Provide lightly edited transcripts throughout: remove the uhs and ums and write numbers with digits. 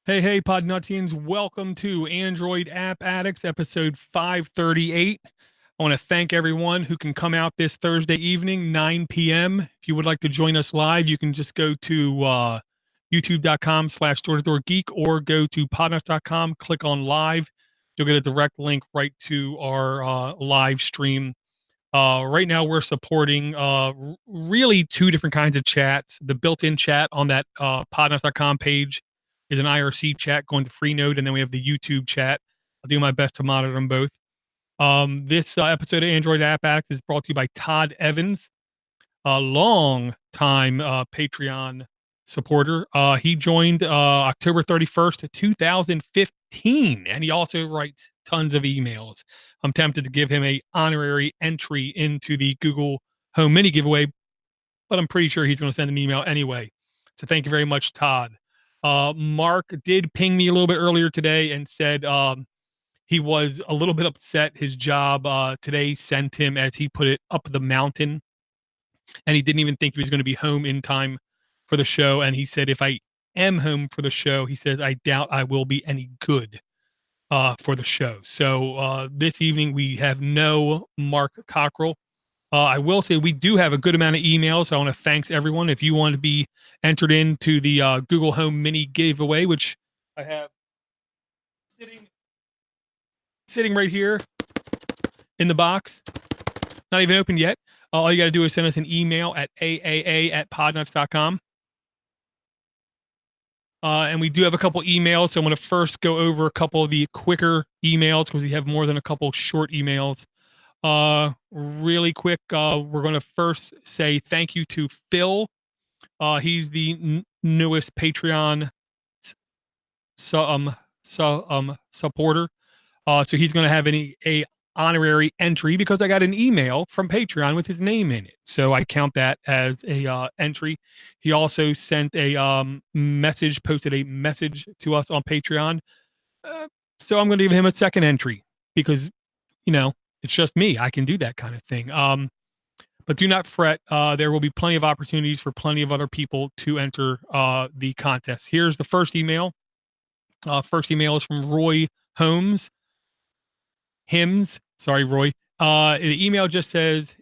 Hey, Podnutzians. Welcome to Android App Addicts, episode 538. I want to thank everyone who can come out this Thursday evening, 9 p.m. If you would like to join us live, you can just go to youtube.com/DoorToDoorGeek or go to podnutz.com, click on live. You'll get a direct link right to our live stream. Right now, we're supporting really two different kinds of chats. The built-in chat on that podnutz.com page is an IRC chat going to Freenode, and then we have the YouTube chat. I'll do my best to monitor them both. This episode of Android App Act is brought to you by Todd Evans, a long time Patreon supporter. He joined October 31st, 2015, and he also writes tons of emails. I'm tempted to give him a honorary entry into the Google Home Mini giveaway, but I'm pretty sure he's going to send an email anyway. So thank you very much, Todd. Mark did ping me a little bit earlier today and said he was a little bit upset. His job today sent him, as he put it, up the mountain, and he didn't even think he was going to be home in time for the show. And he said, if I am home for the show, he says, I doubt I will be any good for the show. So this evening we have no Mark Cockrell. I will say we do have a good amount of emails. So I want to thanks everyone. If you want to be entered into the Google Home Mini giveaway, which I have sitting right here in the box, not even opened yet. All you got to do is send us an email at aaa@podnutz.com. And we do have a couple emails, so I'm going to first go over a couple of the quicker emails because we have more than a couple short emails. Really quick, we're going to first say thank you to Phil. He's the newest Patreon supporter. So he's going to have a honorary entry because I got an email from Patreon with his name in it. So I count that as a entry. He also sent a message, posted a message to us on Patreon. So I'm going to give him a second entry because, it's just me. I can do that kind of thing. But do not fret. There will be plenty of opportunities for plenty of other people to enter the contest. Here's the first email. First email is from Roy Holmes. Sorry, Roy. The email just says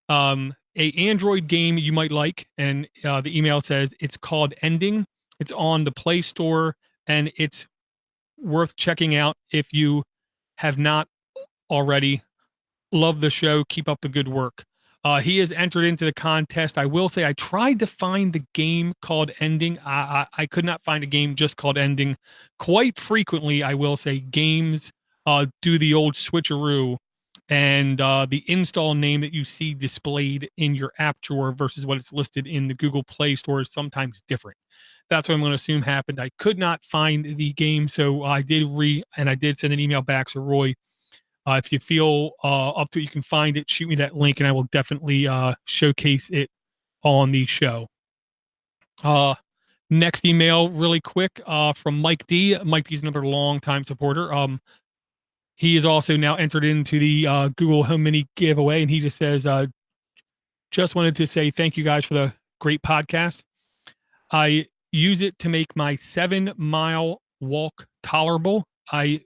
a Android game you might like, and the email says it's called Ending. It's on the Play Store, and it's worth checking out if you have not already. Love the show. Keep up the good work. He has entered into the contest. I will say I tried to find the game called Ending. I could not find a game just called Ending. Quite frequently, I will say, games do the old switcheroo, and the install name that you see displayed in your app drawer versus what it's listed in the Google Play Store is sometimes different. That's what I'm going to assume happened. I could not find the game, so I did send an email back. So Roy, if you feel up to it, you can find it, shoot me that link, and I will definitely showcase it on the show. Next email, really quick, from Mike D. Mike D is another long-time supporter. He is also now entered into the Google Home Mini giveaway, and he just says, just wanted to say thank you guys for the great podcast. I use it to make my 7-mile walk tolerable. I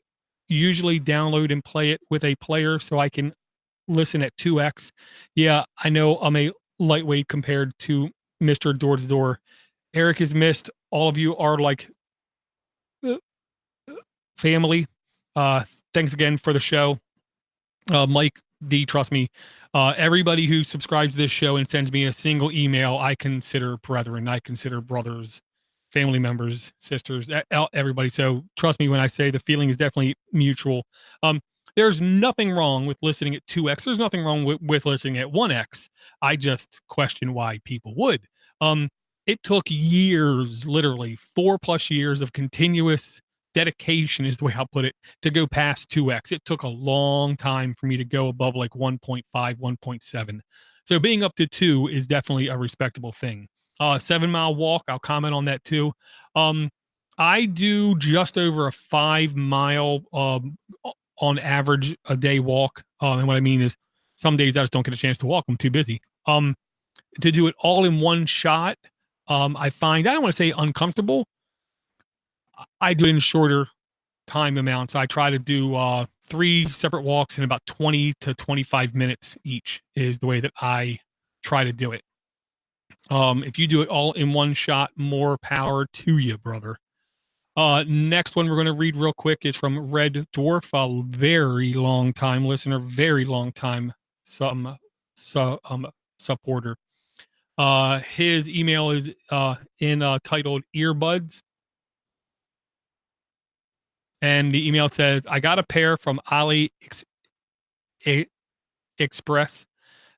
usually download and play it with a player so I can listen at 2x. Yeah, I know I'm a lightweight compared to Mr. Door to Door. Eric is missed. All of you are like family. Thanks again for the show. Mike D, trust me. Everybody who subscribes to this show and sends me a single email, I consider brethren. I consider brothers, family members, sisters, everybody. So trust me when I say the feeling is definitely mutual. There's nothing wrong with listening at 2x. There's nothing wrong with listening at 1x. I just question why people would. It took years, literally 4+ years of continuous dedication is the way I'll put it, to go past 2x. It took a long time for me to go above like 1.5, 1.7. So being up to 2 is definitely a respectable thing. 7-mile walk, I'll comment on that too. I do just over a 5-mile on average a day walk. And what I mean is some days I just don't get a chance to walk. I'm too busy. To do it all in one shot, I find, I don't want to say uncomfortable. I do it in shorter time amounts. I try to do 3 separate walks in about 20 to 25 minutes each is the way that I try to do it. If you do it all in one shot, more power to you, brother. Next one we're going to read real quick is from Red Dwarf, a very long time listener, very long time some so supporter. His email is in titled earbuds, and the email says, "I got a pair from Express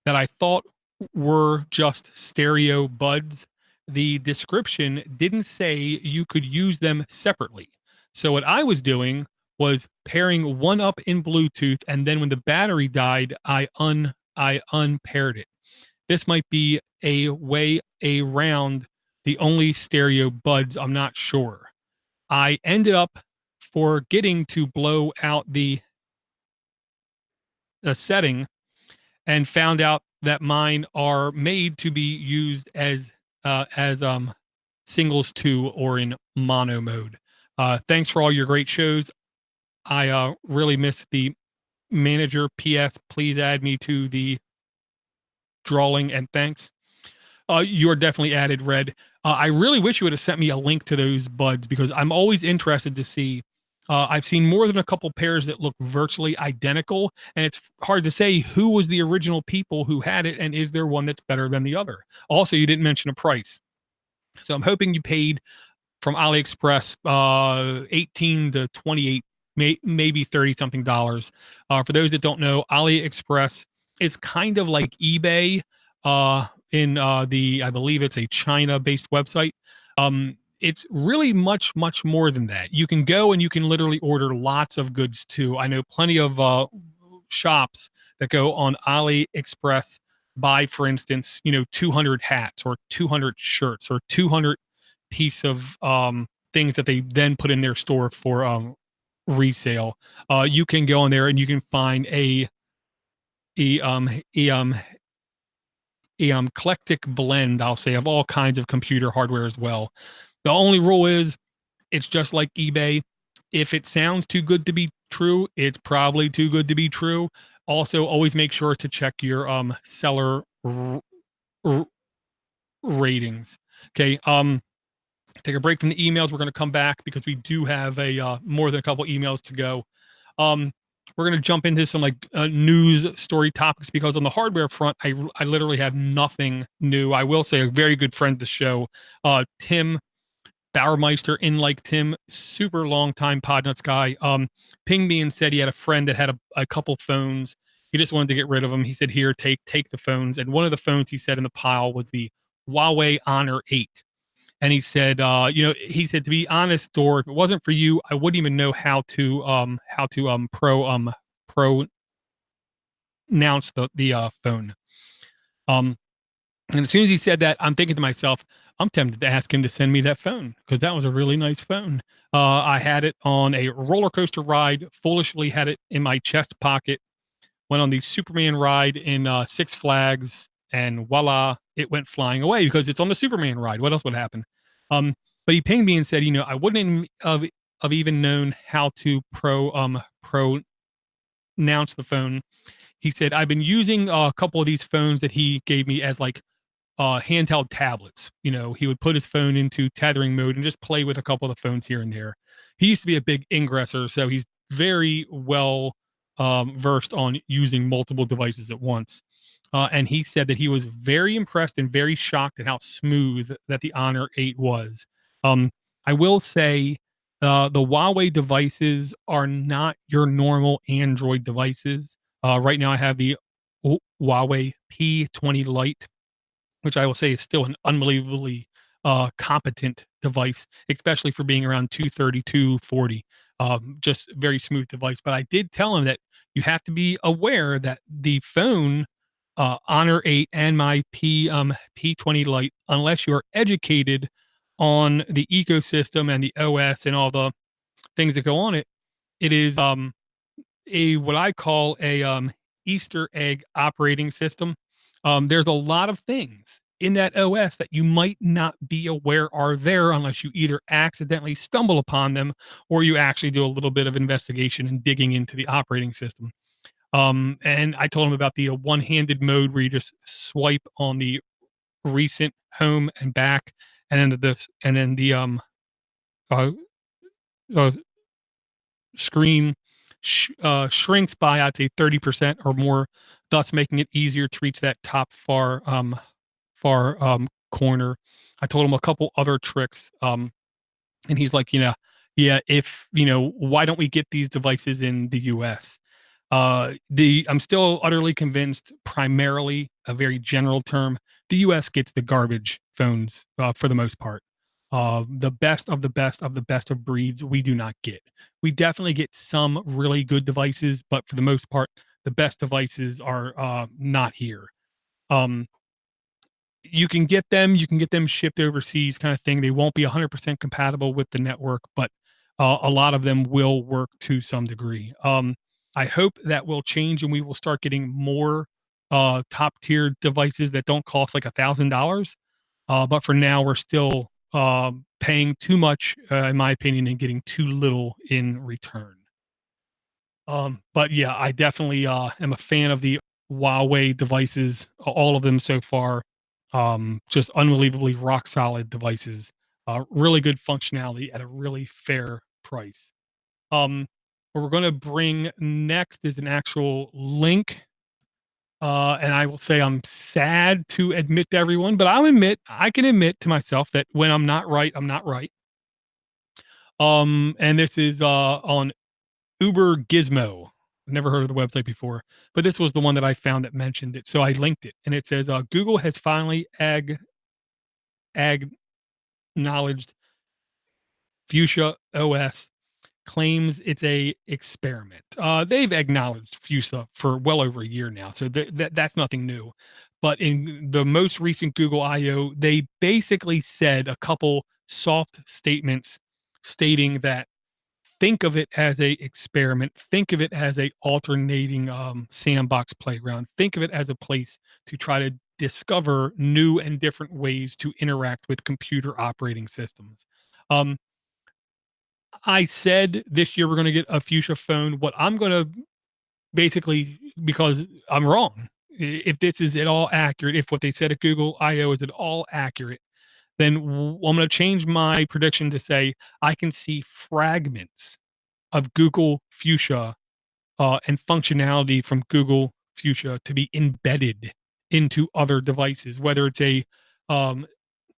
that I thought were just stereo buds. The description didn't say you could use them separately. So what I was doing was pairing one up in Bluetooth, and then when the battery died, I unpaired it. This might be a way around the only stereo buds. I'm not sure. I ended up forgetting to blow out the setting and found out that mine are made to be used as singles too, or in mono mode. Thanks for all your great shows. I really miss the manager. PS, please add me to the drawing, and thanks. You are definitely added, Red. I really wish you would have sent me a link to those buds because I'm always interested to see. I've seen more than a couple pairs that look virtually identical, and it's hard to say who was the original people who had it, and is there one that's better than the other. Also, you didn't mention a price, so I'm hoping you paid from AliExpress 18 to 28, maybe 30 something dollars. For those that don't know, AliExpress is kind of like eBay in I believe it's a China based website. It's really much more than that. You can go and you can literally order lots of goods too. I know plenty of shops that go on AliExpress buy, for instance, 200 hats or 200 shirts or 200 piece of things that they then put in their store for resale. You can go in there and you can find a um a um a eclectic blend, I'll say, of all kinds of computer hardware as well. The only rule is it's just like eBay. If it sounds too good to be true, it's probably too good to be true. Also, always make sure to check your seller r- ratings. Okay. Take a break from the emails. We're going to come back because we do have a more than a couple emails to go. Um, we're going to jump into some like news story topics because on the hardware front, I literally have nothing new. I will say a very good friend of the show, Tim Bauermeister, in like Tim, super long time Podnutz guy, pinged me and said he had a friend that had a couple phones. He just wanted to get rid of them. He said, "Here, take the phones." And one of the phones he said in the pile was the Huawei Honor 8. And he said, he said, to be honest, Dor, if it wasn't for you, I wouldn't even know pronounce the phone. Um, and as soon as he said that, I'm thinking to myself, I'm tempted to ask him to send me that phone because that was a really nice phone. I had it on a roller coaster ride, foolishly had it in my chest pocket, went on the Superman ride in Six Flags, and voila, it went flying away because it's on the Superman ride. What else would happen? But he pinged me and said, I wouldn't have even known how to pronounce the phone. He said, I've been using a couple of these phones that he gave me as like handheld tablets. He would put his phone into tethering mode and just play with a couple of the phones here and there. He used to be a big ingresser, so he's very well versed on using multiple devices at once. And he said that he was very impressed and very shocked at how smooth that the Honor 8 was. I will say the Huawei devices are not your normal Android devices. Right now, I have the Huawei P20 Lite, which I will say is still an unbelievably competent device, especially for being around 230, 240. Just very smooth device. But I did tell him that you have to be aware that the phone Honor 8 and my P20 Lite, unless you're educated on the ecosystem and the OS and all the things that go on it, it is a what I call a Easter egg operating system. There's a lot of things in that OS that you might not be aware are there unless you either accidentally stumble upon them or you actually do a little bit of investigation and digging into the operating system. And I told him about the one-handed mode where you just swipe on the recent home and back, and then the uh, uh, screen shrinks by, I'd say, 30% or more, thus making it easier to reach that top far corner. I told him a couple other tricks, and he's like, yeah, if why don't we get these devices in the US? I'm still utterly convinced, primarily a very general term, the US gets the garbage phones for the most part. The best of the best of the best of breeds, we do not get. We definitely get some really good devices, but for the most part, the best devices are not here. Um, you can get them shipped overseas kind of thing. They won't be 100% compatible with the network, but a lot of them will work to some degree. I hope that will change and we will start getting more top tier devices that don't cost like $1,000. But for now, we're still paying too much, in my opinion, and getting too little in return. But yeah, I definitely am a fan of the Huawei devices, all of them so far. Just unbelievably rock solid devices. Really good functionality at a really fair price. What we're going to bring next is an actual link. And I will say I'm sad to admit to everyone, but I can admit to myself that when I'm not right, I'm not right. And this is on Uber Gizmo. I've never heard of the website before, but this was the one that I found that mentioned it. So I linked it and it says Google has finally acknowledged Fuchsia OS claims it's a experiment. They've acknowledged Fuchsia for well over a year now, so that's nothing new. But in the most recent Google I/O, they basically said a couple soft statements stating that think of it as a experiment, think of it as a alternating sandbox playground, think of it as a place to try to discover new and different ways to interact with computer operating systems. um, I said this year we're going to get a Fuchsia phone. What I'm going to basically, because I'm wrong, if this is at all accurate, if what they said at Google I/O is at all accurate, then I'm going to change my prediction to say I can see fragments of Google Fuchsia and functionality from Google Fuchsia to be embedded into other devices, whether it's a um,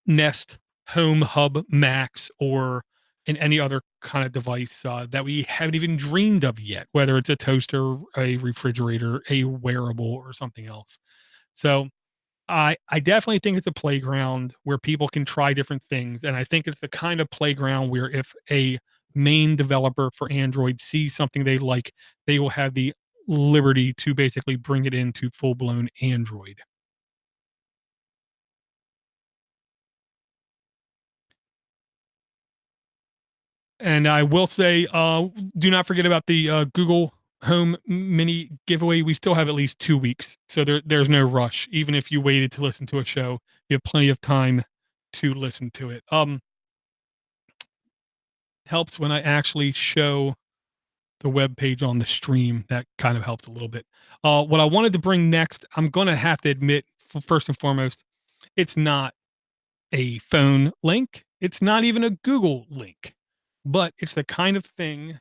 Nest Home Hub Max or in any other kind of device that we haven't even dreamed of yet, whether it's a toaster, a refrigerator, a wearable, or something else. So I definitely think it's a playground where people can try different things, and I think it's the kind of playground where if a main developer for Android sees something they like, they will have the liberty to basically bring it into full blown Android. And I will say, do not forget about the Google Home Mini giveaway. We still have at least 2 weeks, so there's no rush. Even if you waited to listen to a show, you have plenty of time to listen to it. Helps when I actually show the web page on the stream. That kind of helps a little bit. What I wanted to bring next, I'm going to have to admit, first and foremost, it's not a phone link. It's not even a Google link, but it's the kind of thing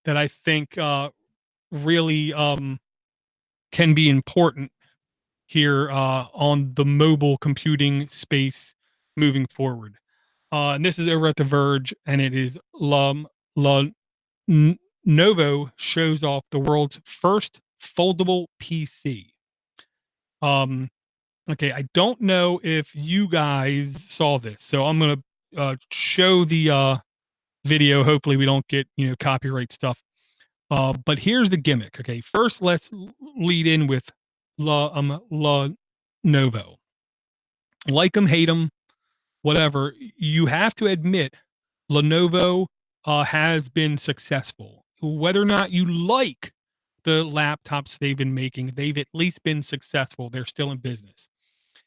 that I think really can be important here on the mobile computing space moving forward. And this is over at The Verge, and it is La Novo shows off the world's first foldable PC. Um, okay, I don't know if you guys saw this, so I'm gonna show the video. Hopefully, we don't get copyright stuff. But here's the gimmick. Okay, first let's lead in with La Novo. Like them, hate them, whatever. You have to admit, Lenovo has been successful. Whether or not you like the laptops they've been making, they've at least been successful. They're still in business.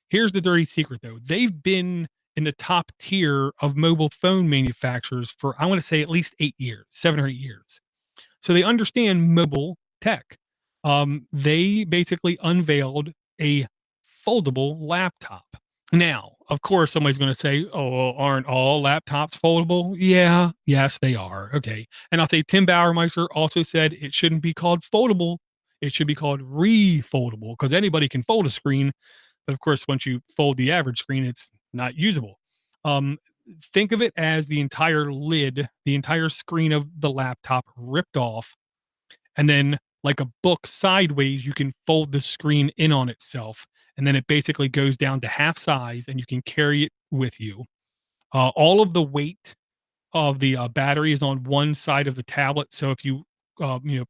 Here's the dirty secret though. They've been in the top tier of mobile phone manufacturers for, I want to say, at least 8 years, 7 or 8 years. So they understand mobile tech. They basically unveiled a foldable laptop. Now, of course, somebody's going to say, "Oh, well, aren't all laptops foldable?" Yeah, yes, they are. Okay, and I'll say Tim Bauermeister also said it shouldn't be called foldable; it should be called refoldable because anybody can fold a screen, but of course, once you fold the average screen, it's not usable. Um, think of it as the entire lid, the entire screen of the laptop ripped off, and then like a book sideways, you can fold the screen in on itself, and then it basically goes down to half size, and you can carry it with you. All of the weight of the battery is on one side of the tablet, so if you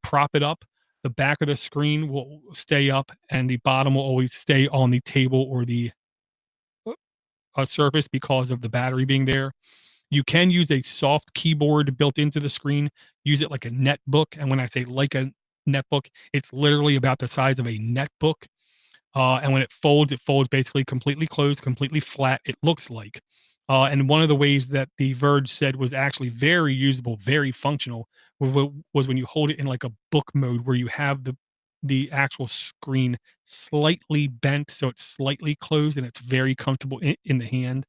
prop it up, the back of the screen will stay up, and the bottom will always stay on the table or the surface because of the battery being there. You can use a soft keyboard built into the screen, use it like a netbook. And when I say like a netbook, it's literally about the size of a netbook. And when it folds basically completely closed, completely flat, it looks like. And one of the ways that The Verge said was actually very usable, very functional, was when you hold it in like a book mode where you have the actual screen slightly bent, so it's slightly closed and it's very comfortable in the hand.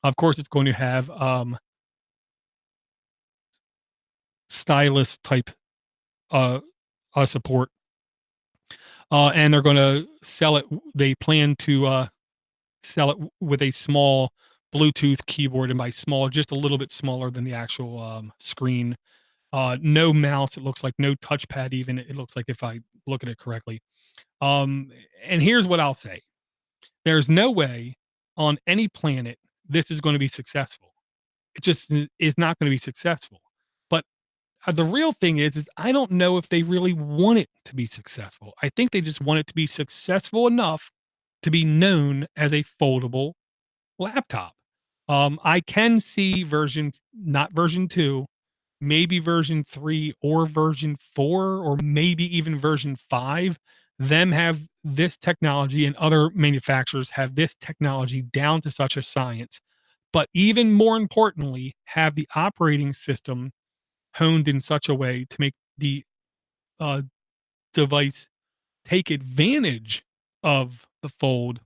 Of course, it's going to have stylus type uh, support, and they're going to sell it. They plan to sell it with a small Bluetooth keyboard, and by small, just a little bit smaller than the actual screen. No mouse. It looks like no touchpad. Even it looks like if I look at it correctly. Um, and here's what I'll say: there's no way on any planet this is going to be successful. It just is not going to be successful. But the real thing is I don't know if they really want it to be successful. I think they just want it to be successful enough to be known as a foldable laptop. I can see not version 2, maybe version 3 or version 4 or maybe even version 5, them have this technology and other manufacturers have this technology down to such a science. But even more importantly, have the operating system honed in such a way to make the uh, device take advantage of the fold.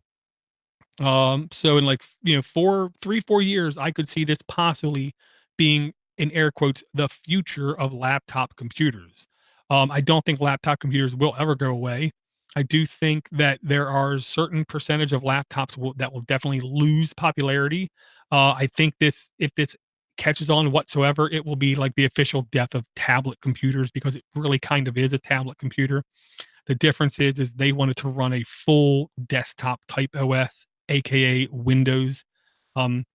So in like 4 years, I could see this possibly being, in air quotes, the future of laptop computers. I don't think laptop computers will ever go away. I do think that there are a certain percentage of laptops that will definitely lose popularity. I think if this catches on whatsoever, it will be like the official death of tablet computers because it really kind of is a tablet computer. The difference is they wanted to run a full desktop type OS, aka Windows. Um,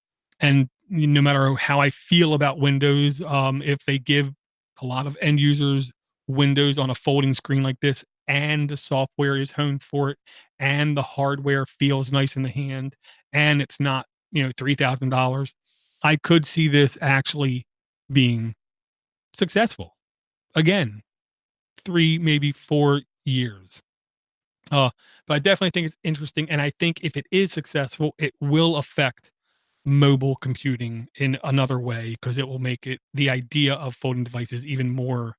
and no matter how I feel about Windows, if they give a lot of end users Windows on a folding screen like this, and the software is honed for it, and the hardware feels nice in the hand, and it's not $3,000, I could see this actually being successful again. 3, maybe 4 years. Uh, but I definitely think it's interesting, and I think if it is successful, it will affect mobile computing in another way because it will make it the idea of folding devices even more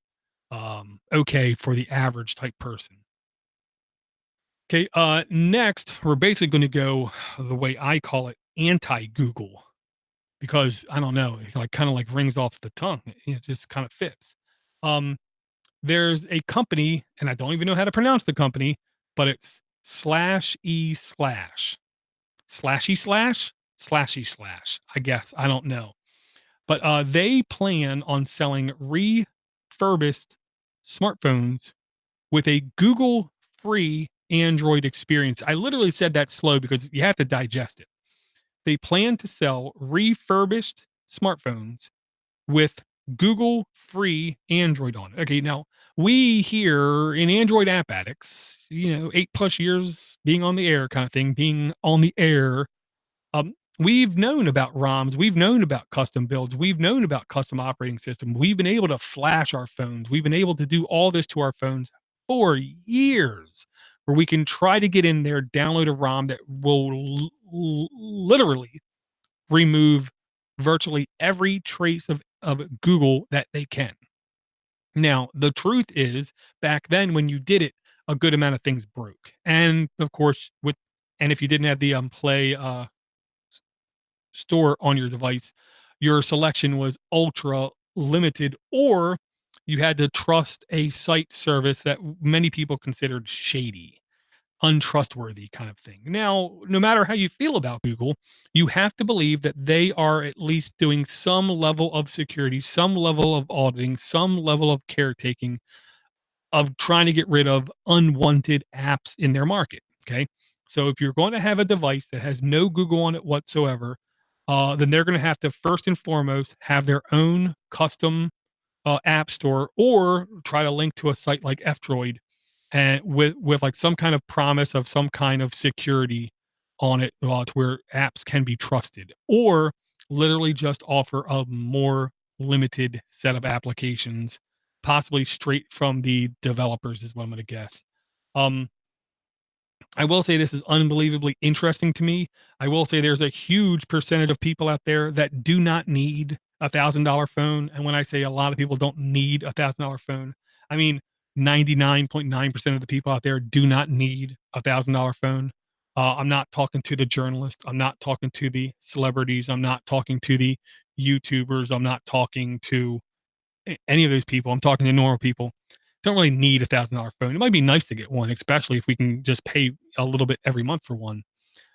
okay for the average type person. Okay, next we're basically going to go the way I call it, anti-Google, because I don't know, it like kind of like rings off the tongue. It just kind of fits. Um, there's a company, and I don't even know how to pronounce the company, but it's slash e slash slashy slash slashy slash. I guess I don't know, but they plan on selling refurbished smartphones with a Google free Android experience. I literally said that slow because you have to digest it. They plan to sell refurbished smartphones with Google free Android on it. Okay, now we here in Android App Addicts, 8 plus years being on the air kind of thing, being on the air, we've known about ROMs, we've known about custom builds, we've known about custom operating system. We've been able to flash our phones. We've been able to do all this to our phones for years. where we can try to get in there, download a ROM that will literally remove virtually every trace of Google that they can. Now, the truth is, back then when you did it, a good amount of things broke. And of course, and if you didn't have the Play store on your device, your selection was ultra limited, or you had to trust a site service that many people considered shady, untrustworthy kind of thing. Now, no matter how you feel about Google, you have to believe that they are at least doing some level of security, some level of auditing, some level of caretaking of trying to get rid of unwanted apps in their market. Okay. So if you're going to have a device that has no Google on it whatsoever, then they're going to have to first and foremost have their own custom app store, or try to link to a site like F-Droid, and with like some kind of promise of some kind of security on it, to where apps can be trusted, or literally just offer a more limited set of applications, possibly straight from the developers, is what I'm going to guess. Um, I will say this is unbelievably interesting to me. I will say there's a huge percentage of people out there that do not need $1,000 phone. And when I say a lot of people don't need $1,000 phone, I mean 99.9% of the people out there do not need $1,000 phone. I'm not talking to the journalist. I'm not talking to the celebrities. I'm not talking to the YouTubers. I'm not talking to any of those people. I'm talking to normal people. Don't really need $1,000 phone. It might be nice to get one, especially if we can just pay a little bit every month for one,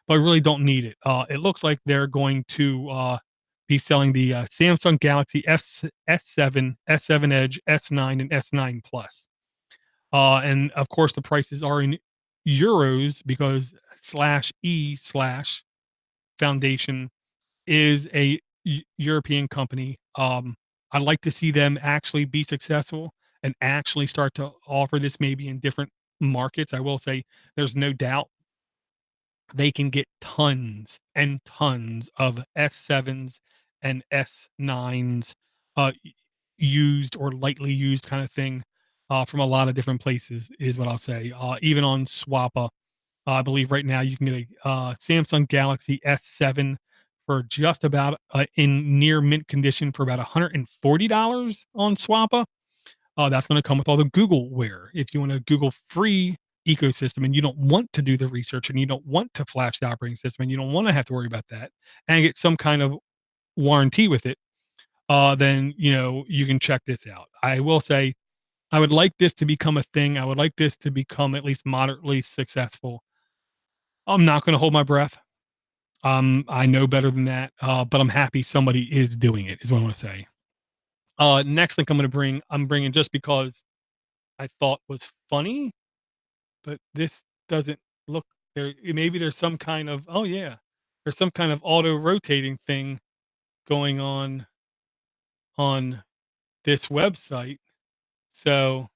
but I really don't need it. It looks like they're going to be selling the Samsung Galaxy S7, S7 Edge, S9, and S9 Plus. And of course, the prices are in euros because /E/ Foundation is a European company. I'd like to see them actually be successful and actually start to offer this maybe in different markets. I will say there's no doubt they can get tons and tons of S7s and S9s, used or lightly used kind of thing, from a lot of different places, is what I'll say. Even on Swappa, I believe right now you can get a Samsung Galaxy S7 for just about, in near mint condition, for about $140 on Swappa. That's going to come with all the Google Wear. If you want a Google free ecosystem and you don't want to do the research and you don't want to flash the operating system and you don't want to have to worry about that and get some kind of warranty with it, then you can check this out. I will say I would like this to become a thing. I would like this to become at least moderately successful. I'm not going to hold my breath. I know better than that, but I'm happy somebody is doing it, is what I want to say. Next link I'm bringing just because I thought was funny, but this doesn't look there. Maybe there's some kind of, oh yeah, there's some kind of auto rotating thing going on this website. So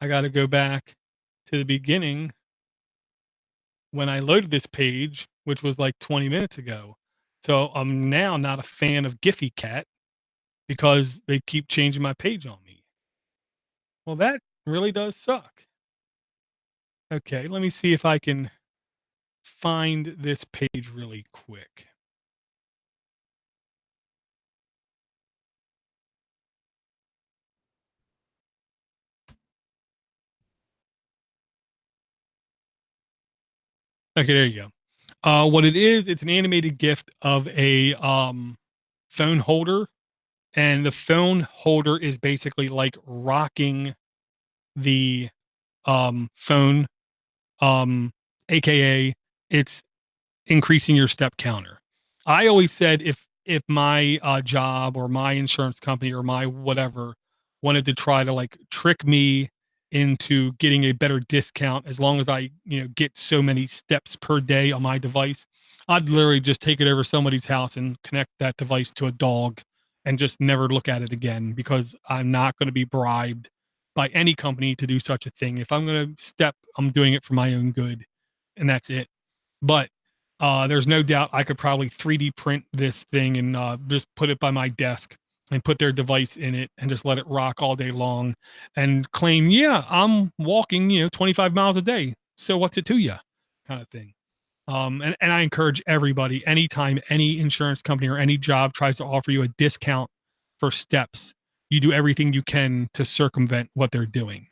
I got to go back to the beginning when I loaded this page, which was like 20 minutes ago. So I'm now not a fan of Giphy Cat because they keep changing my page on me. Well, that really does suck. Okay, let me see if I can find this page really quick. Okay, there you go. What it is, it's an animated gift of a phone holder, and the phone holder is basically like rocking the phone, um, aka it's increasing your step counter. I always said if my job or my insurance company or my whatever wanted to try to like trick me into getting a better discount as long as I, get so many steps per day on my device, I'd literally just take it over somebody's house and connect that device to a dog and just never look at it again, because I'm not going to be bribed by any company to do such a thing. If I'm going to step, I'm doing it for my own good, and that's it. But there's no doubt I could probably 3D print this thing and just put it by my desk and put their device in it and just let it rock all day long and claim, yeah, I'm walking, 25 miles a day. so what's it to you kind of thing. And I encourage everybody, anytime any insurance company or any job tries to offer you a discount for steps, you do everything you can to circumvent what they're doing.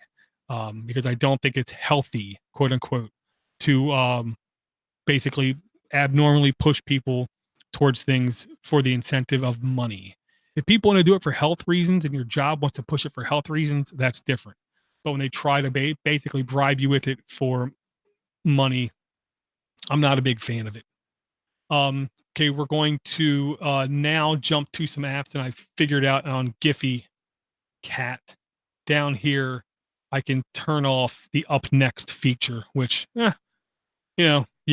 Because I don't think it's healthy, quote unquote, to basically abnormally push people towards things for the incentive of money. If people want to do it for health reasons and your job wants to push it for health reasons, that's different. But when they try to basically bribe you with it for money, I'm not a big fan of it. Okay, we're going to now jump to some apps, and I figured out on Giphy Cat down here, I can turn off the up next feature, which, you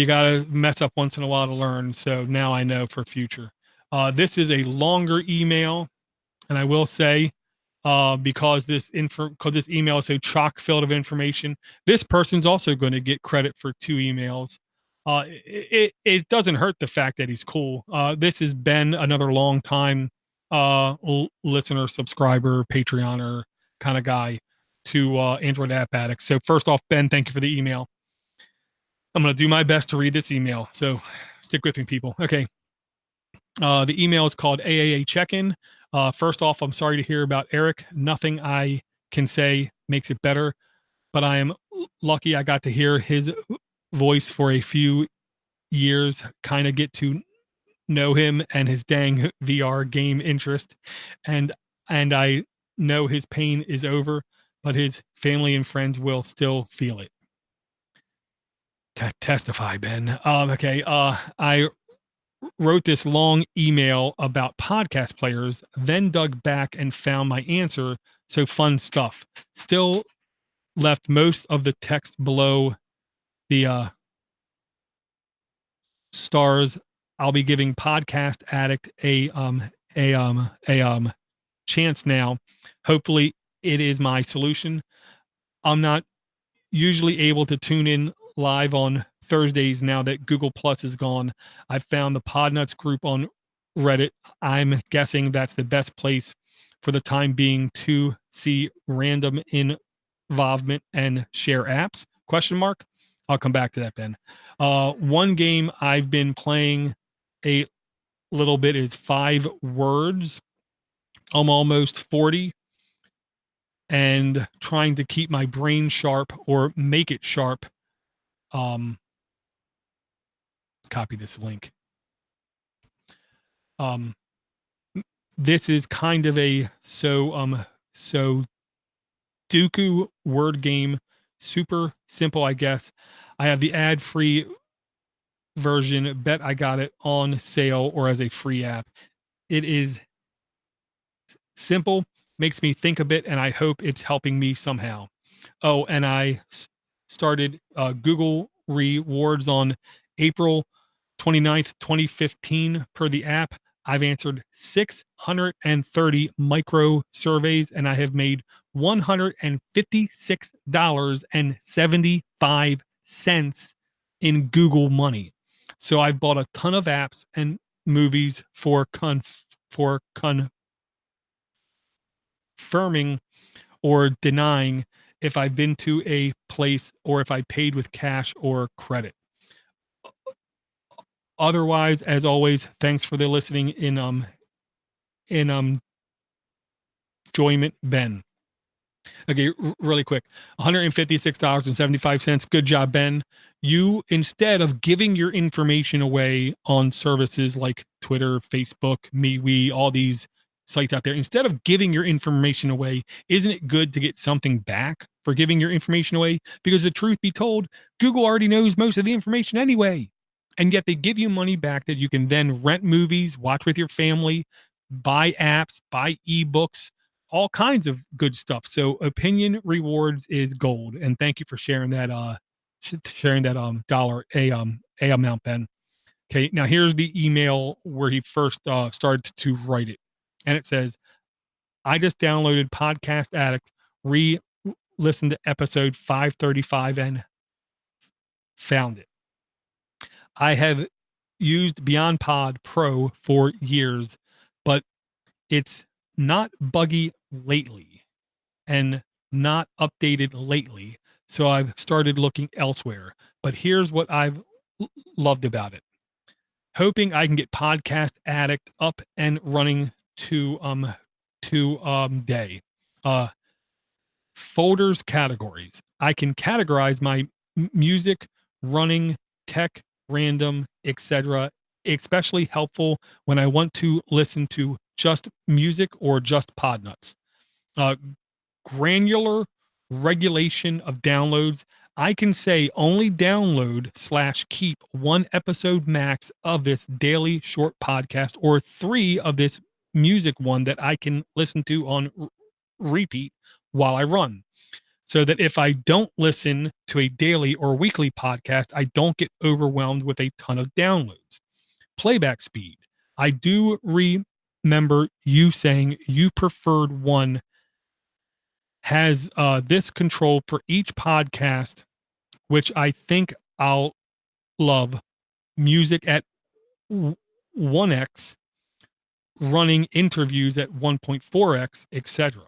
got to mess up once in a while to learn. So now I know for future. This is a longer email, and I will say, because this email is so chock filled of information, this person's also going to get credit for 2 emails. It doesn't hurt the fact that he's cool. This has been another long time listener, subscriber, Patreoner kind of guy to Android App Addicts. So first off, Ben, thank you for the email. I'm going to do my best to read this email. So stick with me, people. Okay. The email is called AAA Check-in. First off, I'm sorry to hear about Eric. Nothing I can say makes it better, but I am lucky I got to hear his voice for a few years, kind of get to know him and his dang VR game interest. And I know his pain is over, but his family and friends will still feel it. Testify, Ben. Okay. I wrote this long email about podcast players, then dug back and found my answer. So fun stuff. Still left most of the text below the stars. I'll be giving Podcast Addict a chance now. Hopefully it is my solution. I'm not usually able to tune in live on Thursdays now that Google Plus is gone. I found the Podnutz group on Reddit. I'm guessing that's the best place for the time being to see random involvement and share apps. Question mark. I'll come back to that, Ben. One game I've been playing a little bit is 5 Words. I'm almost 40 and trying to keep my brain sharp or make it sharp. Copy this link. This is kind of a so Dooku word game, super simple, I guess. I have the ad-free version. Bet I got it on sale or as a free app. It is simple, makes me think a bit, and I hope it's helping me somehow. Oh, and I started Google Rewards on April 29th, 2015 per the app. I've answered 630 micro surveys and I have made $156.75 in Google money. So I've bought a ton of apps and movies for confirming or denying if I've been to a place or if I paid with cash or credit. Otherwise, as always, thanks for the listening in enjoyment, Ben. Okay, really quick. $156.75. Good job, Ben. You, instead of giving your information away on services like Twitter, Facebook, MeWe, all these sites out there, instead of giving your information away, isn't it good to get something back for giving your information away? Because the truth be told, Google already knows most of the information anyway. And yet they give you money back that you can then rent movies, watch with your family, buy apps, buy ebooks, all kinds of good stuff. So opinion rewards is gold. And thank you for sharing that dollar a amount, Ben. Okay, now here's the email where he first started to write it. And it says, I just downloaded Podcast Addict, listened to episode 535 and found it. I have used Beyond Pod Pro for years, but it's not buggy lately and not updated lately. So I've started looking elsewhere. But here's what I've loved about it. Hoping I can get Podcast Addict up and running to day. Uh Folders categories. I can categorize my music, running, tech, random, etc. Especially helpful when I want to listen to just music or just Podnutz. Uh, Granular regulation of downloads. I can say only download / keep one episode max of this daily short podcast or 3 of this music one that I can listen to on repeat while I run, so that if I don't listen to a daily or weekly podcast, I don't get overwhelmed with a ton of downloads. Playback speed. I do remember you saying you preferred one has this control for each podcast, which I think I'll love. Music at 1x, running interviews at 1.4x, etc.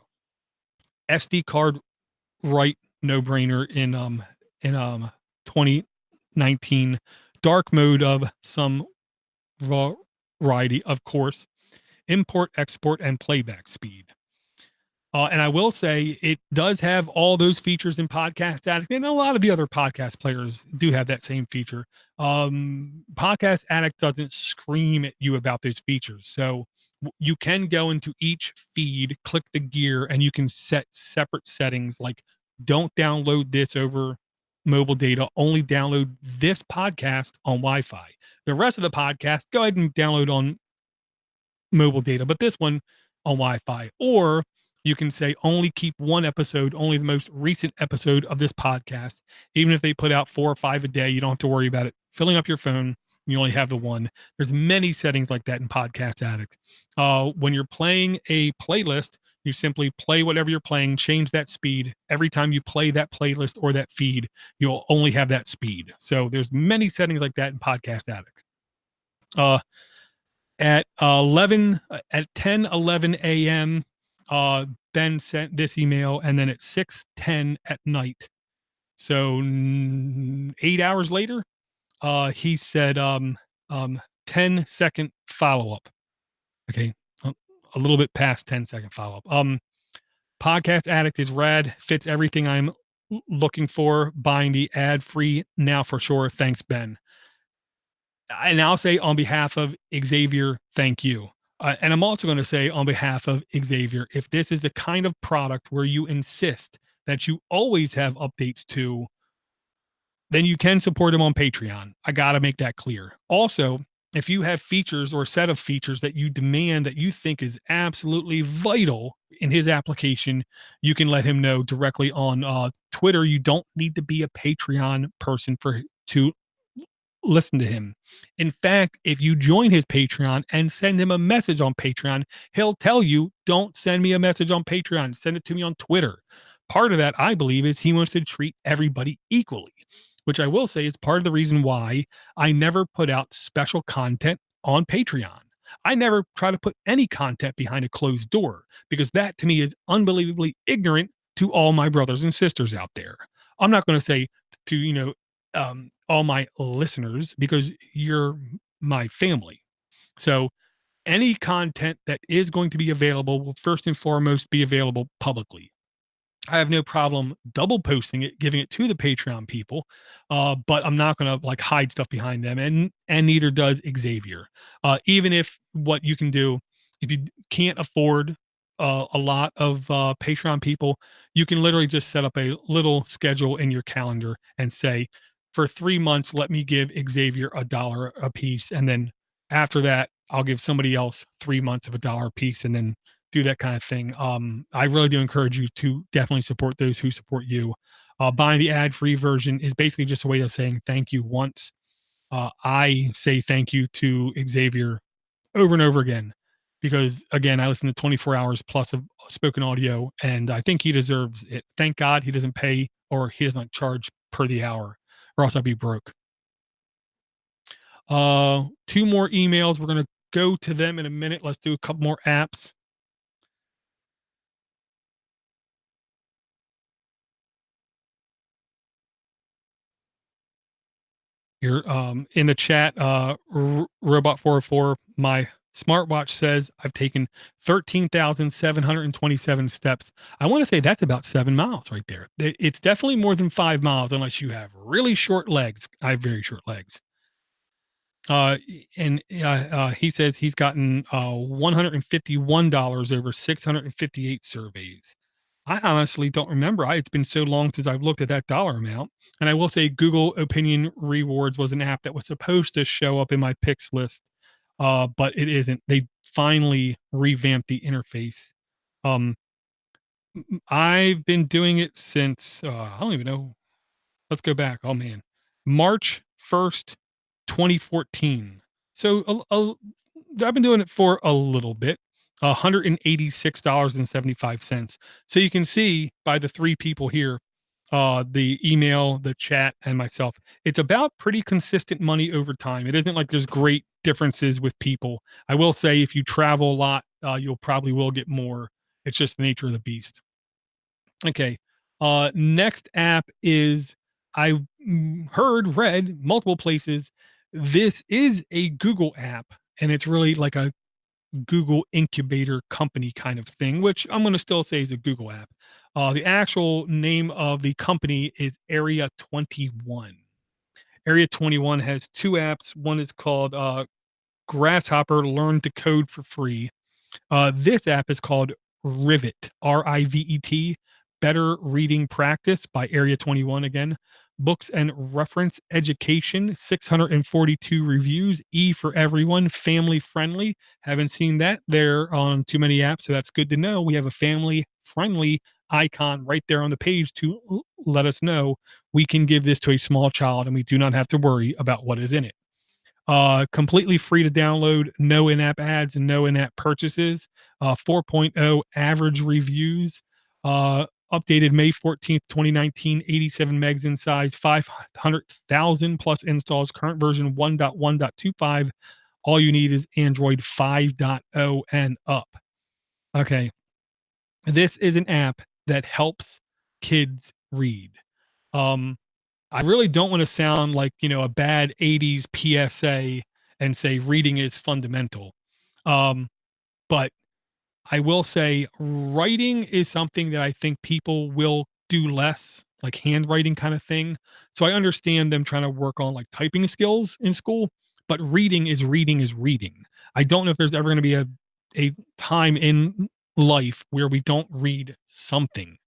SD card right, no brainer in 2019. Dark mode of some variety, of course. Import, export, and playback speed. And I will say it does have all those features in Podcast Addict, and a lot of the other podcast players do have that same feature. Podcast Addict doesn't scream at you about those features, so you can go into each feed, click the gear, and you can set separate settings like don't download this over mobile data, only download this podcast on Wi-Fi. The rest of the podcast, go ahead and download on mobile data, but this one on Wi-Fi. Or you can say only keep one episode, only the most recent episode of this podcast. Even if they put out 4 or 5 a day, you don't have to worry about it filling up your phone. You only have the one. There's many settings like that in Podcast Addict. When you're playing a playlist, you simply play whatever you're playing, change that speed. Every time you play that playlist or that feed, you'll only have that speed. So there's many settings like that in Podcast Addict. At 10:11 a.m. Ben sent this email, and then at 6:10 at night, so 8 hours later, he said 10-second follow-up. Okay, a little bit past 10-second follow-up. Podcast Addict is rad, fits everything I'm looking for. Buying the ad-free now for sure. Thanks, Ben. And I'll say on behalf of Xavier, thank you. And I'm also going to say on behalf of Xavier, if this is the kind of product where you insist that you always have updates to, then you can support him on Patreon. I got to make that clear. Also, if you have features or a set of features that you demand that you think is absolutely vital in his application, you can let him know directly on Twitter. You don't need to be a Patreon person to listen to him. In fact, if you join his Patreon and send him a message on Patreon, he'll tell you, don't send me a message on Patreon, send it to me on Twitter. Part of that, I believe, is he wants to treat everybody equally, which I will say is part of the reason why I never put out special content on Patreon. I never try to put any content behind a closed door because that to me is unbelievably ignorant to all my brothers and sisters out there. I'm not going to say to, all my listeners because you're my family. So any content that is going to be available will first and foremost be available publicly. I have no problem double posting it, giving it to the Patreon people, but I'm not going to like hide stuff behind them, and neither does Xavier. Even if what you can do, if you can't afford a lot of Patreon people, you can literally just set up a little schedule in your calendar and say, for 3 months, let me give Xavier $1 a piece, and then after that, I'll give somebody else 3 months of $1 a piece, and then do that kind of thing. I really do encourage you to definitely support those who support you. Buying the ad-free version is basically just a way of saying thank you once. I say thank you to Xavier over and over again because, again, I listen to 24 hours plus of spoken audio, and I think he deserves it. Thank God he doesn't pay or he doesn't charge per the hour, or else I'd be broke. 2 more emails. We're going to go to them in a minute. Let's do a couple more apps. You're in the chat, Robot 404. My smartwatch says I've taken 13,727 steps. I want to say that's about 7 miles right there. It's definitely more than 5 miles unless you have really short legs. I have very short legs. And he says he's gotten $151 over 658 surveys. I honestly don't remember. It's been so long since I've looked at that dollar amount. And I will say Google Opinion Rewards was an app that was supposed to show up in my picks list, but it isn't. They finally revamped the interface. Um, I've been doing it since I don't even know. Let's go back. Oh man, March 1st, 2014. So I've been doing it for a little bit. $186.75. So you can see by the three people here, the email, the chat, and myself, it's about pretty consistent money over time. It isn't like there's great differences with people. I will say if you travel a lot, you'll probably will get more. It's just the nature of the beast. Okay. Next app is I read multiple places. This is a Google app, and it's really like a Google incubator company kind of thing, which I'm going to still say is a Google app. The actual name of the company is Area 21. Area 21 has two apps. One is called Grasshopper Learn to Code for Free. This app is called Rivet, Rivet, Better Reading Practice by Area 21 again. Books and reference education, 642 reviews, E for everyone, family friendly. Haven't seen that there on too many apps, so that's good to know. We have a family friendly icon right there on the page to let us know we can give this to a small child and we do not have to worry about what is in it. Completely free to download, no in-app ads and no in-app purchases. 4.0 average reviews. Updated May 14th, 2019, 87 megs in size, 500,000 plus installs. Current version 1.1.25. All you need is Android 5.0 and up. Okay. This is an app that helps kids read. Um, I really don't want to sound like, a bad 80s PSA and say reading is fundamental. But I will say writing is something that I think people will do less, like handwriting kind of thing. So I understand them trying to work on like typing skills in school, but reading is reading is reading. I don't know if there's ever going to be a time in life where we don't read something.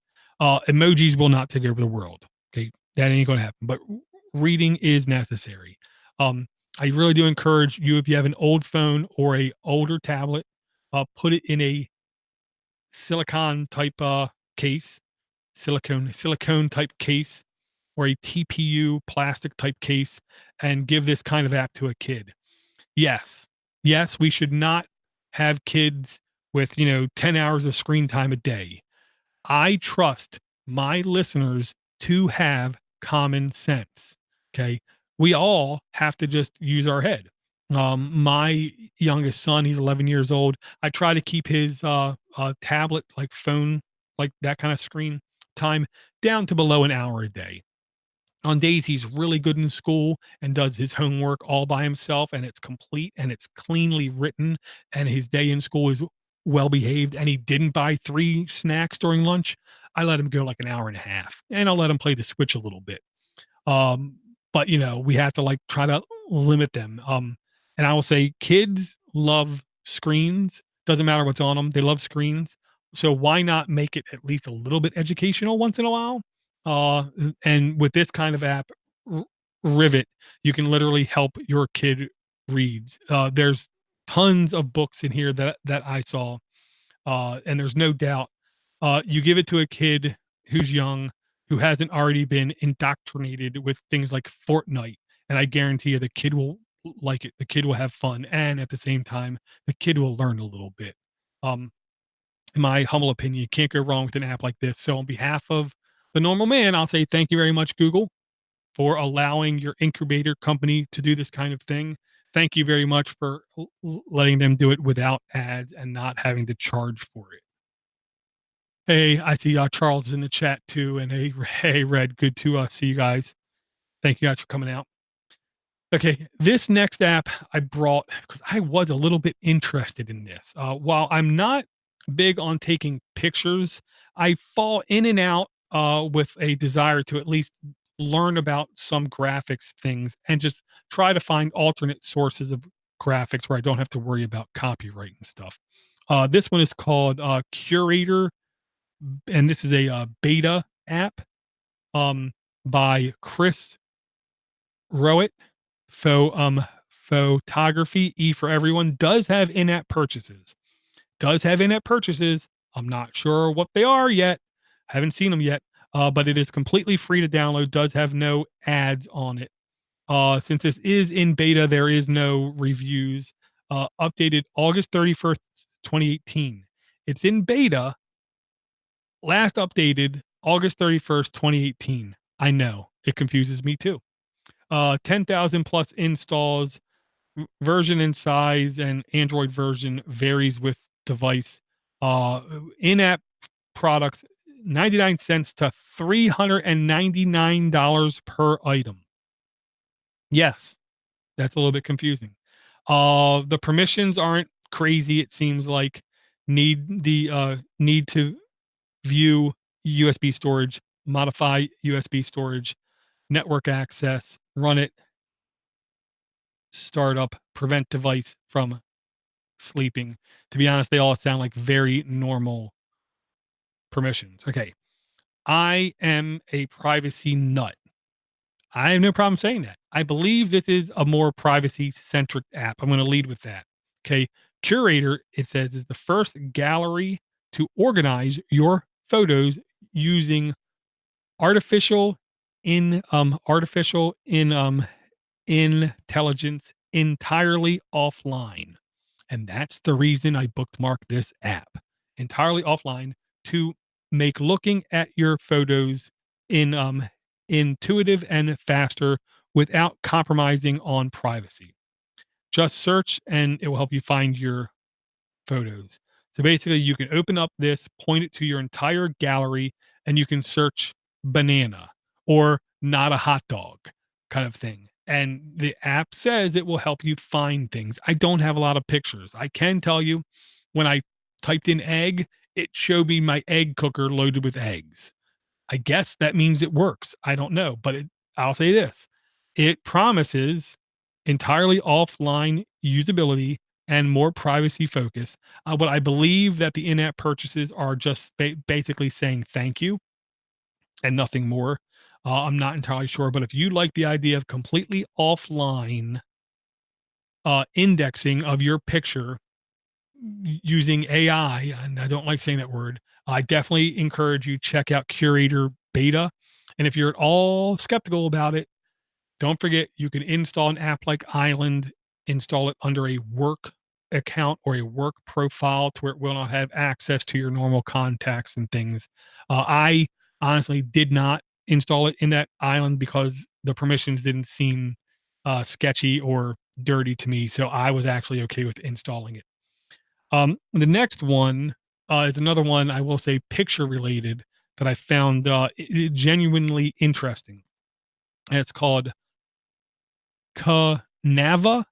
Emojis will not take over the world. Okay. That ain't going to happen, but reading is necessary. Um, I really do encourage you, if you have an old phone or a older tablet, put it in a silicon type case, silicone type case, or a TPU plastic type case, and give this kind of app to a kid. Yes, yes, we should not have kids with 10 hours of screen time a day. I trust my listeners to have common sense. Okay. We all have to just use our head. My youngest son, he's 11 years old. I try to keep his tablet, like phone, like that kind of screen time down to below an hour a day. On days he's really good in school and does his homework all by himself and it's complete and it's cleanly written and his day in school is well behaved and he didn't buy 3 snacks during lunch, I let him go like an hour and a half and I'll let him play the Switch a little bit. Um, but we have to like try to limit them. And I will say kids love screens. Doesn't matter what's on them. They love screens. So why not make it at least a little bit educational once in a while? Uh, and with this kind of app, R- Rivet, you can literally help your kid read. There's tons of books in here that I saw, and there's no doubt. You give it to a kid who's young, who hasn't already been indoctrinated with things like Fortnite, and I guarantee you the kid will like it. The kid will have fun, and at the same time, the kid will learn a little bit. Um, in my humble opinion, you can't go wrong with an app like this. So, on behalf of the normal man, I'll say thank you very much, Google, for allowing your incubator company to do this kind of thing. Thank you very much for letting them do it without ads and not having to charge for it. Hey, I see Charles is in the chat too. And hey, Red, good to see you guys. Thank you guys for coming out. Okay, this next app I brought because I was a little bit interested in this. While I'm not big on taking pictures, I fall in and out with a desire to at least learn about some graphics things and just try to find alternate sources of graphics where I don't have to worry about copyright and stuff. This one is called Curator, and this is a beta app um, by Chris Rowett. Photography, E for everyone, does have in-app purchases. Does have in-app purchases. I'm not sure what they are yet. Haven't seen them yet. But it is completely free to download. Does have no ads on it. Since this is in beta, there is no reviews. Updated August 31st, 2018. It's in beta. Last updated August 31st, 2018. I know it confuses me too. 10,000 plus installs. Version and size and Android version varies with device. Uh, In-app products, 99 cents to $399 per item. Yes, that's a little bit confusing. The permissions aren't crazy. It seems like need to view USB storage, modify USB storage, network access, run it, startup, prevent device from sleeping. To be honest, they all sound like very normal permissions. Okay. I am a privacy nut. I have no problem saying that. I believe this is a more privacy centric app. I'm going to lead with that. Okay. Curator, it says, is the first gallery to organize your photos using artificial artificial intelligence entirely offline. And that's the reason I bookmarked this app entirely offline to make looking at your photos in intuitive and faster without compromising on privacy. Just search and it will help you find your photos. So basically, you can open up this, point it to your entire gallery, and you can search banana or not a hot dog kind of thing. And the app says it will help you find things. I don't have a lot of pictures. I can tell you when I typed in egg, it showed me my egg cooker loaded with eggs. I guess that means it works. I don't know, but I'll say this. It promises entirely offline usability and more privacy focus. But I believe that the in-app purchases are just basically saying thank you and nothing more. I'm not entirely sure, but if you like the idea of completely offline indexing of your picture using AI, and I don't like saying that word, I definitely encourage you check out Curator Beta. And if you're at all skeptical about it, don't forget you can install an app like Island, install it under a work account or a work profile to where it will not have access to your normal contacts and things. I honestly did not install it in that Island because the permissions didn't seem sketchy or dirty to me. So I was actually okay with installing it. The next one is another one I will say picture related that I found genuinely interesting. And it's called Canva.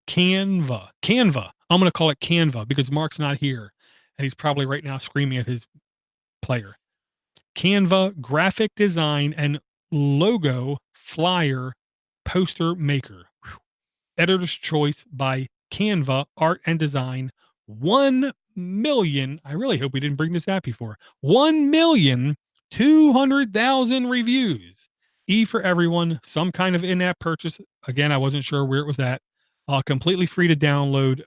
Canva. I'm going to call it Canva because Mark's not here and he's probably right now screaming at his player. Canva graphic design and logo flyer poster maker. Editor's Choice by Canva Art and Design. 1 million. I really hope we didn't bring this app before. 1,200,000 reviews. E for everyone. Some kind of in-app purchase. Again, I wasn't sure where it was at. Completely free to download.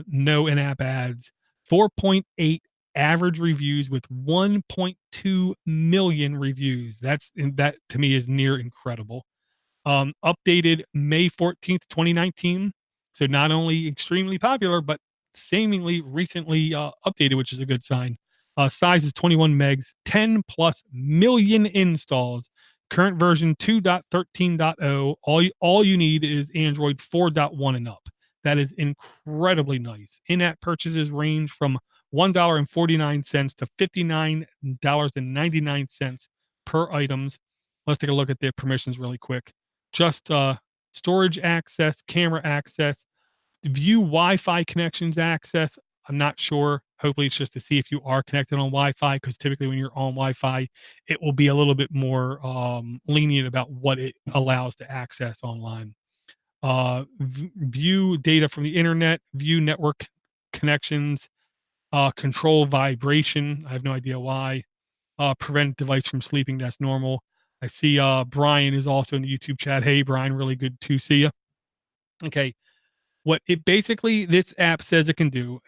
No in-app ads. 4.8 average reviews with 1.2 million reviews. That to me is near incredible. Updated May 14th, 2019. So not only extremely popular, but seemingly recently updated, which is a good sign. Size is 21 megs, 10 plus million installs. Current version 2.13.0. All you need is Android 4.1 and up. That is incredibly nice. In-app purchases range from $1.49 to $59.99 per items. Let's take a look at the permissions really quick. just storage access, camera access, view Wi-Fi connections access. I'm not sure. Hopefully, it's just to see if you are connected on Wi-Fi, because typically when you're on Wi-Fi, it will be a little bit more lenient about what it allows to access online. View data from the internet, view network connections, control vibration. I have no idea why. Prevent device from sleeping. That's normal. I see Brian is also in the YouTube chat. Hey, Brian, really good to see you. Okay. What it basically, this app says it can do,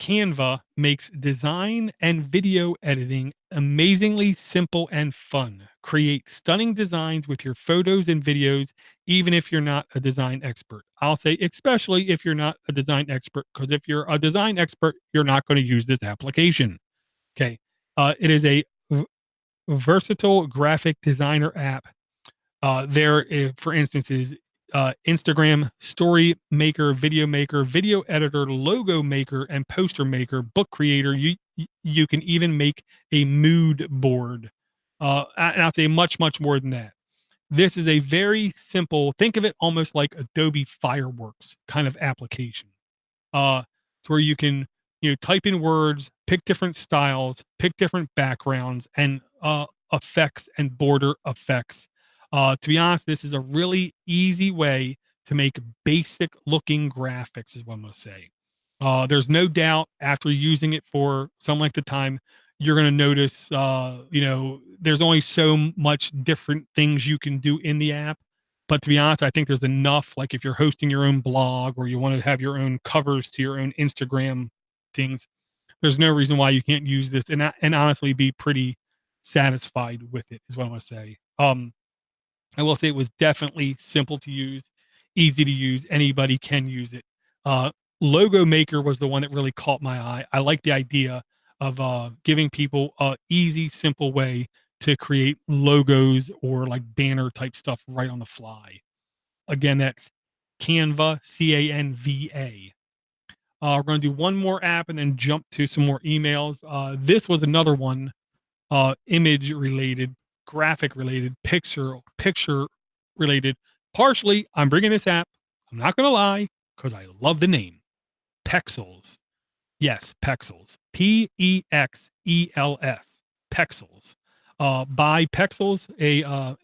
Canva makes design and video editing amazingly simple and fun. Create stunning designs with your photos and videos, even if you're not a design expert. I'll say, especially if you're not a design expert, because if you're a design expert, you're not going to use this application. Okay. It is a versatile graphic designer app. For instance, is Instagram story maker, video editor, logo maker, and poster maker, book creator. You can even make a mood board. And I'll say much more than that. This is a very simple. Think of it almost like Adobe Fireworks kind of application, uh, to where you can type in words, pick different styles, pick different backgrounds, and effects and border effects. To be honest, this is a really easy way to make basic looking graphics, is what I'm going to say. There's no doubt after using it for some length of time, you're going to notice, there's only so much different things you can do in the app. But to be honest, I think there's enough. Like if you're hosting your own blog or you want to have your own covers to your own Instagram things, there's no reason why you can't use this and honestly be pretty satisfied with it, is what I want to say. I will say it was definitely simple to use, easy to use. Anybody can use it. Uh, Logo Maker was the one that really caught my eye. I like the idea of giving people a easy, simple way to create logos or like banner type stuff right on the fly. Again, that's Canva, Canva. We're going to do one more app and then jump to some more emails. This was another one, image related, graphic related, picture related. Partially, I'm bringing this app. I'm not going to lie, because I love the name Pexels. Yes, Pexels. Pexels. Pexels. By Pexels, a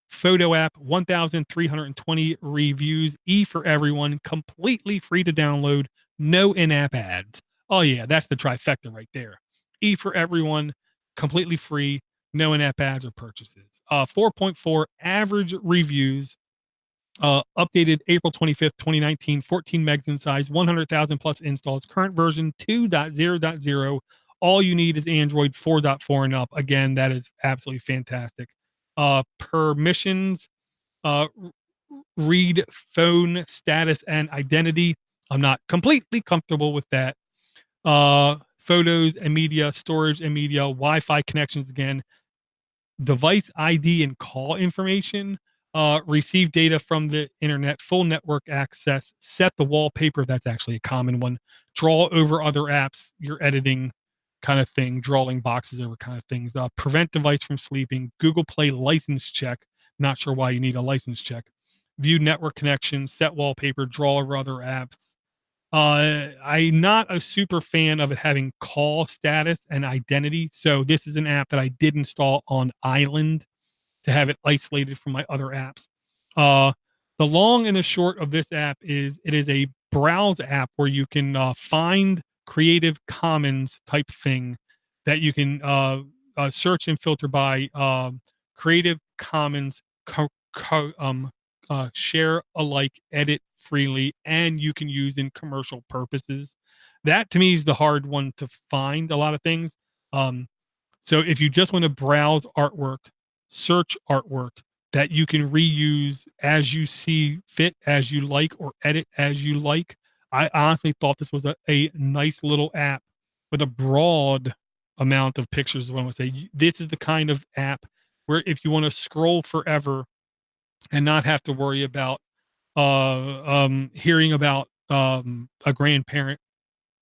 photo app, 1,320 reviews, for everyone, completely free to download, no in-app ads. Oh yeah, that's the trifecta right there. For everyone, completely free, no in-app ads or purchases. 4.4 average reviews, updated April 25th, 2019, 14 megs in size, 100,000 plus installs, current version 2.0.0. All you need is Android 4.4 and up. Again, that is absolutely fantastic. Permissions, uh, read phone status and identity. I'm not completely comfortable with that. Photos and media, storage and media, Wi-Fi connections again, device ID and call information, receive data from the internet, full network access, set the wallpaper. That's actually a common one. Draw over other apps you're editing, kind of thing, drawing boxes over kind of things. Prevent device from sleeping. Google Play license check. Not sure why you need a license check. View network connection, set wallpaper, draw over other apps. I'm not a super fan of it having call status and identity. So this is an app that I did install on Island to have it isolated from my other apps. Uh, the long and the short of this app is it is a browse app where you can find Creative Commons type thing that you can search and filter by Creative Commons share alike, edit freely, and you can use in commercial purposes. That to me is the hard one to find a lot of things. Um, so if you just want to browse artwork, search artwork that you can reuse as you see fit, as you like, or edit as you like, I honestly thought this was a nice little app with a broad amount of pictures. Is what I would say. This is the kind of app where if you want to scroll forever and not have to worry about hearing about a grandparent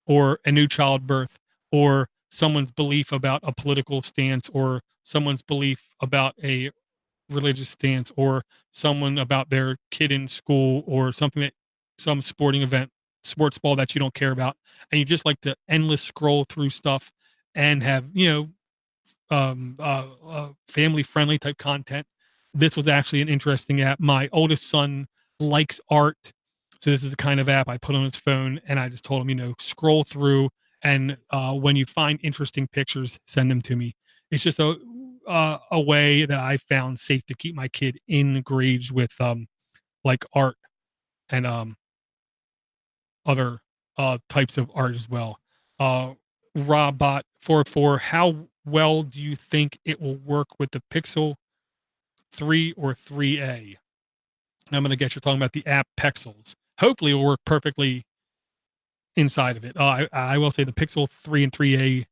or a new childbirth or someone's belief about a political stance or someone's belief about a religious stance, or someone about their kid in school, or something that some sporting event, sports ball that you don't care about, and you just like to endless scroll through stuff and have, family friendly type content. This was actually an interesting app. My oldest son likes art. So this is the kind of app I put on his phone, and I just told him, scroll through, and when you find interesting pictures, send them to me. It's just a way that I found safe to keep my kid engaged with like art and other types of art as well. Uh, Robot44, how well do you think it will work with the Pixel 3 or 3A? I'm going to guess you're talking about the app Pexels. Hopefully, it will work perfectly inside of it. I will say the Pixel 3 and 3A,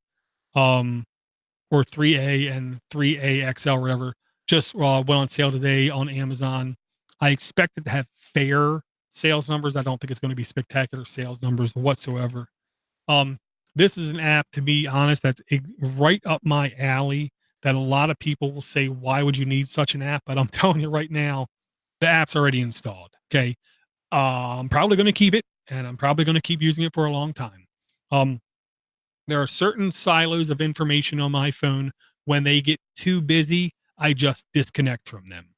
or 3A and 3A XL, or whatever, just went on sale today on Amazon. I expect it to have fair sales numbers. I don't think it's going to be spectacular sales numbers whatsoever. Um, this is an app, to be honest, that's right up my alley. That a lot of people will say, "Why would you need such an app?" But I'm telling you right now, the app's already installed. Okay, I'm probably going to keep it, and I'm probably going to keep using it for a long time. Um, there are certain silos of information on my phone. When they get too busy, I just disconnect from them.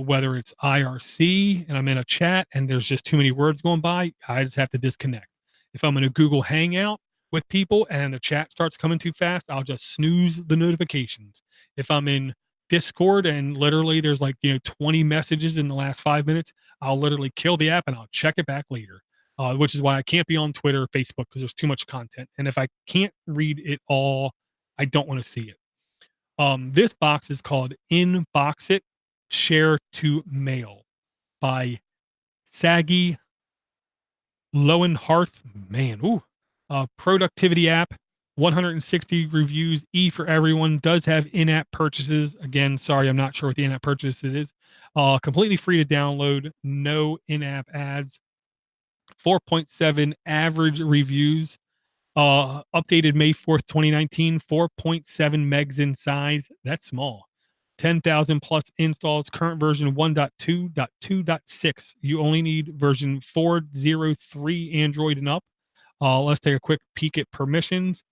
Whether it's IRC and I'm in a chat and there's just too many words going by, I just have to disconnect. If I'm in a Google Hangout with people and the chat starts coming too fast, I'll just snooze the notifications. If I'm in Discord and literally there's like, 20 messages in the last 5 minutes, I'll literally kill the app and I'll check it back later. Which is why I can't be on Twitter or Facebook, because there's too much content. And if I can't read it all, I don't want to see it. This box is called InboxIt Share to Mail by Saggy Lowenharth. Man, ooh. Productivity app, 160 reviews, E for everyone, does have in-app purchases. Again, sorry, I'm not sure what the in-app purchase it is. Completely free to download, no in-app ads. 4.7 average reviews. Updated May 4th, 2019, 4.7 megs in size. That's small. 10,000 plus installs. Current version 1.2.2.6. You only need version 4.03 Android and up. Let's take a quick peek at permissions.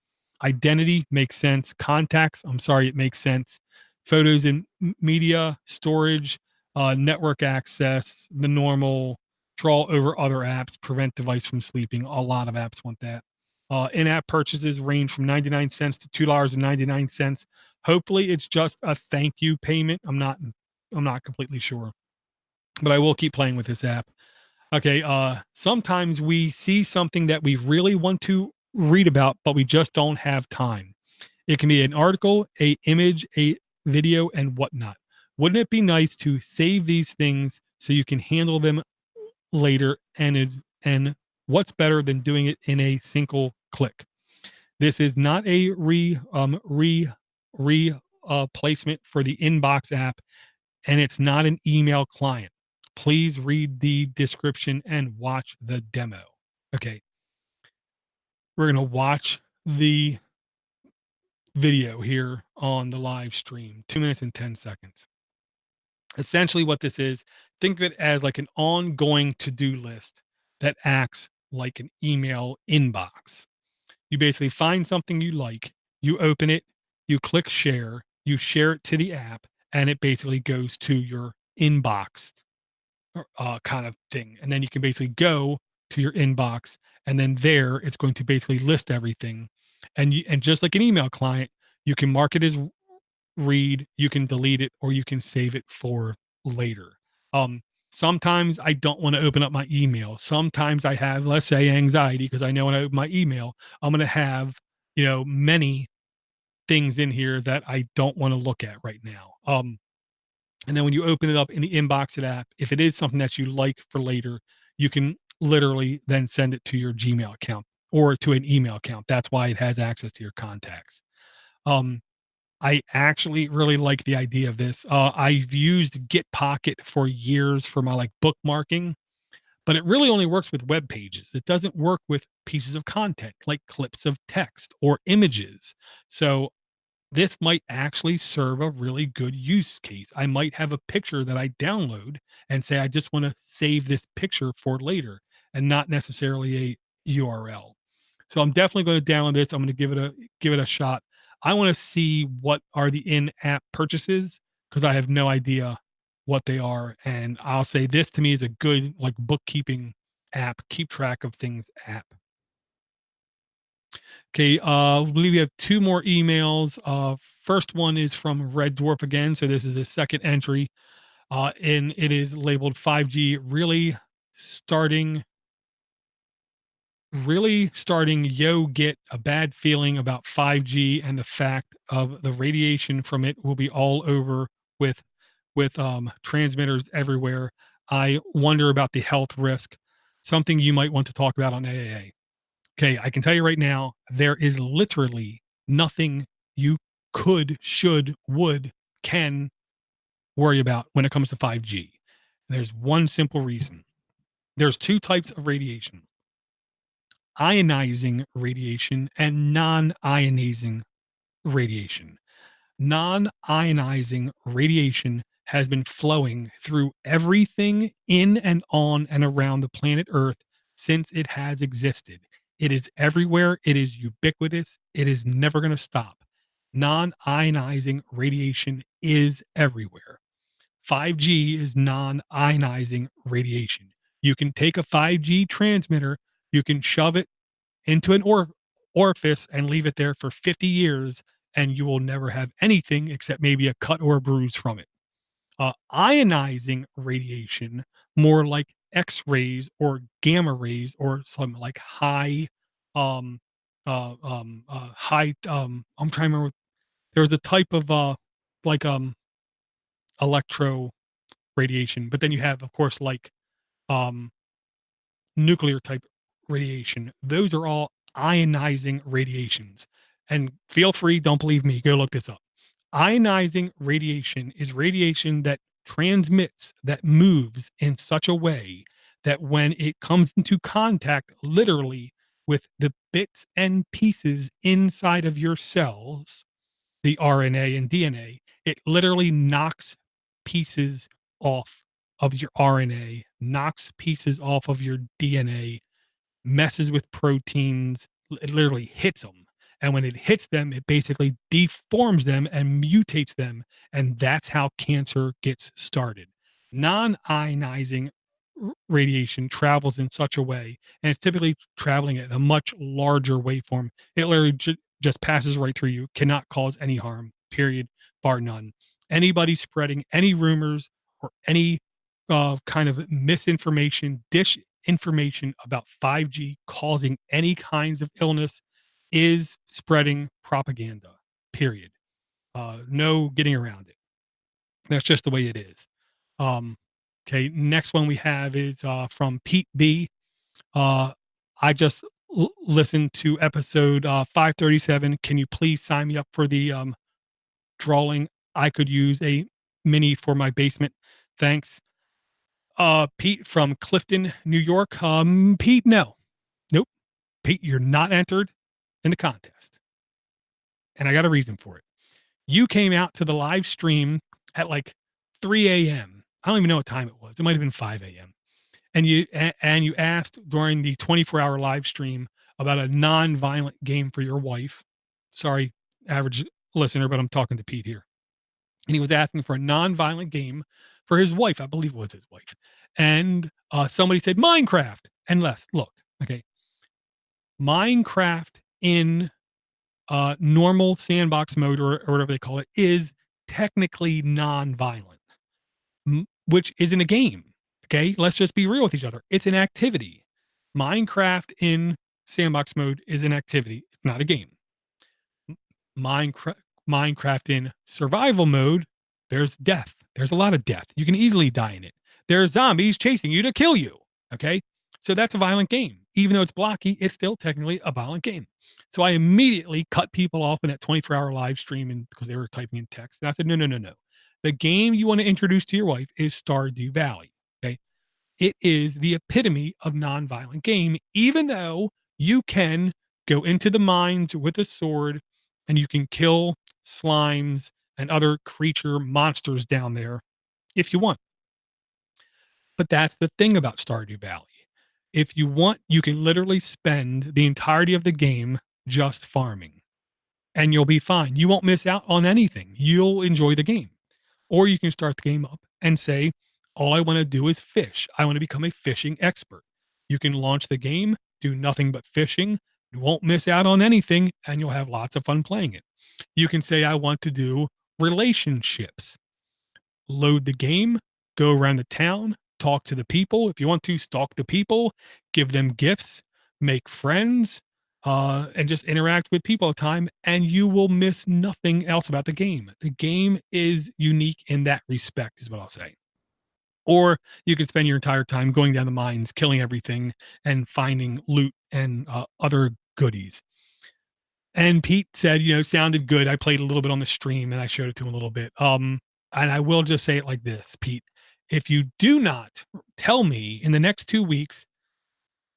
Identity makes sense. Contacts, I'm sorry, it makes sense. Photos and media storage, network access, the normal draw over other apps, prevent device from sleeping. A lot of apps want that. In-app purchases range from 99 cents to $2.99. Hopefully, it's just a thank you payment. I'm not completely sure, but I will keep playing with this app. Okay, sometimes we see something that we really want to read about, but we just don't have time. It can be an article, a image, a video, and whatnot. Wouldn't it be nice to save these things so you can handle them later? And what's better than doing it in a single click? This is not a placement for the Inbox app, and it's not an email client. Please read the description and watch the demo. Okay, we're gonna watch the video here on the live stream. 2 minutes and 10 seconds. Essentially, what this is, think of it as like an ongoing to-do list that acts like an email inbox. You basically find something you like, you open it, you click share, you share it to the app, and it basically goes to your inbox kind of thing. And then you can basically go to your inbox, and then there it's going to basically list everything. And just like an email client, you can mark it as read, you can delete it, or you can save it for later. Um, Sometimes I don't want to open up my email. Sometimes I have, let's say, anxiety, because I know when I open my email, I'm going to have, many things in here that I don't want to look at right now. And then when you open it up in the InboxIt app, if it is something that you like for later, you can literally then send it to your Gmail account or to an email account. That's why it has access to your contacts. Um, I actually really like the idea of this. I've used Gitpocket for years for my like bookmarking, but it really only works with web pages. It doesn't work with pieces of content like clips of text or images. So this might actually serve a really good use case. I might have a picture that I download and say, I just want to save this picture for later and not necessarily a URL. So I'm definitely going to download this. I'm going to give it a shot. I want to see what are the in-app purchases because I have no idea what they are. And I'll say this to me is a good like bookkeeping app, keep track of things app. Okay, I believe we have two more emails. First one is from Red Dwarf again. So this is a second entry, and it is labeled 5G starting, really starting. Yo, get a bad feeling about 5G and the fact of the radiation from it will be all over with transmitters everywhere. I wonder about the health risk. Something you might want to talk about on AAA. Okay, I can tell you right now, there is literally nothing you could, should, would, can worry about when it comes to 5G. There's one simple reason. There's two types of radiation: ionizing radiation and non-ionizing radiation. Non-ionizing radiation has been flowing through everything in and on and around the planet Earth since it has existed. It is everywhere. It is ubiquitous. It is never going to stop. Non-ionizing radiation is everywhere. 5G is non-ionizing radiation. You can take a 5G transmitter, you can shove it into an orifice and leave it there for 50 years, and you will never have anything except maybe a cut or a bruise from it. Ionizing radiation, more like X rays or gamma rays or some like um, I'm trying to remember. There was a type of like electro radiation, but then you have, of course, like um, nuclear type radiation. Those are all ionizing radiations. And feel free, don't believe me, go look this up. Ionizing radiation is radiation that transmits, that moves in such a way that when it comes into contact literally with the bits and pieces inside of your cells, the RNA and DNA, it literally knocks pieces off of your RNA, knocks pieces off of your DNA, messes with proteins, it literally hits them. And when it hits them, it basically deforms them and mutates them. And that's how cancer gets started. Non ionizing radiation travels in such a way, and it's typically traveling at a much larger waveform. It literally just passes right through you, cannot cause any harm, period, bar none. Anybody spreading any rumors or any kind of misinformation, disinformation about 5G causing any kinds of illness is spreading propaganda, period. No getting around it. That's just the way it is. Um, okay, next one we have is from Pete B. Uh, I just listened to episode 537. Can you please sign me up for the drawing? I could use a mini for my basement. Thanks. Pete from Clifton, New York. Pete, no. Nope. Pete, you're not entered in the contest. And I got a reason for it. You came out to the live stream at like 3 a.m. I don't even know what time it was. It might have been 5 a.m. And you asked during the 24-hour live stream about a non-violent game for your wife. Sorry, average listener, but I'm talking to Pete here. And he was asking for a non-violent game for his wife. I believe it was his wife. And somebody said Minecraft. And look, okay, Minecraft in normal sandbox mode or whatever they call it is technically non-violent, which isn't a game. Okay, let's just be real with each other. It's an activity. Minecraft in sandbox mode is an activity. It's not a game. Minecraft Minecraft in survival mode, there's death. There's a lot of death. You can easily die in it. There are zombies chasing you to kill you. Okay. So that's a violent game. Even though it's blocky, it's still technically a violent game. So I immediately cut people off in that 24-hour live stream and because they were typing in text. And I said, no, no, no, no. The game you want to introduce to your wife is Stardew Valley. Okay. It is the epitome of nonviolent game, even though you can go into the mines with a sword and you can kill slimes, and other creature monsters down there if you want. But that's the thing about Stardew Valley. If you want, you can literally spend the entirety of the game just farming and you'll be fine. You won't miss out on anything. You'll enjoy the game. Or you can start the game up and say, all I want to do is fish. I want to become a fishing expert. You can launch the game, do nothing but fishing. You won't miss out on anything and you'll have lots of fun playing it. You can say, I want to do relationships. Load the game, go around the town, talk to the people. If you want to, stalk the people, give them gifts, make friends, and just interact with people all the time, and you will miss nothing else about the game. The game is unique in that respect, is what I'll say. Or you could spend your entire time going down the mines, killing everything, and finding loot and other goodies. And Pete said, sounded good. I played a little bit on the stream and I showed it to him a little bit. And I will just say it like this, Pete. If you do not tell me in the next 2 weeks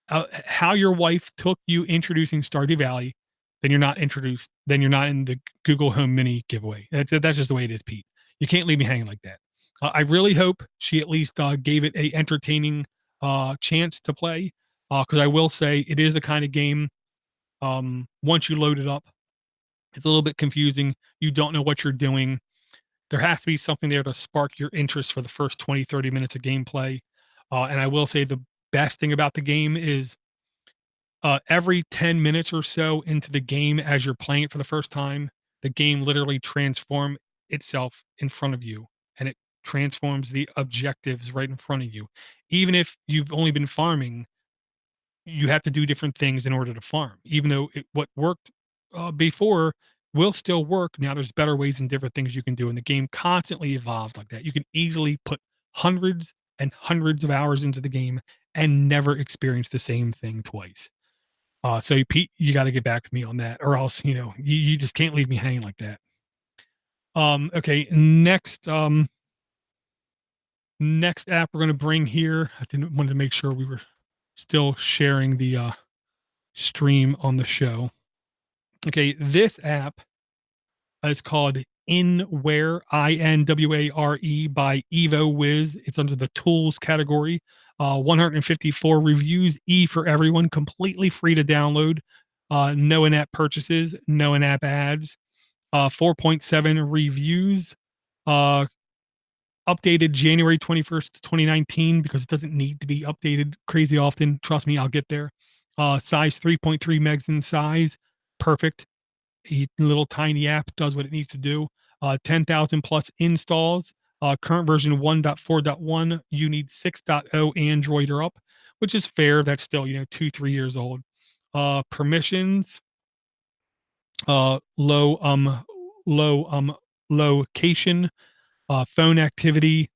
how your wife took you introducing Stardew Valley, then you're not introduced. Then you're not in the Google Home Mini giveaway. That's just the way it is, Pete. You can't leave me hanging like that. I really hope she at least gave it a entertaining chance to play. Because I will say it is the kind of game. Once you load it up, it's a little bit confusing. You don't know what you're doing. There has to be something there to spark your interest for the first 20, 30 minutes of gameplay. And I will say the best thing about the game is every 10 minutes or so into the game, as you're playing it for the first time, the game literally transforms itself in front of you and it transforms the objectives right in front of you. Even if you've only been farming, you have to do different things in order to farm. Even though what worked before will still work, now there's better ways and different things you can do. And the game constantly evolves like that. You can easily put hundreds and hundreds of hours into the game and never experience the same thing twice. So Pete, you got to get back to me on that, or else you just can't leave me hanging like that. Okay, next app we're going to bring here. I wanted to make sure we were still sharing the stream on the show. Okay, this app is called Inware, Inware by EvoWiz. It's under the tools category. 154 reviews, E for everyone, completely free to download. No in-app purchases, no in-app ads. 4.7 reviews. Updated January 21st, 2019, because it doesn't need to be updated crazy often. Trust me, I'll get there. Size 3.3 megs in size. Perfect. A little tiny app does what it needs to do. 10,000 plus installs. Current version 1.4.1. You need 6.0 Android or up, which is fair. That's still 2-3 years old. Permissions. Location. Phone activity.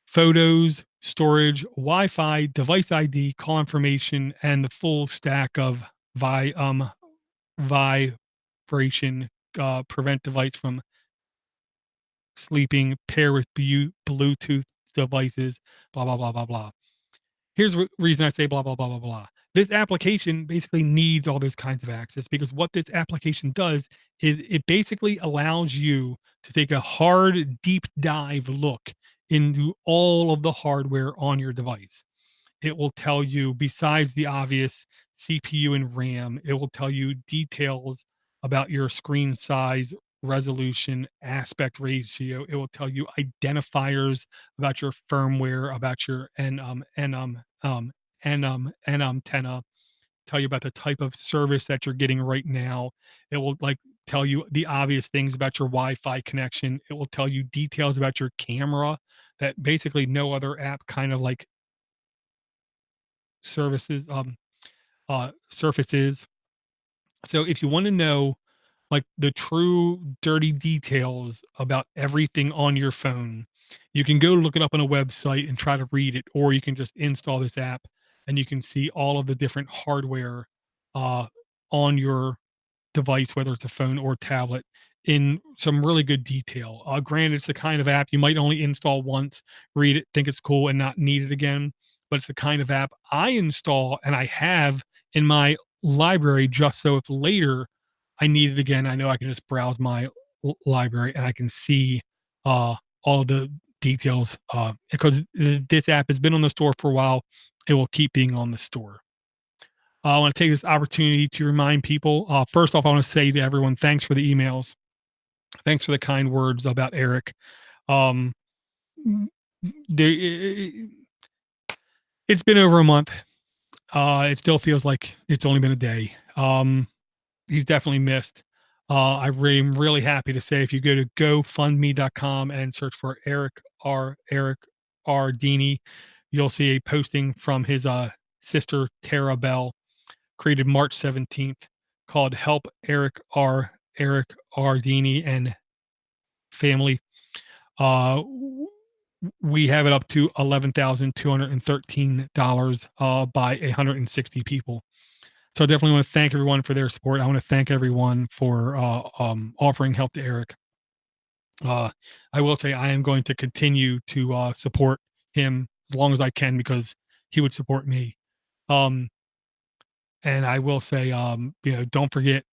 Photos. Storage. Wi-Fi. Device ID. Call information, and the full stack of vibration, prevent device from sleeping, pair with Bluetooth devices, blah, blah, blah, blah, blah. Here's the reason I say blah, blah, blah, blah, blah. This application basically needs all those kinds of access, because what this application does is it basically allows you to take a hard, deep dive look into all of the hardware on your device. It will tell you, besides the obvious CPU and RAM, it will tell you details about your screen size, resolution, aspect ratio. It will tell you identifiers about your firmware, about your antenna, tell you about the type of service that you're getting right now. It will tell you the obvious things about your Wi-Fi connection. It will tell you details about your camera that basically no other app kind of services surfaces. So if you want to know the true dirty details about everything on your phone, you can go look it up on a website and try to read it, or you can just install this app and you can see all of the different hardware uh on your device, whether it's a phone or tablet, in some really good detail. Granted, it's the kind of app you might only install once, read it, think it's cool, and not need it again. But it's the kind of app I install and I have in my library just so if later I need it again, I know I can just browse my library, and I can see all the details because this app has been on the store for a while. It will keep being on the store. I want to take this opportunity to remind people. First off, I want to say to everyone, thanks for the emails. Thanks for the kind words about Eric. Um, there, it's been over a month. It still feels like it's only been a day. He's definitely missed. I'm really happy to say if you go to gofundme.com and search for Eric R. Dini, you'll see a posting from his sister Tara Bell, created March 17th, called "Help Eric R. Dini and Family." Uh, we have it up to $11,213 by 160 people. So I definitely want to thank everyone for their support. I want to thank everyone for offering help to Eric. I will say I am going to continue to support him as long as I can because he would support me. Um, and I will say, don't forget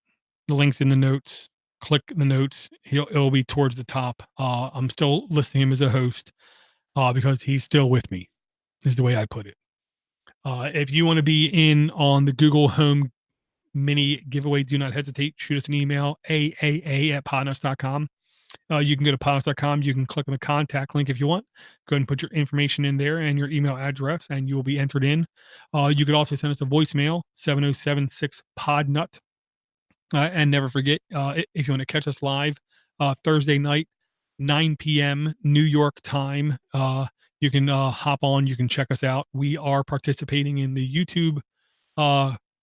the links in the notes. Click the notes. It'll be towards the top. I'm still listing him as a host because he's still with me. Is the way I put it. If you want to be in on the Google Home Mini giveaway, do not hesitate. Shoot us an email, aaa@podnutz.com. You can go to podnutz.com. You can click on the contact link if you want. Go ahead and put your information in there and your email address, and you will be entered in. You could also send us a voicemail, 7076-PODNUT. And never forget, if you want to catch us live Thursday night, 9 p.m. New York time, you can hop on. You can check us out. We are participating in the YouTube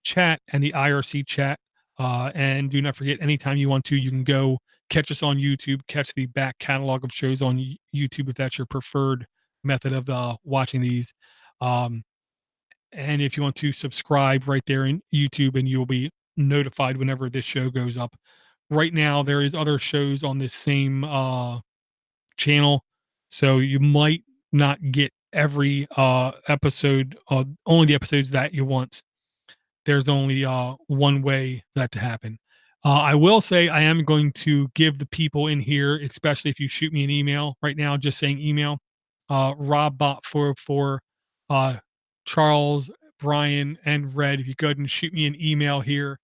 chat and the IRC chat. And do not forget, anytime you want to, you can go catch us on YouTube, catch the back catalog of shows on YouTube if that's your preferred method of watching these. Um, and if you want to subscribe right there in YouTube, and you'll be notified whenever this show goes up. Right now, there is other shows on this same channel, so you might not get every episode, only the episodes that you want. There's only one way for that to happen. I will say I am going to give the people in here, especially if you shoot me an email right now, just saying email, RobBot404, Charles, Brian, and Red. If you go ahead and shoot me an email here,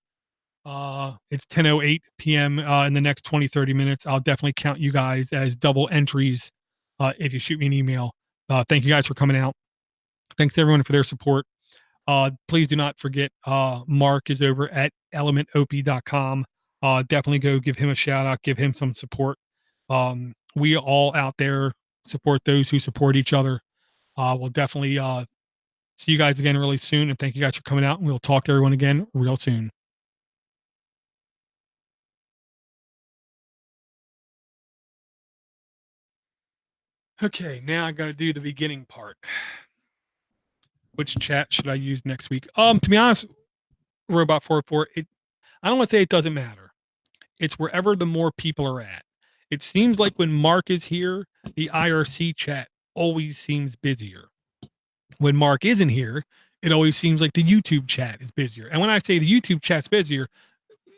it's 10:08 p.m. In the next 20-30 minutes. I'll definitely count you guys as double entries if you shoot me an email. Thank you guys for coming out. Thanks to everyone for their support. Please do not forget, Mark is over at elementop.com. Definitely go give him a shout out, give him some support. We all out there support those who support each other. We'll definitely see you guys again really soon. And thank you guys for coming out. And we'll talk to everyone again real soon. Okay, now I got to do the beginning part. Which chat should I use next week? To be honest, Robot 44, I don't want to say it doesn't matter. It's wherever the more people are at. It seems like when Mark is here, the IRC chat always seems busier. When Mark isn't here, it always seems like the YouTube chat is busier. And when I say the YouTube chat's busier,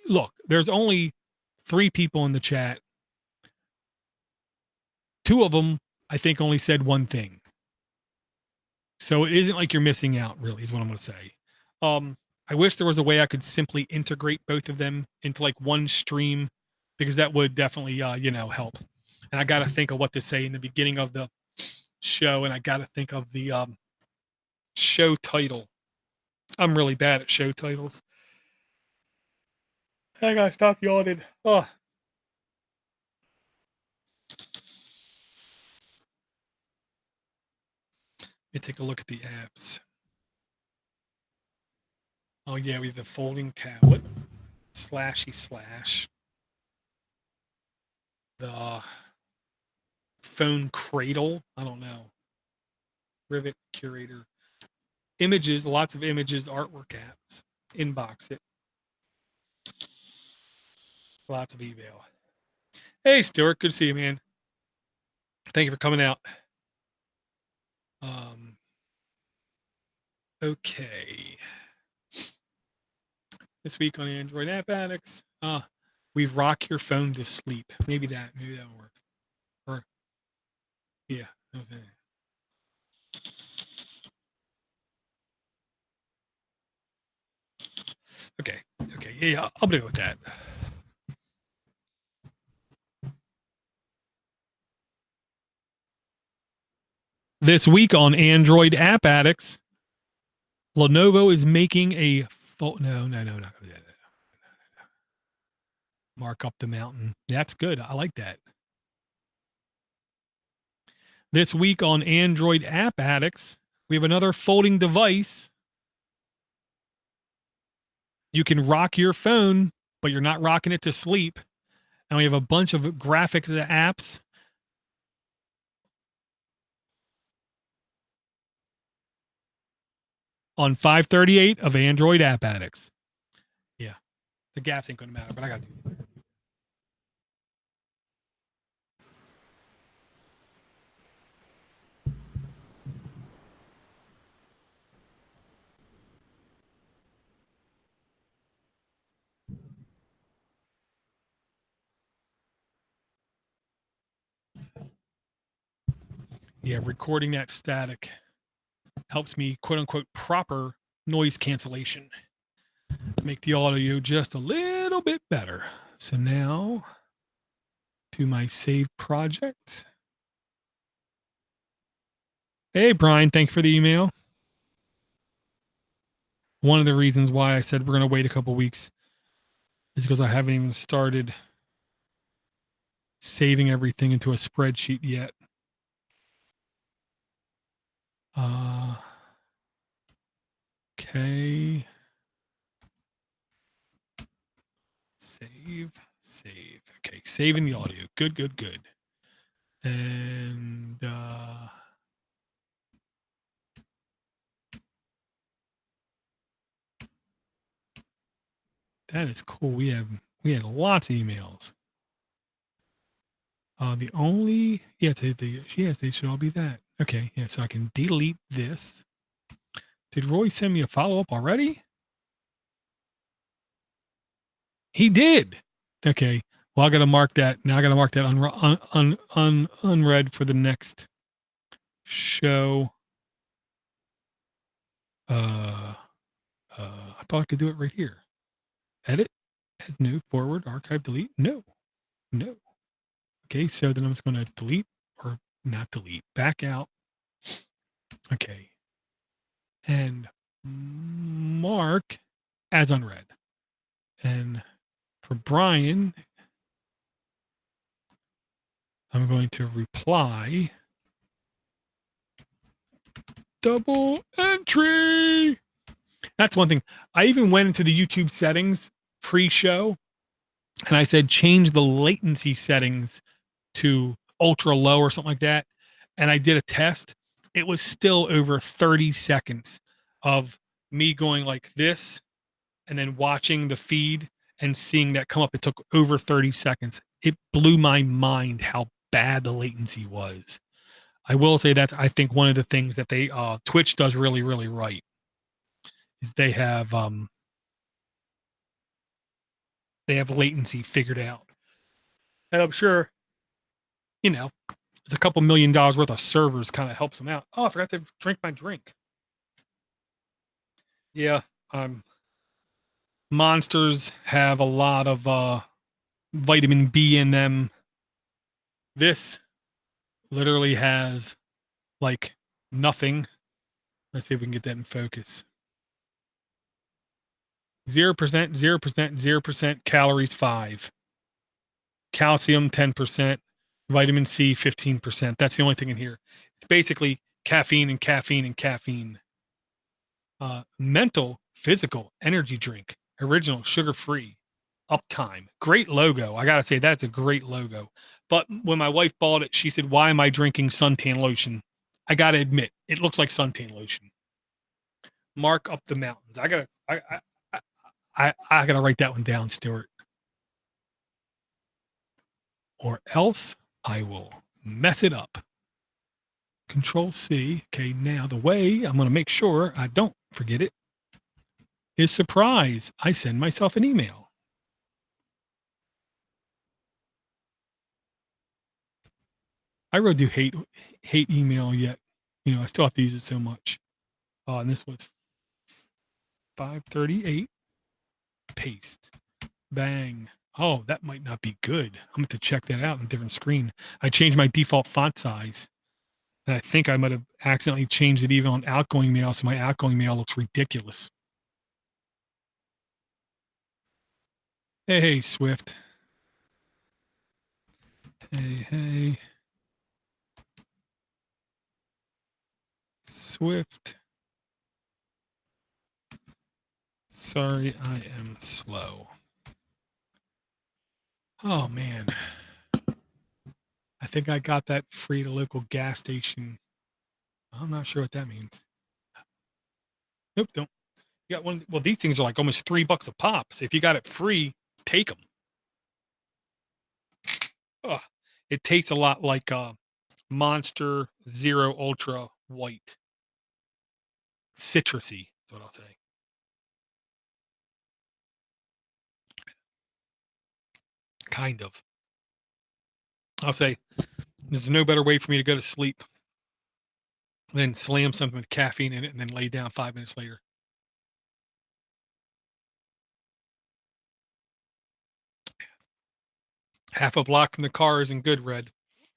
look, there's only 3 people in the chat. 2 of them, I think, only said one thing. So it isn't like you're missing out, really, is what I'm going to say. I wish there was a way I could simply integrate both of them into like one stream, because that would definitely, help. And I got to think of what to say in the beginning of the show, and I got to think of the show title. I'm really bad at show titles. I got to stop yawning. Oh. Let me take a look at the apps. Oh yeah, we have the folding tablet, //, the phone cradle. I don't know. Rivet, Curator, images, lots of images, artwork apps, InboxIt, lots of email. Hey Stuart, good to see you, man. Thank you for coming out. Okay. This week on Android App Addicts. We rock your phone to sleep. Maybe that'll work. Or yeah. Okay. Okay. Okay. Yeah, I'll go with that. This week on Android App Addicts, Lenovo is making a no, not gonna do that. Mark up the mountain. That's good. I like that. This week on Android App Addicts, we have another folding device. You can rock your phone, but you're not rocking it to sleep. And we have a bunch of graphics apps. On 538 of Android App Addicts. Yeah. The gaps ain't going to matter, but I got to do this. Yeah, recording that static helps me, quote unquote, proper noise cancellation. Make the audio just a little bit better. So now to my saved project. Hey, Brian, thanks for the email. One of the reasons why I said we're going to wait a couple weeks is because I haven't even started saving everything into a spreadsheet yet. Okay. Save. Okay, saving the audio. Good. And that is cool. We had lots of emails. The only they should all be that. Okay, yeah, so I can delete this. Did Roy send me a follow-up already? He did. Okay. Well, I got to mark that. Now I got to mark that unread for the next show. I thought I could do it right here. Edit, add new, forward, archive, delete. No. Okay, so then I'm just going to delete or not delete, back out. Okay. And mark as unread. And for Brian, I'm going to reply double entry. That's one thing. I even went into the YouTube settings pre-show and I said change the latency settings to ultra low or something like that. And I did a test. It was still over 30 seconds of me going like this and then watching the feed and seeing that come up. It took over 30 seconds. It blew my mind how bad the latency was. I will say that I think one of the things that they Twitch does really, really right is they have latency figured out. And I'm sure, it's a couple $1 million worth of servers kind of helps them out. Oh, I forgot to drink my drink. Yeah. Monsters have a lot of vitamin B in them. This literally has like nothing. Let's see if we can get that in focus. 0%, 0%, 0%, calories 5. Calcium 10%, vitamin C 15%. That's the only thing in here. It's basically caffeine and caffeine and caffeine. Mental, physical, energy drink, original, sugar-free, uptime. Great logo. I got to say, that's a great logo. But when my wife bought it, she said, why am I drinking suntan lotion? I got to admit, it looks like suntan lotion. Mark up the mountains. I gotta write that one down, Stuart. Or else I will mess it up. Control C. Okay, now the way I'm going to make sure I don't forget it is surprise. I send myself an email. I really do hate email yet. You know, I still have to use it so much. And this was 538. Paste. Bang. Oh, that might not be good. I'm going to check that out on a different screen. I changed my default font size. And I think I might have accidentally changed it even on outgoing mail, so my outgoing mail looks ridiculous. Hey, Swift. Hey. Swift. Sorry, I am slow. Oh, man. I think I got that free at a local gas station. I'm not sure what that means. Nope, don't. You got one. Well, these things are like almost $3 a pop. So if you got it free, take them. Ugh. It tastes a lot like Monster Zero Ultra White. Citrusy, is what I'll say. Kind of. I'll say there's no better way for me to go to sleep than slam something with caffeine in it and then lay down 5 minutes later. Half a block from the car isn't good, Red,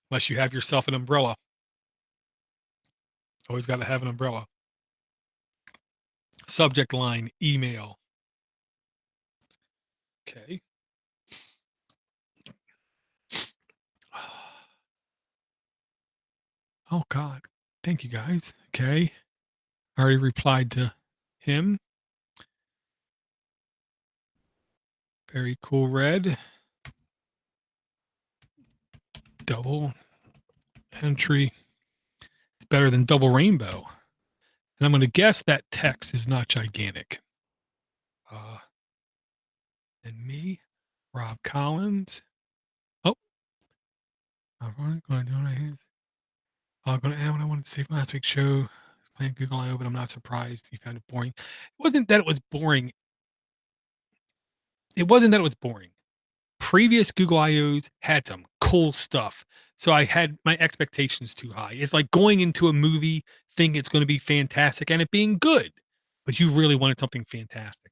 unless you have yourself an umbrella. Always got to have an umbrella. Subject line, email. Okay. Oh, God. Thank you, guys. Okay. I already replied to him. Very cool, Red. Double entry. It's better than double rainbow. And I'm going to guess that text is not gigantic. And me, Rob Collins. Oh, I'm going to do it. I'm going to add what I wanted to say from last week's show. Playing Google I/O, but I'm not surprised you found it boring. It wasn't that it was boring. It wasn't that it was boring. Previous Google I/Os had some cool stuff. So I had my expectations too high. It's like going into a movie thinking it's going to be fantastic and it being good, but you really wanted something fantastic.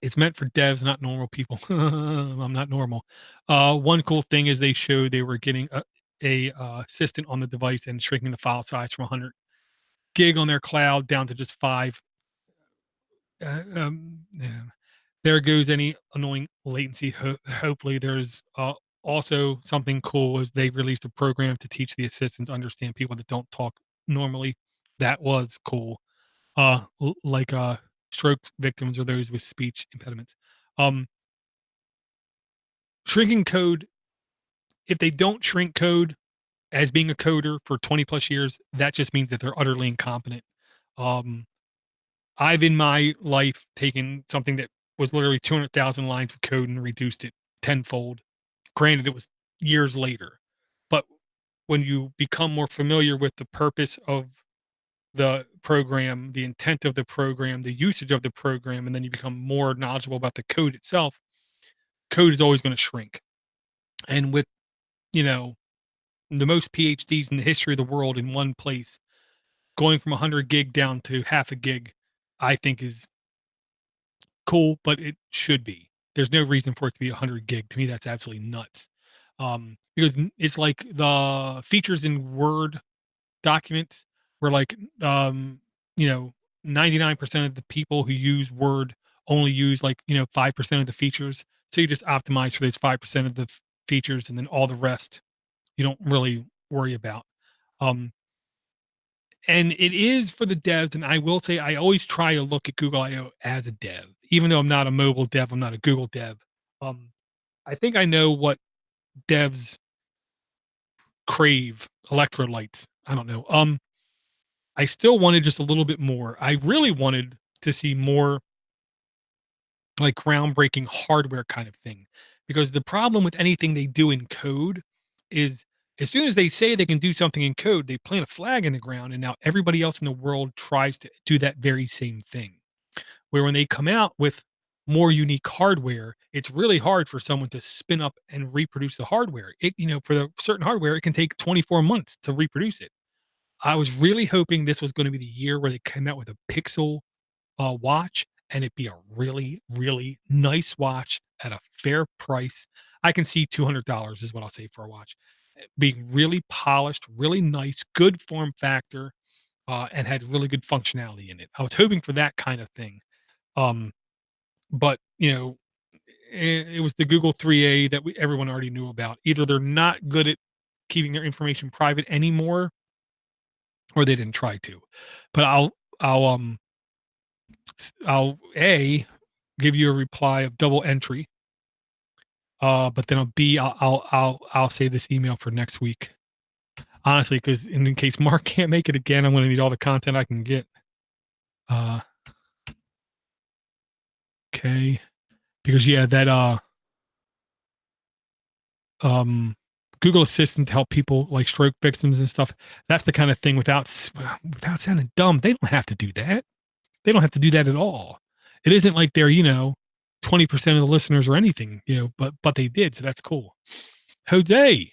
It's meant for devs, not normal people. I'm not normal. One cool thing is they showed they were getting a assistant on the device and shrinking the file size from 100 gig on their cloud down to just 5. Yeah. There goes any annoying latency. Hopefully, there's also something cool is they released a program to teach the assistant to understand people that don't talk normally. That was cool. Like stroke victims or those with speech impediments. Um, Shrinking code. If they don't shrink code as being a coder for 20 plus years, that just means that they're utterly incompetent. Um, I've in my life taken something that was literally 200,000 lines of code and reduced it tenfold. Granted, it was years later, but when you become more familiar with the purpose of the program, the intent of the program, the usage of the program, and then you become more knowledgeable about the code itself, code is always going to shrink. And with, you know, the most PhDs in the history of the world in one place, going from 100 gig down to half a gig, I think is cool, but it should be. There's no reason for it to be 100 gig. To me, that's absolutely nuts. Because it's like the features in Word documents where like, you know, 99% of the people who use Word only use like, 5% of the features. So you just optimize for those 5% of the features and then all the rest you don't really worry about. Um, and it is for the devs. And I will say, I always try to look at Google I/O as a dev, even though I'm not a mobile dev. I'm not a Google dev. Um, I think I know what devs crave: electrolytes. I don't know. I still wanted just a little bit more. I really wanted to see more like groundbreaking hardware kind of thing, because the problem with anything they do in code is as soon as they say they can do something in code, they plant a flag in the ground, and now everybody else in the world tries to do that very same thing. Where when they come out with more unique hardware, it's really hard for someone to spin up and reproduce the hardware. For the certain hardware, it can take 24 months to reproduce it. I was really hoping this was gonna be the year where they came out with a Pixel, watch, and it'd be a really, really nice watch at a fair price. I can see $200 is what I'll say for a watch. Being really polished, really nice, good form factor, and had really good functionality in it. I was hoping for that kind of thing. Um, but, it was the Google 3A that everyone already knew about. Either they're not good at keeping their information private anymore, or they didn't try to. But I'll I'll A, give you a reply of double entry. But then I'll B, I'll save this email for next week. Honestly, because in case Mark can't make it again, I'm gonna need all the content I can get. Uh, okay. Because yeah, that um Google Assistant to help people like stroke victims and stuff. That's the kind of thing without sounding dumb. They don't have to do that. They don't have to do that at all. It isn't like they're, 20% of the listeners or anything, but they did, so that's cool. Jose,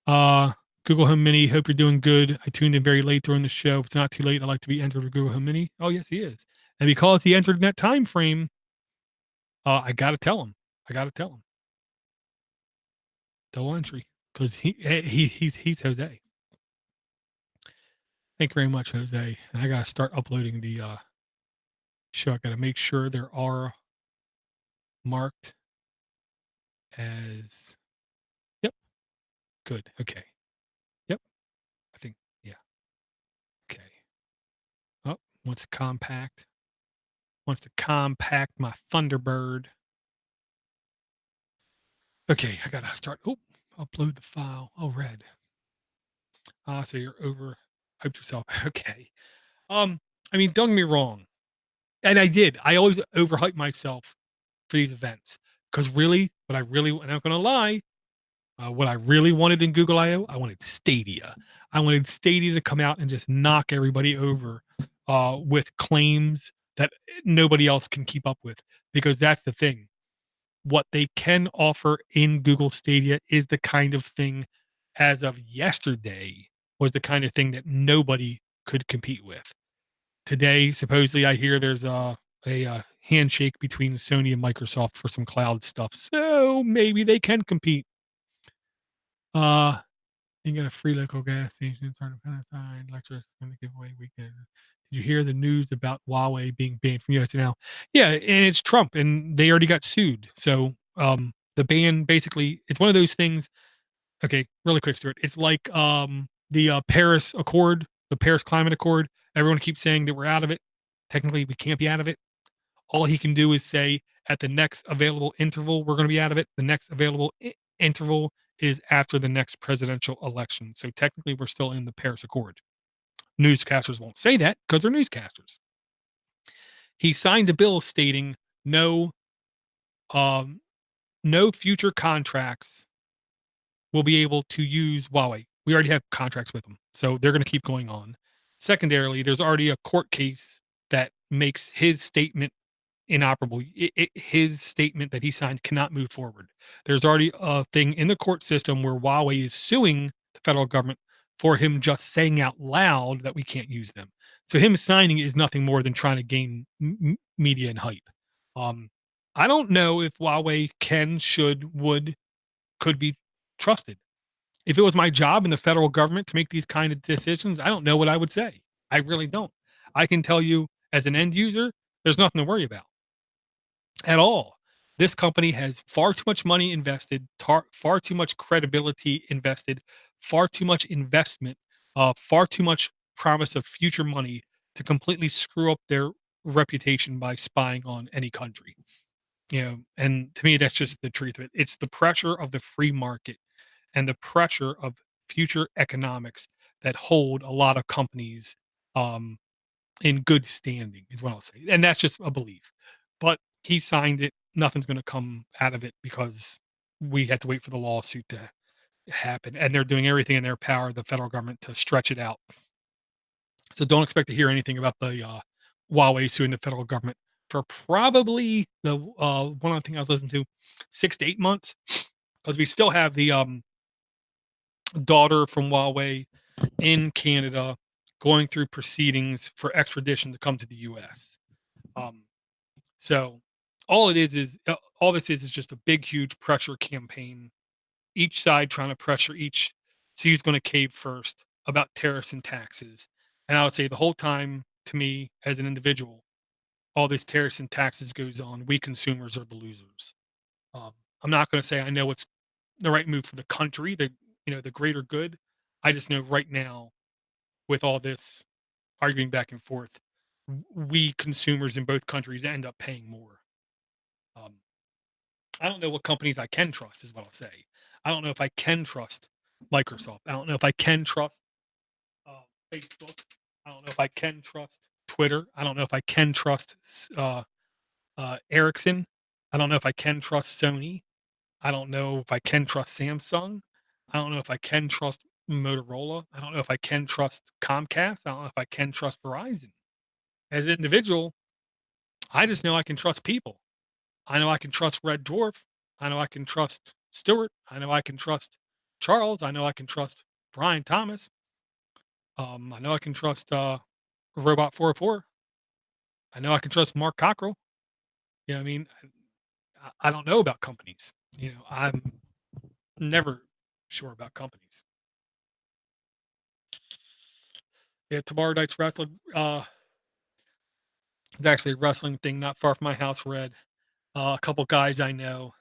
uh, Google Home Mini, hope you're doing good. I tuned in very late during the show. If it's not too late, I'd like to be entered with Google Home Mini. Oh, yes, he is. And because he entered in that time frame, I gotta tell him. I gotta tell him. Double entry. Because he's Jose. Thank you very much, Jose. And I gotta start uploading the show. I gotta make sure there are marked as yep, good. Okay. Yep. I think yeah. Okay. Oh, wants to compact my Thunderbird. Okay, I gotta start. Oh, upload the file. Oh, red. So you're over hyped yourself. Okay. I mean, don't get me wrong. And I did. I always overhype myself for these events. Because really, I'm not gonna lie, what I really wanted in Google I/O, I wanted Stadia. I wanted Stadia to come out and just knock everybody over with claims that nobody else can keep up with. Because that's the thing. What they can offer in Google Stadia is the kind of thing, as of yesterday, was the kind of thing that nobody could compete with. Today, supposedly, I hear there's a handshake between Sony and Microsoft for some cloud stuff, so maybe they can compete. Uh, you get a free local gas station, start a Palestine, lecturers going to give away weekend. Did you hear the news about Huawei being banned from US now? Yeah, and it's Trump, and they already got sued. So, the ban basically, it's one of those things. Okay, really quick, Stuart. It's like the Paris Accord, the Paris Climate Accord. Everyone keeps saying that we're out of it. Technically, we can't be out of it. All he can do is say at the next available interval, we're going to be out of it. The next available interval is after the next presidential election. So technically, we're still in the Paris Accord. Newscasters won't say that because they're newscasters. He signed a bill stating no, um, no future contracts will be able to use Huawei. We already have contracts with them, so they're going to keep going on. Secondarily, there's already a court case that makes his statement inoperable. His statement that he signed cannot move forward. There's already a thing in the court system where Huawei is suing the federal government for him just saying out loud that we can't use them. So him signing is nothing more than trying to gain media and hype. Um, I don't know if Huawei can, should, would, could be trusted. If it was my job in the federal government to make these kind of decisions, I don't know what I would say. I really don't. I can tell you as an end user, there's nothing to worry about at all. This company has far too much money invested, far too much credibility invested, far too much investment, far too much promise of future money to completely screw up their reputation by spying on any country. And to me, that's just the truth of it. It's the pressure of the free market and the pressure of future economics that hold a lot of companies um, in good standing, is what I'll say. And that's just a belief. But he signed it. Nothing's going to come out of it because we have to wait for the lawsuit to happen. And they're doing everything in their power, the federal government, to stretch it out. So don't expect to hear anything about the Huawei suing the federal government for probably the one other thing I was listening to, 6 to 8 months, because we still have the, daughter from Huawei in Canada going through proceedings for extradition to come to the US. Um, so all it is all this is just a big, huge pressure campaign. Each side trying to pressure each, see who's going to cave first about tariffs and taxes. And I would say the whole time, to me as an individual, all this tariffs and taxes goes on. We consumers are the losers. Um, I'm not going to say I know what's the right move for the country, the greater good. I just know right now, with all this arguing back and forth, we consumers in both countries end up paying more. Um, I don't know what companies I can trust, is what I'll say. I don't know if I can trust Microsoft. I don't know if I can trust Facebook. I don't know if I can trust Twitter. I don't know if I can trust Ericsson. I don't know if I can trust Sony. I don't know if I can trust Samsung. I don't know if I can trust Motorola. I don't know if I can trust Comcast. I don't know if I can trust Verizon. As an individual, I just know I can trust people. I know I can trust Red Dwarf. I know I can trust Stewart. I know I can trust Charles. I know I can trust Brian Thomas. I know I can trust Robot 404. I know I can trust Mark Cockrell. You know what I mean? I don't know about companies. I'm never sure about companies. Yeah, tomorrow night's wrestling. It's actually a wrestling thing not far from my house. Red. A couple guys I know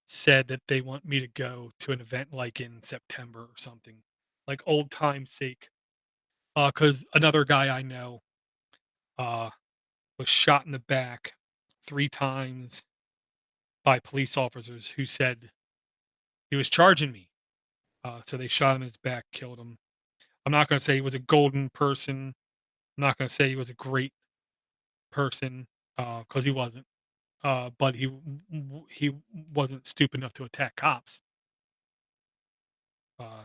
said that they want me to go to an event like in September or something, like old time's sake. Because another guy I know uh was shot in the back 3 times by police officers who said he was charging me. So they shot him in his back, killed him. I'm not going to say he was a golden person. I'm not going to say he was a great person because he wasn't. But he wasn't stupid enough to attack cops.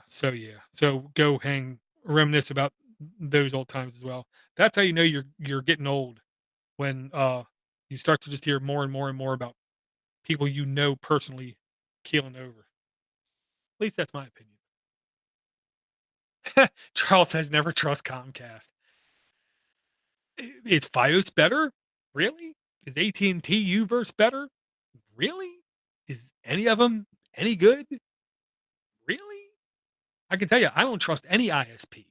So yeah, so go hang, reminisce about those old times as well. That's how you know you're getting old when you start to just hear more and more and more about people you know personally keeling over. At least that's my opinion. Charles says never trust Comcast. Is Fios better? Really? Is AT&T Uverse better? Really? Is any of them any good? Really? I can tell you, I don't trust any ISP.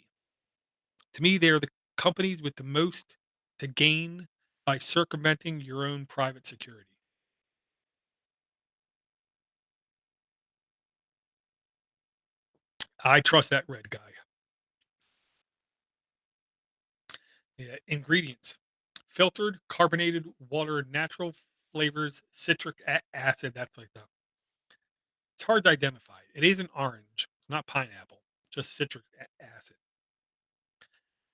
To me, they are the companies with the most to gain by circumventing your own private security. I trust that red guy. Yeah, ingredients: filtered, carbonated water, natural flavors, citric acid. That's like the. It's hard to identify. It isn't orange. It's not pineapple. Just citric acid.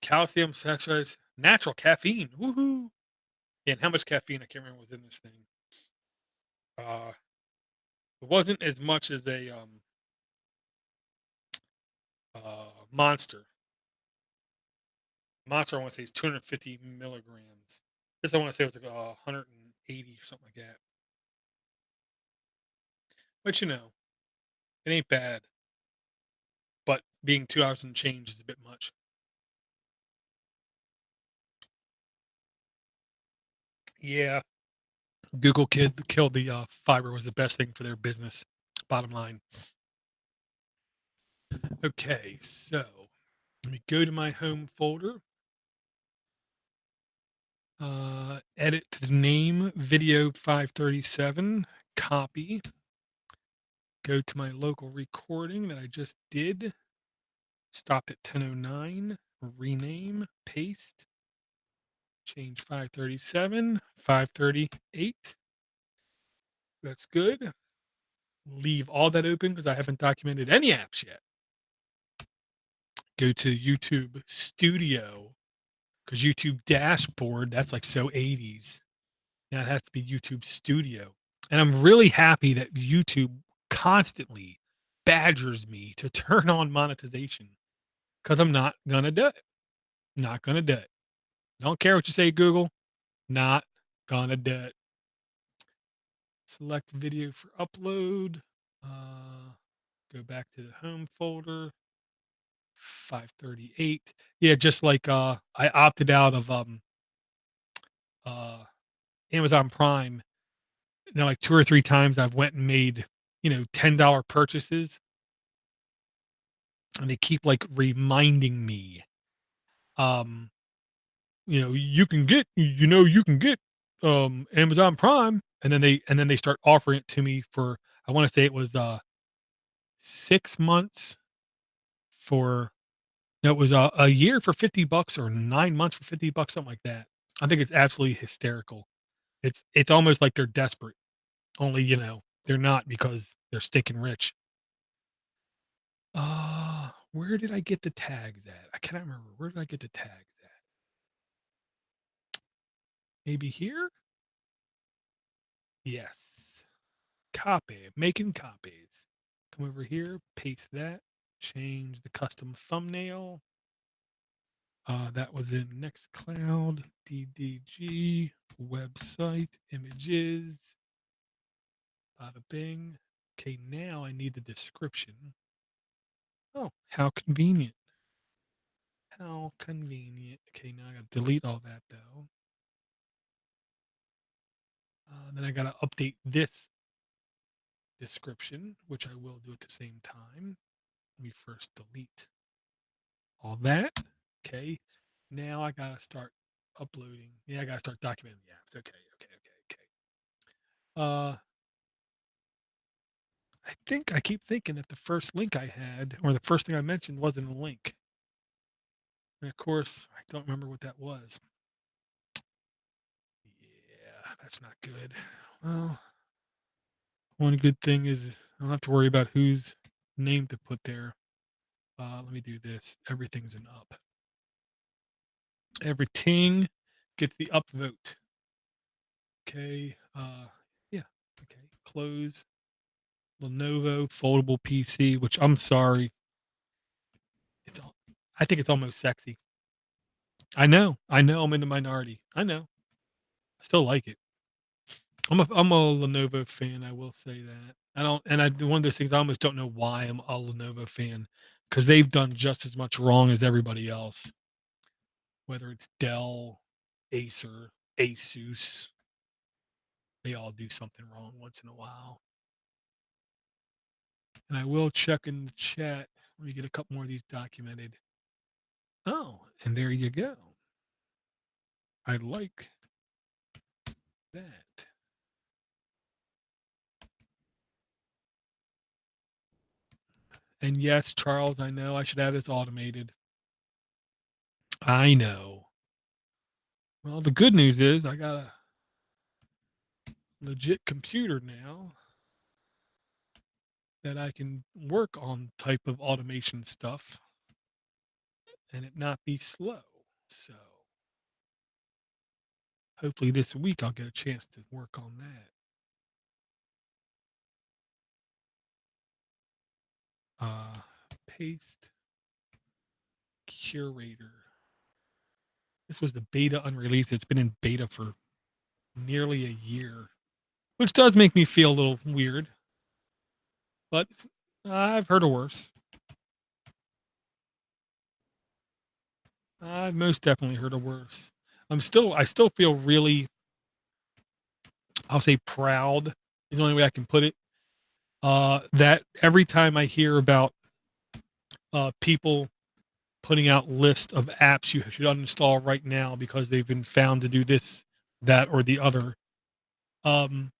Calcium, citrus, natural caffeine. Woohoo! Yeah, and how much caffeine I can't remember was in this thing. Uh, it wasn't as much as a monster. Monster, I want to say is 250 milligrams. This I want to say was like 180 or something like that. But it ain't bad. But being 2 hours and change is a bit much. Yeah, Google killed the fiber was the best thing for their business. Bottom line. Okay, so let me go to my home folder. Edit to the name video 537. Copy. Go to my local recording that I just did. Stopped at 10:09. Rename. Paste. Change 537. 538. That's good. Leave all that open because I haven't documented any apps yet. Go to YouTube Studio because YouTube Dashboard, that's like so 80s. Now it has to be YouTube Studio. And I'm really happy that YouTube constantly badgers me to turn on monetization because I'm not going to do it. Not going to do it. Don't care what you say, Google. Not. Gone a debt. Select video for upload. Uh, Go back to the home folder. 538. Yeah, just like I opted out of uh Amazon Prime. Now like 2 or 3 times I've went and made, $10 purchases, and they keep like reminding me, um, you can get Amazon Prime, and then they start offering it to me for, I want to say it was 6 months for, no, it was a year for $50 or 9 months for $50, something like that. I think it's absolutely hysterical. It's almost like they're desperate, only, they're not, because they're stinking rich. Where did I get the tags at? I cannot remember. Where did I get the tags at? Maybe here? Yes. Copy. Making copies. Come over here, paste that, change the custom thumbnail. That was in Nextcloud, DDG, website, images, bada bing. Okay, now I need the description. Oh, how convenient. How convenient. Okay, now I gotta delete all that though. Then I gotta update this description, which I will do at the same time. Let me first delete all that. Okay. Now I gotta start uploading. Yeah, I gotta start documenting the apps. Okay, okay, okay, okay. Uh I keep thinking that the first link I had, or the first thing I mentioned, wasn't a link. And of course, I don't remember what that was. Yeah, that's not good. Well, one good thing is I don't have to worry about whose name to put there. Let me do this. Everything's an up. Everything gets the upvote. Okay. Yeah. Okay. Close. Lenovo foldable PC, which I'm sorry. I think it's almost sexy. I know I'm in the minority. I know. I still like it. I'm a Lenovo fan, I will say that. I don't, and I one of those things, I almost don't know why I'm a Lenovo fan, because they've done just as much wrong as everybody else, whether it's Dell, Acer, Asus, they all do something wrong once in a while. And I will check in the chat. Let me get a couple more of these documented. Oh, and there you go. I like that. And yes, Charles, I know I should have this automated. I know. Well, the good news is I got a legit computer now that I can work on type of automation stuff and it not be slow. So hopefully this week I'll get a chance to work on that. Uh, Paste Curator. This was the beta unreleased. It's been in beta for nearly a year, which does make me feel a little weird, but I've heard of worse. I've most definitely heard of worse. I still feel really, I'll say proud is the only way I can put it. That every time I hear about people putting out lists of apps you should uninstall right now because they've been found to do this, that, or the other. Um,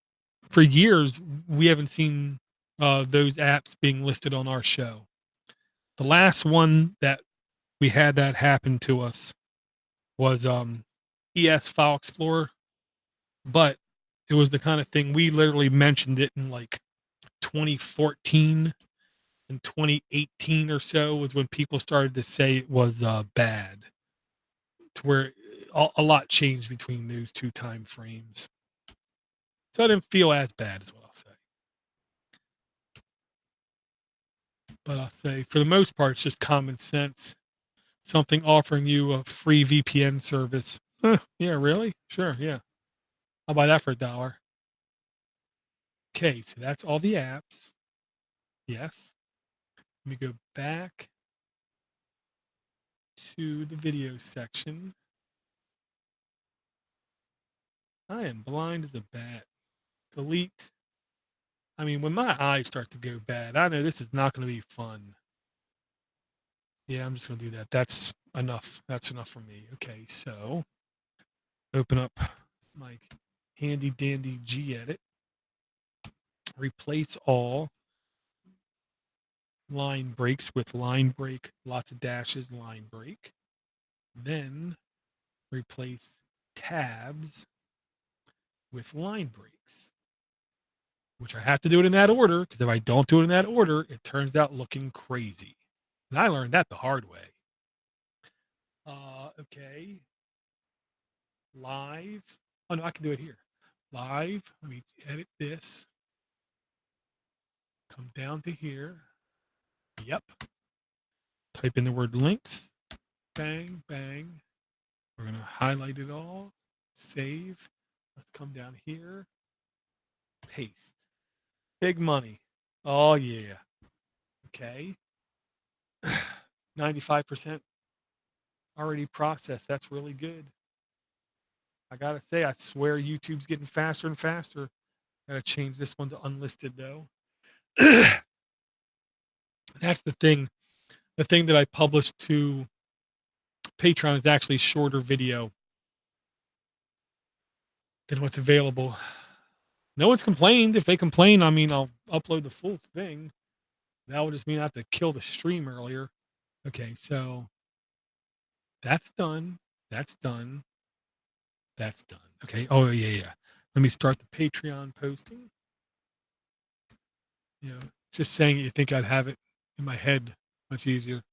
for years, we haven't seen those apps being listed on our show. The last one that we had that happen to us was ES File Explorer, but it was the kind of thing we literally mentioned it in like 2014 and 2018 or so was when people started to say it was bad, to where a lot changed between those two time frames. So I didn't feel as bad, is what I'll say. But I'll say for the most part, it's just common sense. Something offering you a free VPN service. Huh, yeah, really? Sure, yeah. I'll buy that for $1. Okay, so that's all the apps. Yes. Let me go back to the video section. I am blind as a bat. Delete. I mean, when my eyes start to go bad, I know this is not going to be fun. Yeah, I'm just going to do that. That's enough. That's enough for me. Okay, so open up my handy dandy gedit. Replace all line breaks with line break, lots of dashes, line break. Then replace tabs with line breaks, which I have to do it in that order because if I don't do it in that order, it turns out looking crazy. And I learned that the hard way. Okay. Live. Oh, no, I can do it here. Live. Let me edit this. Come down to here. Yep. Type in the word links. Bang, bang. We're going to highlight it all. Save. Let's come down here. Paste. Big money. Oh, yeah. Okay. 95% already processed. That's really good. I gotta say, I swear YouTube's getting faster and faster. Gotta change this one to unlisted though. That's the thing. The thing that I published to Patreon is actually shorter video than what's available. No one's complained. If they complain, I mean, I'll upload the full thing. That would just mean I have to kill the stream earlier. Okay, so that's done. That's done. That's done. Okay. Oh yeah, yeah. Let me start the Patreon posting. You know, just saying it, you think I'd have it in my head much easier.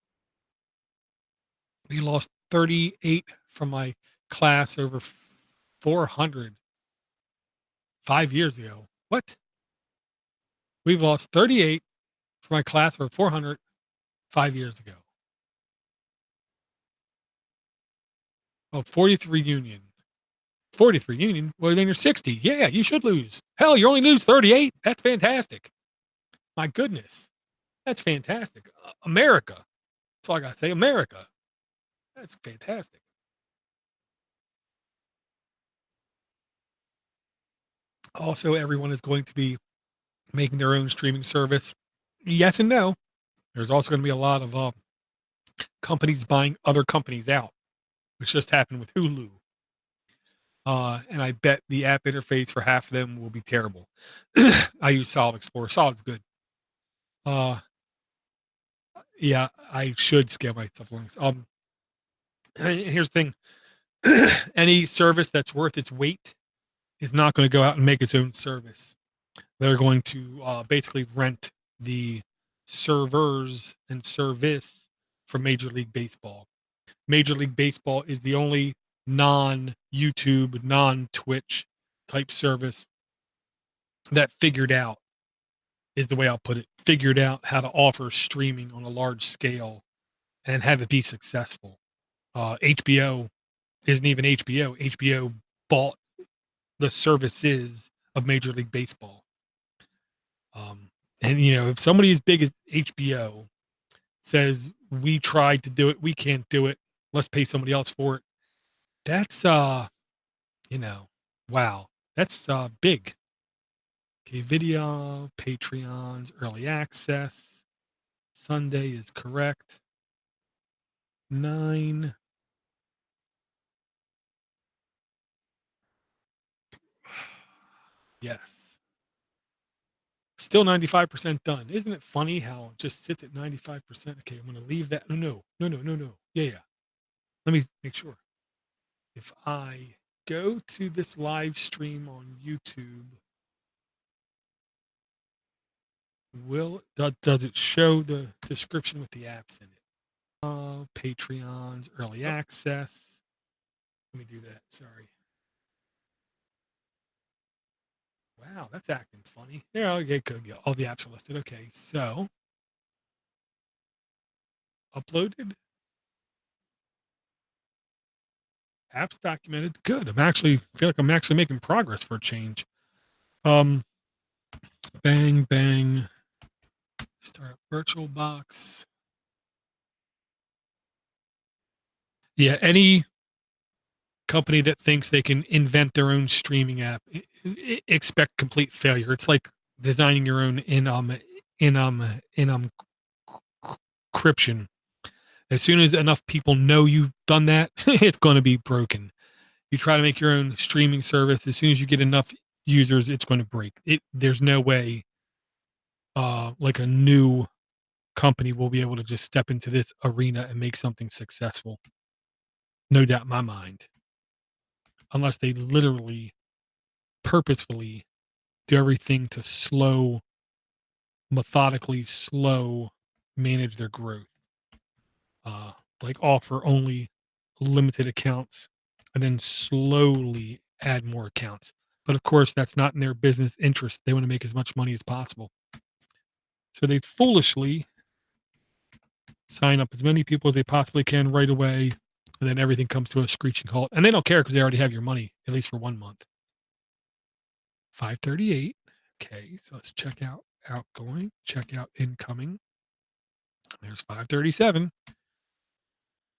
We lost 38 from my class over 400 5 years ago. What? We've lost 38 from my class over 400 5 years ago. Oh, 43 Union. 43 Union? Well, then you're 60. Yeah, you should lose. Hell, you only lose 38. That's fantastic. My goodness. That's fantastic. America. That's all I got to say. America. That's fantastic. Also, everyone is going to be making their own streaming service. Yes and no. There's also going to be a lot of companies buying other companies out, which just happened with Hulu. And I bet the app interface for half of them will be terrible. I use Solid Explorer. Solid's good. Yeah, I should scale my stuff links. Here's the thing: any service that's worth its weight is not going to go out and make its own service. They're going to basically rent the servers and service from Major League Baseball. Major League Baseball is the only non YouTube, non Twitch type service that figured out, is the way I'll put it, figured out how to offer streaming on a large scale and have it be successful. HBO isn't even HBO. HBO bought the services of Major League Baseball. And you know, if somebody as big as HBO says we tried to do it, we can't do it, let's pay somebody else for it. That's you know, wow, that's big. Okay, video, Patreons, early access. Sunday is correct. 9. Yes. Still 95% done. Isn't it funny how it just sits at 95%? Okay, I'm going to leave that. No. Yeah, yeah. Let me make sure. If I go to this live stream on YouTube, does it show the description with the apps in it? Patreons, early access. Let me do that. Sorry. Wow, that's acting funny. Yeah, okay, good. Yeah, all the apps are listed. Okay, so uploaded. Apps documented. Good. I'm actually feel like I'm actually making progress for a change. Um, bang, bang. Start a VirtualBox. Yeah, any company that thinks they can invent their own streaming app, expect complete failure. It's like designing your own in encryption. As soon as enough people know you've done that, it's going to be broken. You try to make your own streaming service. As soon as you get enough users, it's going to break. There's no way, like a new company will be able to just step into this arena and make something successful. No doubt in my mind, unless they literally, purposefully do everything to methodically slow manage their growth. Uh, like offer only limited accounts and then slowly add more accounts. But of course, that's not in their business interest. They want to make as much money as possible. So they foolishly sign up as many people as they possibly can right away. And then everything comes to a screeching halt. And they don't care because they already have your money, at least for 1 month. 538. Okay, so let's check out outgoing, check out incoming. There's 537.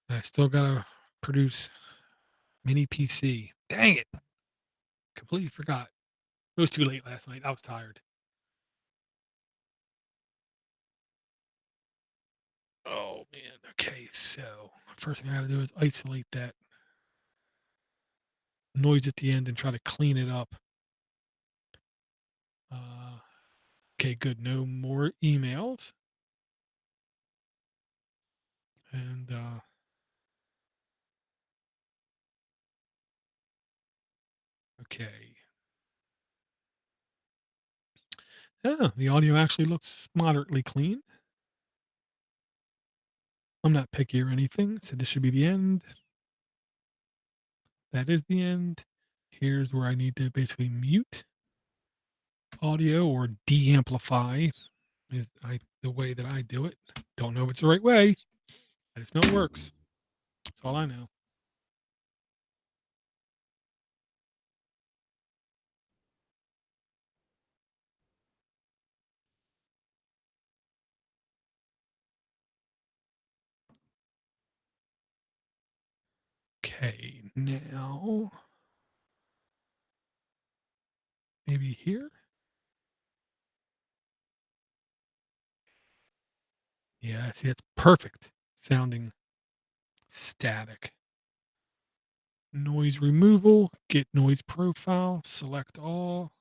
And I still gotta produce mini PC. Dang it. Completely forgot. It was too late last night. I was tired. Oh man. Okay, so first thing I gotta do is isolate that noise at the end and try to clean it up. Uh, okay, good. No more emails. And okay. Yeah, the audio actually looks moderately clean. I'm not picky or anything, so this should be the end. That is the end. Here's where I need to basically mute audio or de-amplify is the way that I do it. Don't know if it's the right way. I just know it works. That's all I know. Okay, now maybe here. Yeah, see, that's perfect sounding static. Noise removal, get noise profile, select all,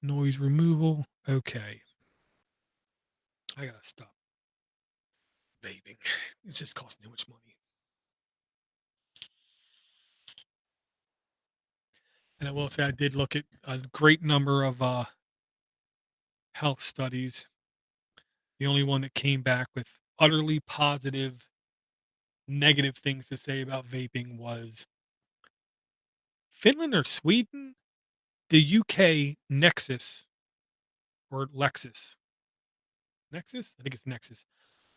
noise removal. Okay, I gotta stop vaping. It's just costing too much money. And I will say I did look at a great number of health studies. The only one that came back with utterly positive, negative things to say about vaping was Finland or Sweden, the UK Nexus or Lexus. Nexus? I think it's Nexus.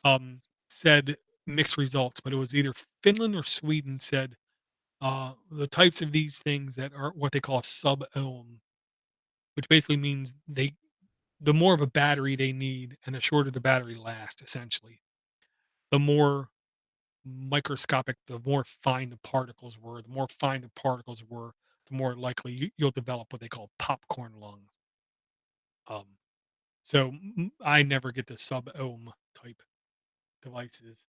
Um, said mixed results, but it was either Finland or Sweden said the types of these things that are what they call sub-ohm, which basically means the more of a battery they need and the shorter the battery lasts, essentially. The more microscopic, the more fine the particles were. The more fine the particles were, the more likely you'll develop what they call popcorn lung. Um, so I never get the sub ohm type devices,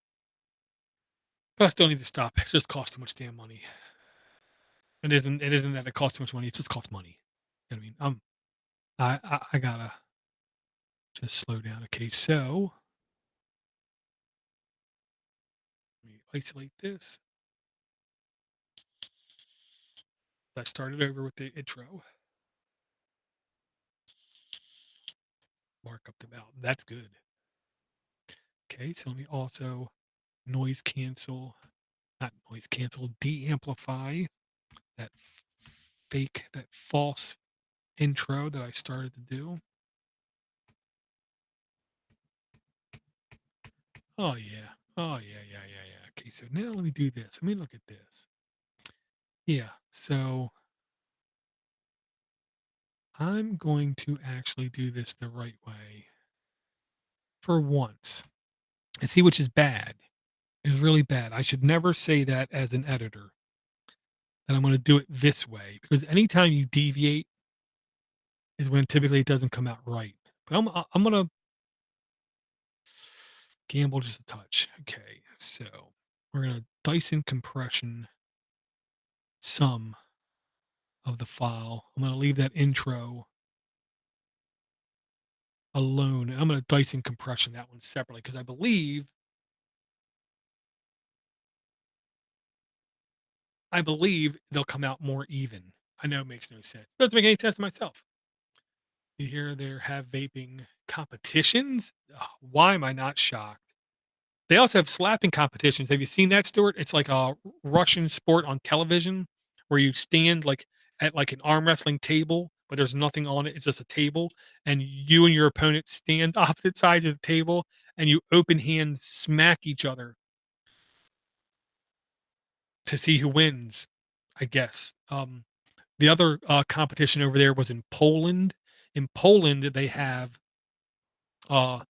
but I still need to stop. It just costs too much damn money. It isn't. It isn't that it costs too much money. It just costs money. You know what I mean, I gotta just slow down. Okay, so let me isolate this. I started over with the intro. Mark up the valve. That's good. Okay, so let me also noise cancel, not noise cancel, de-amplify that that false intro that I started to do. Oh yeah. Oh yeah, yeah, yeah, yeah. Okay, so now let me do this. Let me look at this. Yeah. So I'm going to actually do this the right way for once and see which is bad. Is really bad. I should never say that as an editor that I'm going to do it this way because anytime you deviate is when typically it doesn't come out right. But I'm going to gamble just a touch. Okay. So we're going to Dyson compression some of the file. I'm going to leave that intro alone. And I'm going to Dyson compression that one separately because I believe they'll come out more even. I know it makes no sense. Doesn't make any sense to myself. You hear there have vaping competitions. Why am I not shocked? They also have slapping competitions. Have you seen that, Stuart? It's like a Russian sport on television where you stand like at like an arm wrestling table, but there's nothing on it. It's just a table, and you and your opponent stand opposite sides of the table, and you open hand smack each other to see who wins. I guess. The other competition over there was in Poland. In Poland, they have uh,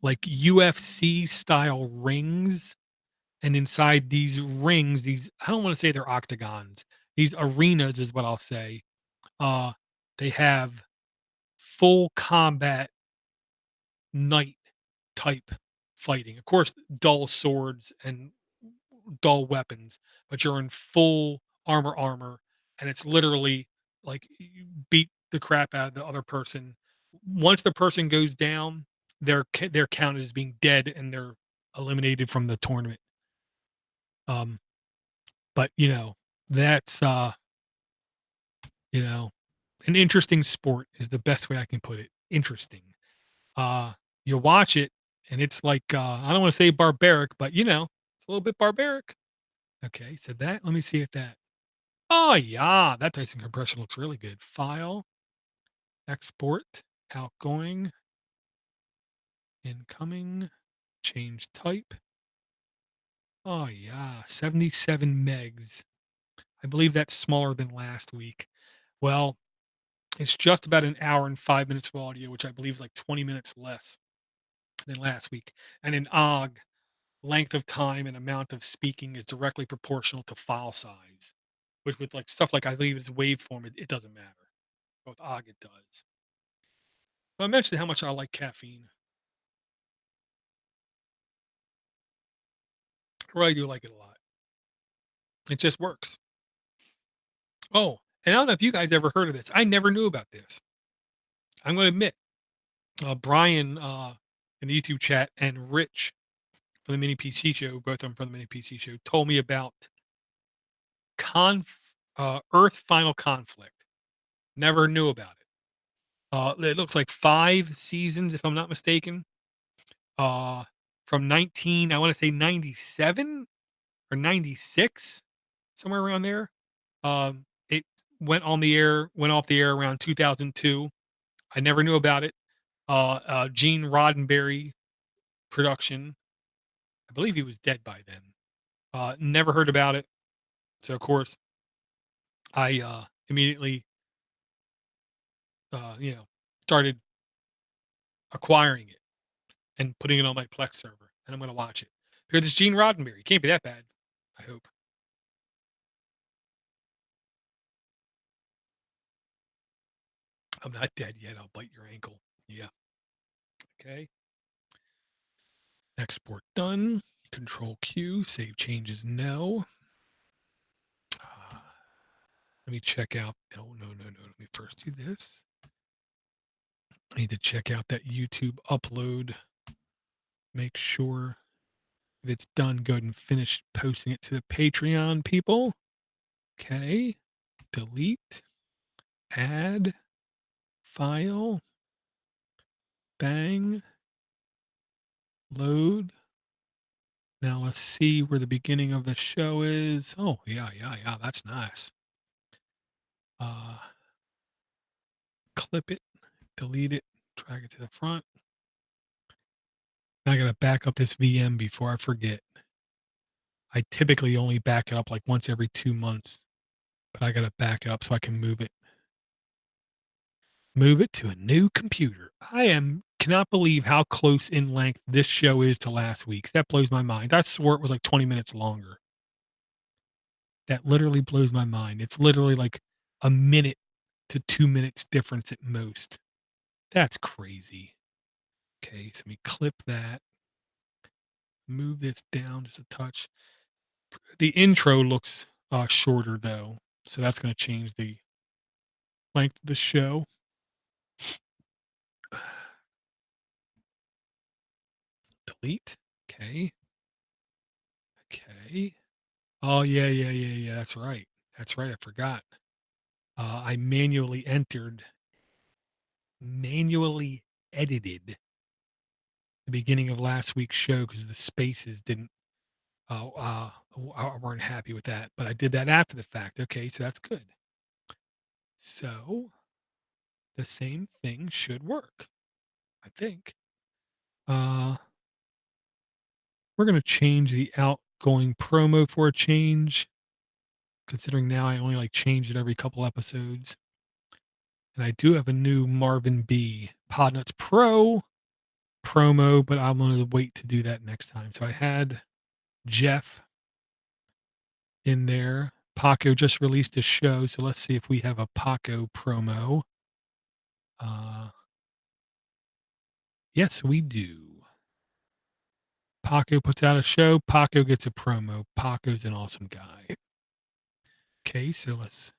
like UFC style rings, and inside these rings, these I don't want to say they're octagons. These arenas is what I'll say. Uh, they have full combat knight type fighting. Of course, dull swords and dull weapons, but you're in full armor, and it's literally like you beat the crap out of the other person. Once the person goes down, they're counted as being dead and they're eliminated from the tournament. Um, but that's you know, an interesting sport is the best way I can put it. Interesting. Uh, you watch it and it's like I don't want to say barbaric, but it's a little bit barbaric. Okay, so that let me see if that. Oh yeah, that Dyson compression looks really good. File, export, outgoing, incoming, change type. Oh yeah, 77 megs. I believe that's smaller than last week. Well, it's just about an hour and 5 minutes of audio, which I believe is like 20 minutes less than last week. And in OGG, length of time and amount of speaking is directly proportional to file size. Which with like stuff like I believe it's waveform, it doesn't matter. But with OGG, it does. But I mentioned how much I like caffeine. I really do like it a lot. It just works. Oh, and I don't know if you guys ever heard of this. I never knew about this. I'm going to admit, Brian in the YouTube chat and Rich from the Mini PC Show, both of them from the Mini PC Show, told me about Earth Final Conflict. Never knew about it. It looks like 5 seasons, if I'm not mistaken. Uh, from 19, I want to say 97 or 96, somewhere around there. It went off the air around 2002. I never knew about it. Gene Roddenberry production. I believe he was dead by then. Never heard about it. So of course I immediately you know started acquiring it and putting it on my Plex server, and I'm going to watch it because it's Gene Roddenberry. Can't be that bad. I hope. I'm not dead yet. I'll bite your ankle. Yeah. Okay. Export done. Control Q. Save changes. No. Let me check out. No, no, no, no. Let me first do this. I need to check out that YouTube upload. Make sure if it's done, go ahead and finish posting it to the Patreon people. Okay. Delete. Add. File. Bang. Load. Now let's see where the beginning of the show is. Oh, yeah, yeah, yeah. That's nice. Uh, clip it, delete it, drag it to the front. Now I gotta back up this VM before I forget. I typically only back it up like once every 2 months. but I gotta back it up so I can move it to a new computer. I am cannot believe how close in length this show is to last week's. That blows my mind. I swore it was like 20 minutes longer. That literally blows my mind. It's literally like a minute to 2 minutes difference at most. That's crazy. Okay, so let me clip that, move this down just a touch. The intro looks shorter though, so that's going to change the length of the show. Delete. Okay. Okay. Oh yeah, yeah, yeah, yeah. That's right. That's right. I forgot. I manually edited the beginning of last week's show because the spaces didn't. I weren't happy with that, but I did that after the fact. Okay, so that's good. So the same thing should work, I think. Uh, we're gonna change the outgoing promo for a change, considering now I only like change it every couple episodes. And I do have a new Marvin B Podnutz Pro promo, but I'm gonna wait to do that next time. So I had Jeff in there. Paco just released a show, so let's see if we have a Paco promo. Uh, yes, we do. Paco puts out a show. Paco gets a promo. Paco's an awesome guy. Okay, so let's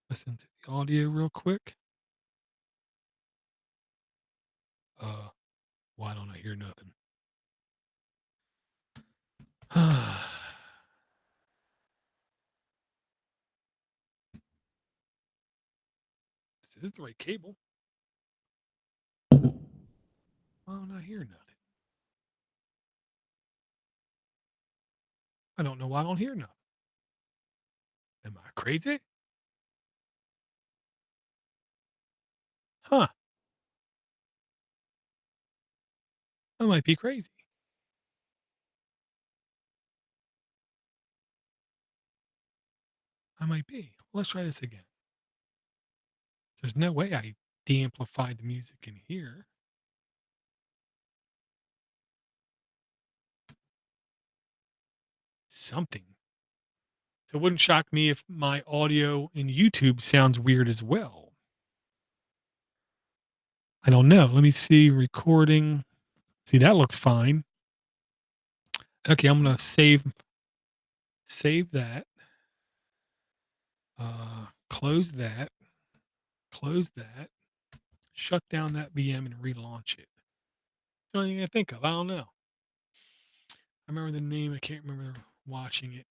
listen to the audio real quick. Why don't I hear nothing? This is the right cable. Why don't I hear nothing? I don't know why I don't hear nothing. Am I crazy? Huh. I might be crazy. I might be. Let's try this again. There's no way I de-amplified the music in here. Something. So it wouldn't shock me if my audio in YouTube sounds weird as well. I don't know. Let me see recording. See, that looks fine. Okay, I'm gonna save that. Close that. Close that. Shut down that VM and relaunch it. The only thing I think of. I don't know. I remember the name. I can't remember watching it.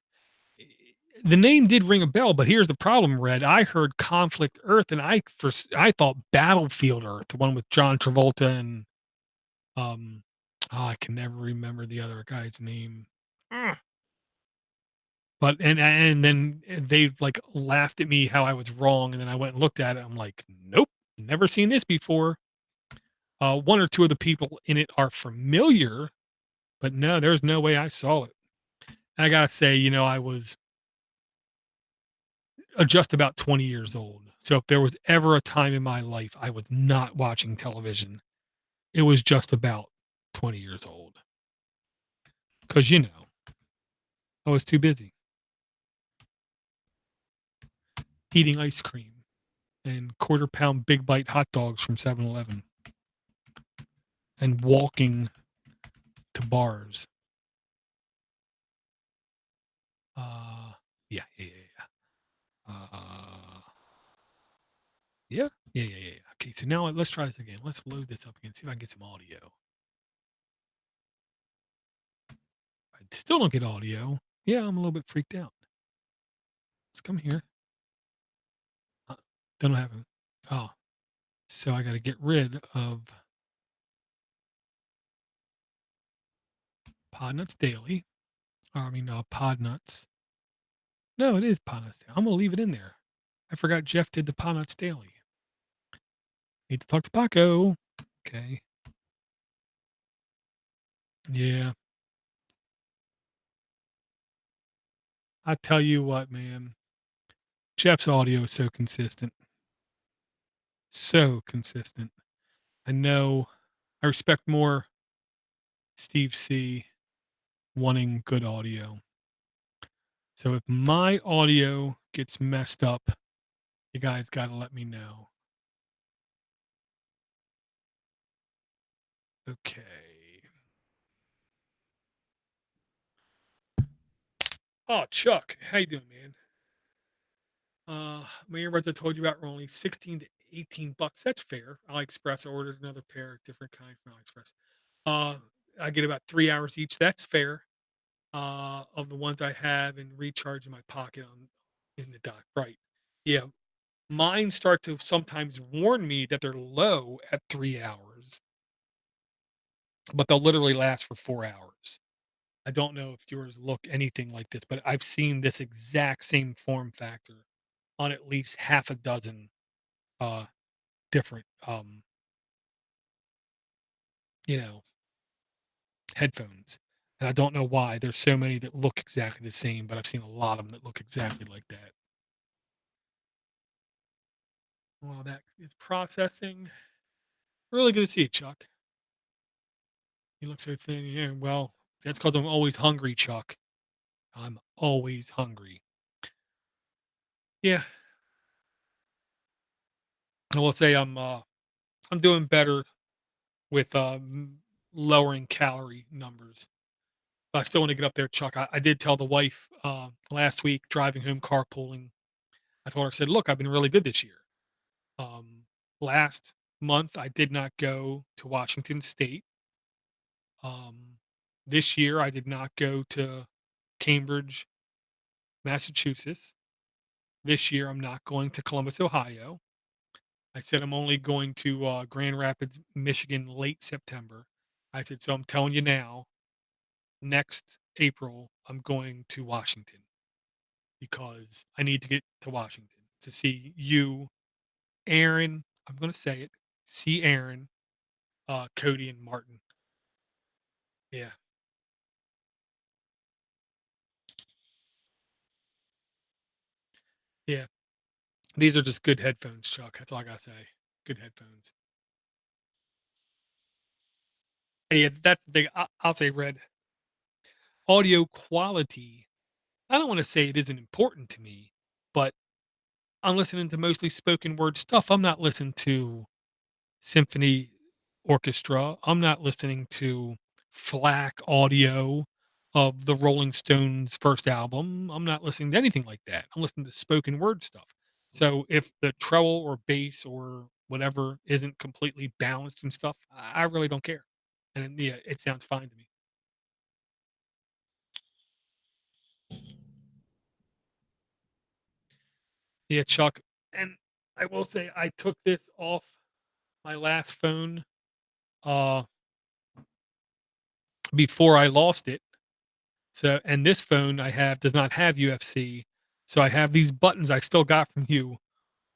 The name did ring a bell, but here's the problem, Red. I heard Conflict Earth, and I thought Battlefield Earth, the one with John Travolta and um, I can never remember the other guy's name. Mm. But and then they like laughed at me how I was wrong, and then I went and looked at it. I'm like, nope, never seen this before. One or two of the people in it are familiar, but no, there's no way I saw it. And I gotta say, I was just about 20 years old. So if there was ever a time in my life I was not watching television, it was just about 20 years old. Because, I was too busy eating ice cream and quarter pound big bite hot dogs from 7-Eleven and walking to bars. Uh, yeah, yeah, yeah, yeah. Yeah, yeah, yeah, yeah. Okay, so now let's try this again. Let's load this up again, see if I can get some audio. I still don't get audio. Yeah, I'm a little bit freaked out. Let's come here. Uh, don't have it. Oh, so I got to get rid of Podnuts Daily. Podnuts. No, it is Podnuts Daily. I'm gonna leave it in there. I forgot Jeff did the Podnuts Daily. Need to talk to Paco. Okay. Yeah. I tell you what, man. Jeff's audio is so consistent. So consistent. I know I respect more Steve C wanting good audio. So if my audio gets messed up, you guys got to let me know. Okay. Oh, Chuck, how you doing, man? My earbuds I told you about were only 16 to 18 bucks. That's fair. AliExpress, I ordered another pair, different kind from AliExpress. Uh, I get about 3 hours each. That's fair. Of the ones I have and recharge in my pocket on in the dock. Right. Yeah. Mine start to sometimes warn me that they're low at 3 hours, but they'll literally last for 4 hours. I don't know if yours look anything like this, but I've seen this exact same form factor on at least half a dozen uh different you know, headphones. And I don't know why there's so many that look exactly the same, but I've seen a lot of them that look exactly like that. Well, that is processing. Really good to see you, Chuck. You look so thin. Yeah, well, that's because I'm always hungry, Chuck. I'm always hungry. Yeah, I will say I'm doing better with lowering calorie numbers. But I still want to get up there, Chuck. I did tell the wife last week driving home carpooling. I told her, I said, look, I've been really good this year. Um, Last month, I did not go to Washington State. Um, this year, I did not go to Cambridge, Massachusetts. This year, I'm not going to Columbus, Ohio. I said I'm only going to Grand Rapids, Michigan, late September. I said, so I'm telling you now, next April, I'm going to Washington because I need to get to Washington to see you, Aaron. I'm going to say it. See Aaron, Cody, and Martin. Yeah, yeah. These are just good headphones, Chuck. That's all I gotta say. Good headphones. And yeah, that's the thing. I'll say, Red, audio quality. I don't want to say it isn't important to me, but I'm listening to mostly spoken word stuff. I'm not listening to symphony orchestra. I'm not listening to FLAC audio of the Rolling Stones' first album. I'm not listening to anything like that. I'm listening to spoken word stuff. So if the treble or bass or whatever isn't completely balanced and stuff, I really don't care. And yeah, it sounds fine to me. Yeah, Chuck. And I will say I took this off my last phone uh before I lost it. So, and this phone I have does not have UFC. So I have these buttons I still got from you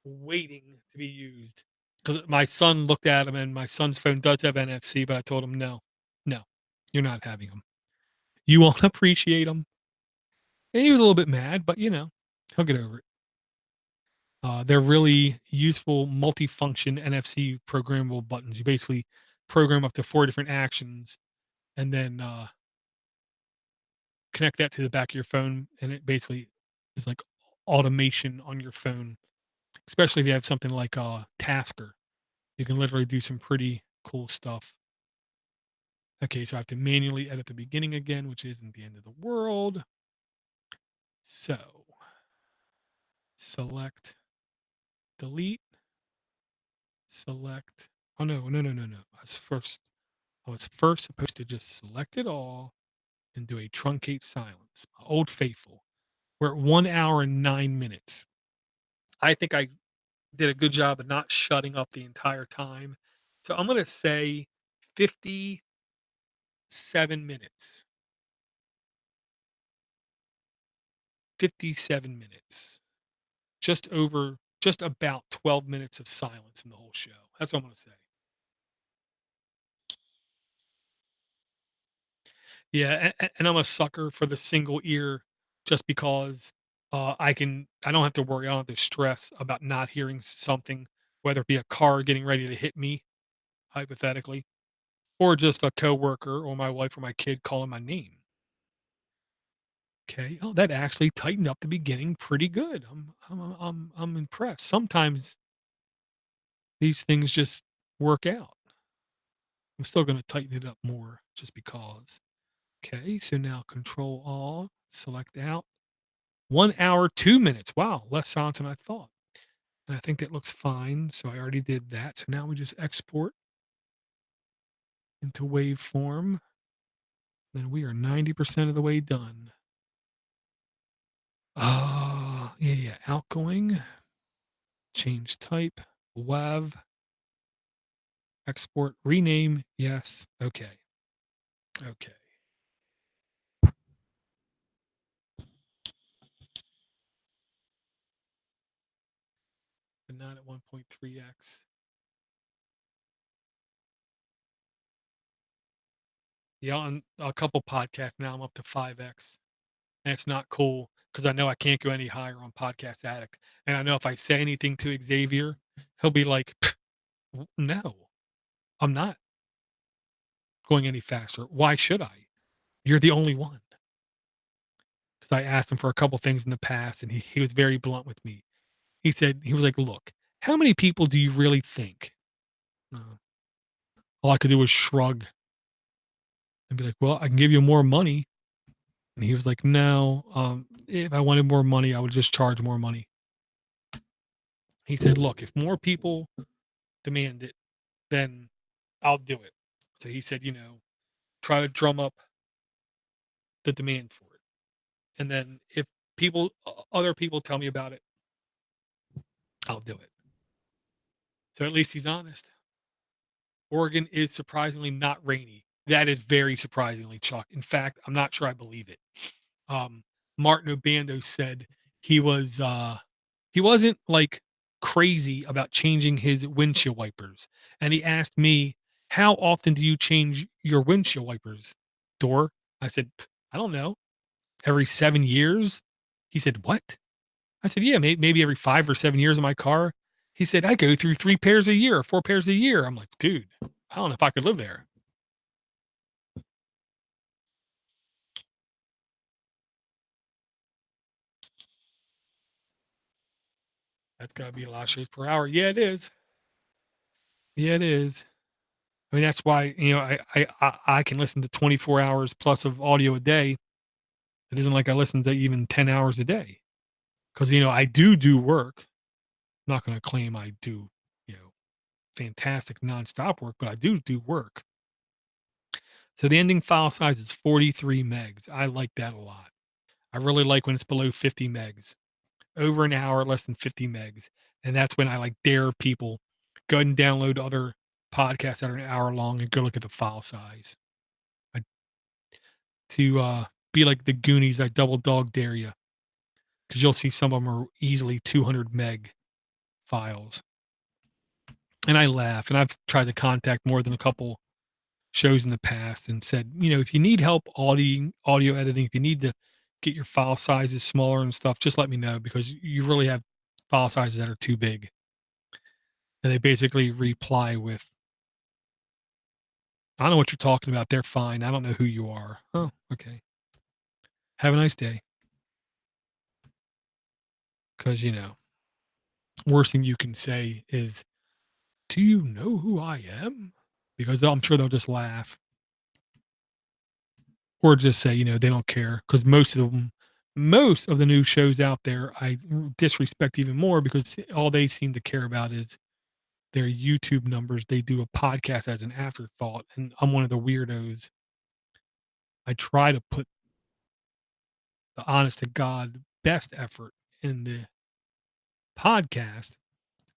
waiting to be used. Because my son looked at them and my son's phone does have NFC, but I told him, no, no, you're not having them. You won't appreciate them. And he was a little bit mad, but he'll get over it. They're really useful multifunction NFC programmable buttons. You basically program up to 4 different actions and then connect that to the back of your phone, and it basically is like automation on your phone, especially if you have something like Tasker. You can literally do some pretty cool stuff. Okay, so I have to manually edit the beginning again, which isn't the end of the world. So select, delete, select. Oh no, no, no, no, no. I was first supposed to just select it all and do a truncate silence. Old faithful. We're at 1 hour and 9 minutes. I think I did a good job of not shutting up the entire time. So I'm gonna say 57 minutes. 57 minutes. Just about 12 minutes of silence in the whole show. That's what I'm gonna say. Yeah, and I'm a sucker for the single ear just because I don't have to worry, I don't have to stress about not hearing something, whether it be a car getting ready to hit me, hypothetically, or just a coworker or my wife or my kid calling my name. Okay. Oh, that actually tightened up the beginning pretty good. I'm impressed. Sometimes these things just work out. I'm still going to tighten it up more just because. Okay. So now control all, select out. 1 hour, 2 minutes. Wow. Less silence than I thought. And I think that looks fine. So I already did that. So now we just export into waveform. Then we are 90% of the way done. Yeah, yeah. Outgoing, change type, WAV, export, rename. Yes. Okay. Okay. But not at 1.3x. Yeah, on a couple podcasts now, I'm up to 5x. And it's not cool because I know I can't go any higher on Podcast Addict. And I know if I say anything to Xavier, he'll be like, no, I'm not going any faster. Why should I? You're the only one. Because I asked him for a couple things in the past and he was very blunt with me. He said, he was like, look, how many people do you really think? Uh, all I could do was shrug and be like, well, I can give you more money. And he was like, no, if I wanted more money, I would just charge more money. He said, look, if more people demand it, then I'll do it. So he said, try to drum up the demand for it. And then if other people tell me about it, I'll do it. So at least he's honest. Oregon is surprisingly not rainy. That is very surprisingly, Chuck. In fact, I'm not sure I believe it. Um, Martin Obando said he was he wasn't like crazy about changing his windshield wipers. And he asked me, how often do you change your windshield wipers, Door? I said, I don't know. Every 7 years? He said, what? I said, yeah, maybe every 5 or 7 years in my car. He said, I go through 3 pairs a year, 4 pairs a year. I'm like, dude, I don't know if I could live there. That's gotta be a lot of shades per hour. Yeah, it is. Yeah, it is. I mean, that's why, I can listen to 24 hours plus of audio a day. It isn't like I listen to even 10 hours a day because, I do work. I'm not going to claim I do, fantastic nonstop work, but I do work. So the ending file size is 43 megs. I like that a lot. I really like when it's below 50 megs, over an hour, less than 50 megs. And that's when I like dare people go ahead and download other podcasts that are an hour long and go look at the file size. I, to be like the Goonies, I double dog dare you because you'll see some of them are easily 200 meg files. And I laugh, and I've tried to contact more than a couple shows in the past and said, if you need help audio editing, if you need to get your file sizes smaller and stuff, just let me know because you really have file sizes that are too big. And they basically reply with, I don't know what you're talking about. They're fine. I don't know who you are. Oh, okay. Have a nice day. Because, worst thing you can say is, do you know who I am? Because I'm sure they'll just laugh or just say, they don't care. Because most of the new shows out there, I disrespect even more because all they seem to care about is their YouTube numbers. They do a podcast as an afterthought. And I'm one of the weirdos. I try to put the honest to God best effort in the podcast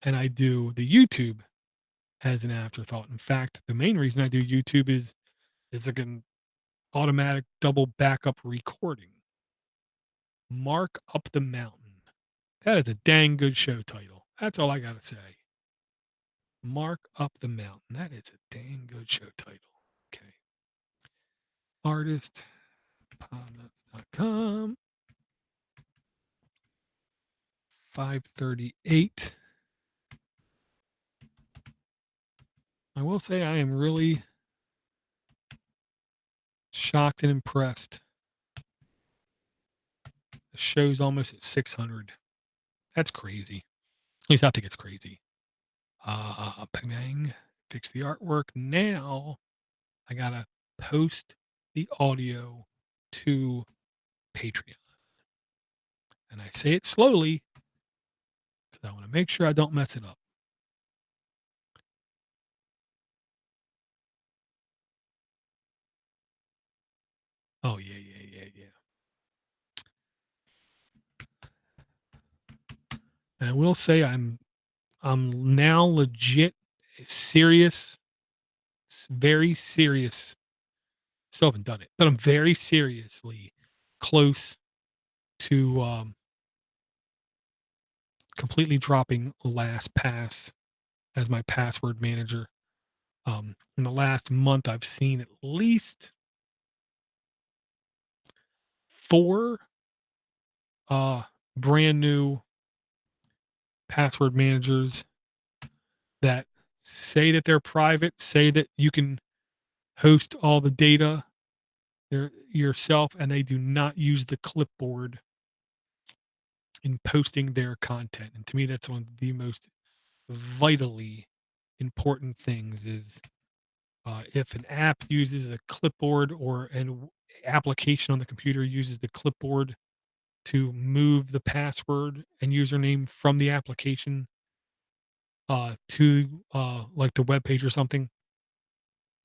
and I do the YouTube as an afterthought. In fact, the main reason I do YouTube is it's like an automatic double backup recording. Mark Up the Mountain. That is a dang good show title. That's all I got to say. Mark Up the Mountain. That is a dang good show title. Okay. Artist, podnutz.com. 5:38. I will say I am really shocked and impressed. The show's almost at 600. That's crazy. At least I think it's crazy. Bang, bang. Fix the artwork. Now I gotta post the audio to Patreon. And I say it slowly because I want to make sure I don't mess it up. Oh yeah, yeah, yeah, yeah. And I will say I'm now legit serious, very serious. Still haven't done it, but I'm very seriously close to completely dropping LastPass as my password manager. In the last month, I've seen at least four brand new password managers that say that they're private, say that you can host all the data yourself, and they do not use the clipboard in posting their content. And to me, that's one of the most vitally important things is if an app uses a clipboard or an application on the computer uses the clipboard to move the password and username from the application to like the web page or something,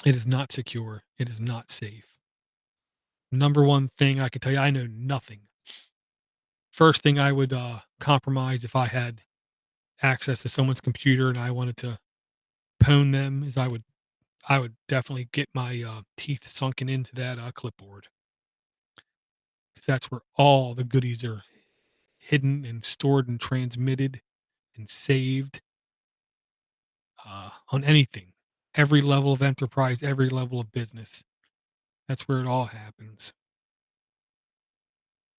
it is not secure. It is not safe. Number one thing I can tell you, I know nothing. First thing I would compromise if I had access to someone's computer and I wanted to pwn them is I would definitely get my teeth sunken into that clipboard because that's where all the goodies are hidden and stored and transmitted and saved on anything, every level of enterprise, every level of business. That's where it all happens.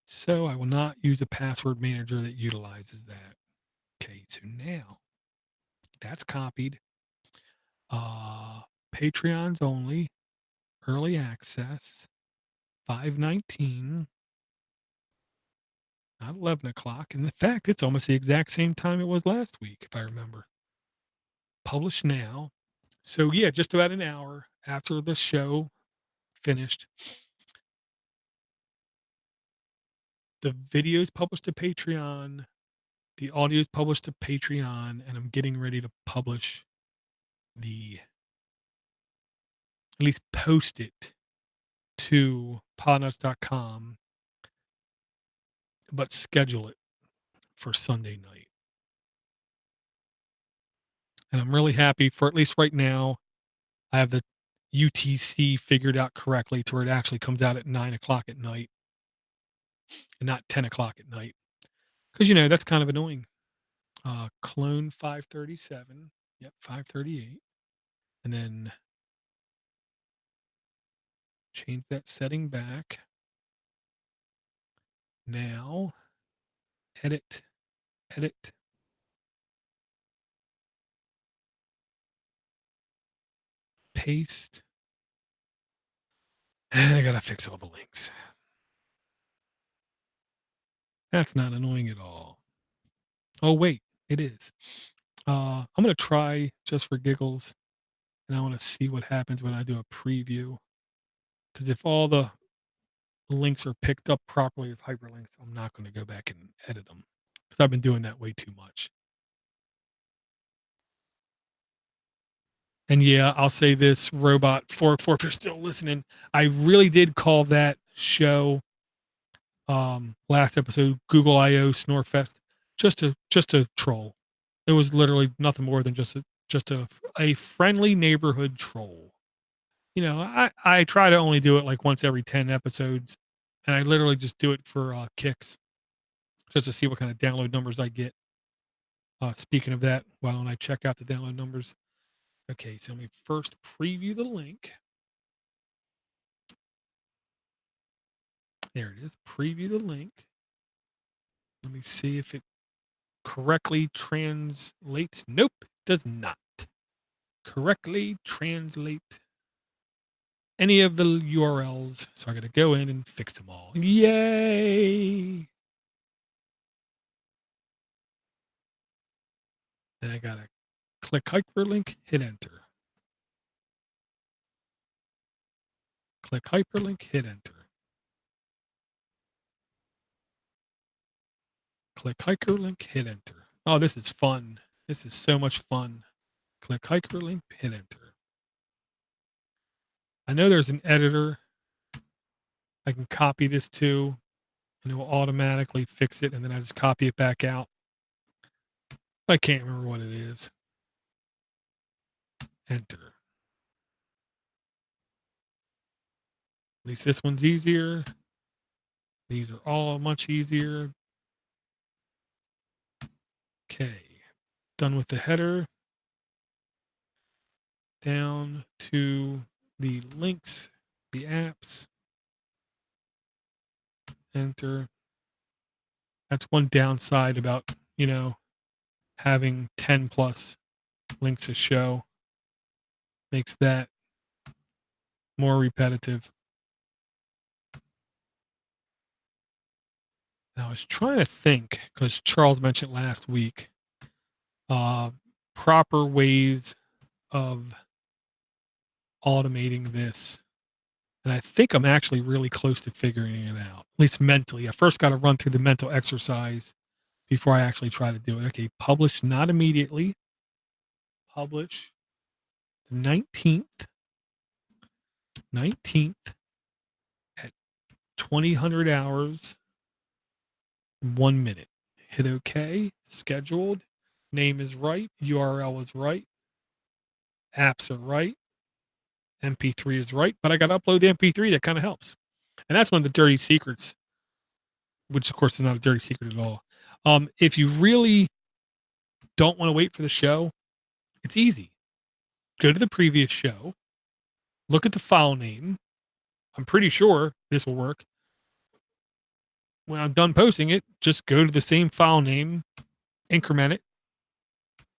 So I will not use a password manager that utilizes that. Okay, so now that's copied. Uh, Patreons only, early access, 519, not 11 o'clock. And in fact, it's almost the exact same time it was last week, if I remember. Publish now. So yeah, just about an hour after the show finished, the video is published to Patreon, the audio is published to Patreon, and I'm getting ready to publish at least post it to podnutz.com, but schedule it for Sunday night. And I'm really happy for at least right now, I have the UTC figured out correctly to where it actually comes out at 9 o'clock at night and not 10 o'clock at night. Because, that's kind of annoying. Clone 537. Yep, 538. And then change that setting back. Now, edit, edit, paste. And I got to fix all the links. That's not annoying at all. Oh, wait, it is. I'm going to try just for giggles, and I want to see what happens when I do a preview. Because if all the links are picked up properly as hyperlinks, I'm not going to go back and edit them because I've been doing that way too much. And yeah, I'll say this, Robot 404, if you're still listening, I really did call that show last episode Google I/O Snorefest just a troll. It was literally nothing more than just a friendly neighborhood troll. I try to only do it like once every 10 episodes, and I literally just do it for kicks, just to see what kind of download numbers I get. Speaking of that, why don't I check out the download numbers? Okay, so let me first preview the link. There it is. Preview the link. Let me see if it correctly translates. Nope, it does not correctly translate any of the URLs. So I got to go in and fix them all. Yay! Then I got to click hyperlink, hit enter. Click hyperlink, hit enter. Click hyperlink, hit enter. Oh, this is fun. This is so much fun. Click hyperlink, hit enter. I know there's an editor I can copy this to, and it will automatically fix it, and then I just copy it back out. I can't remember what it is. Enter. At least this one's easier. These are all much easier. Okay. Done with the header. Down to the links, the apps. Enter. That's one downside about, having 10 plus links to show. Makes that more repetitive. And I was trying to think, because Charles mentioned last week, proper ways of automating this. And I think I'm actually really close to figuring it out, at least mentally. I first got to run through the mental exercise before I actually try to do it. Okay, publish not immediately. Publish the 19th at 2000 hours, 1 minute. Hit OK, scheduled. Name is right, URL is right, apps are right, MP3 is right, but I got to upload the MP3. That kind of helps. And that's one of the dirty secrets, which of course is not a dirty secret at all. If you really don't want to wait for the show, it's easy. Go to the previous show, look at the file name. I'm pretty sure this will work. When I'm done posting it, just go to the same file name, increment it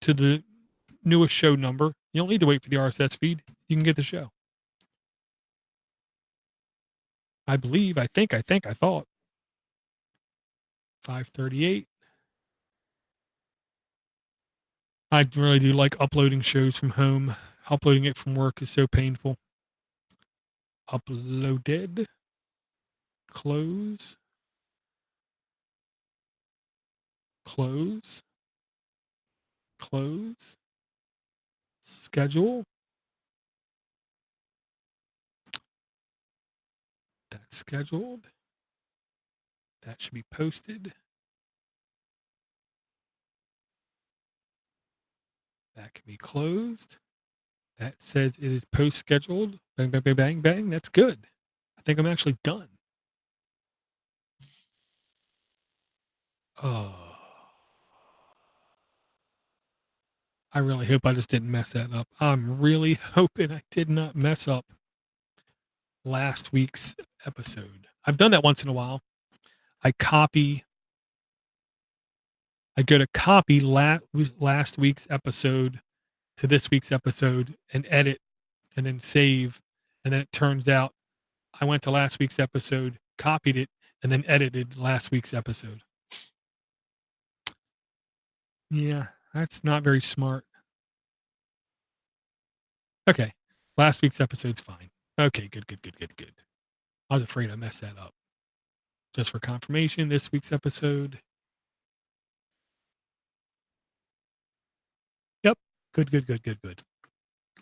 to the newest show number. You don't need to wait for the RSS feed. You can get the show. I believe, I thought 538. I really do like uploading shows from home. Uploading it from work is so painful. Uploaded. Close. Close. Close. Schedule. That's scheduled. That should be posted. That can be closed. That says it is post scheduled. Bang, bang, bang, bang, bang. That's good. I think I'm actually done. Oh, I really hope I just didn't mess that up. I'm really hoping I did not mess up last week's episode. I've done that once in a while. I go to copy last week's episode to this week's episode and edit and then save. And then it turns out I went to last week's episode, copied it, and then edited last week's episode. Yeah, that's not very smart. Okay. Last week's episode's fine. Okay, good, good, good, good, good. I was afraid I messed that up. Just for confirmation, this week's episode. Yep. Good, good, good, good, good.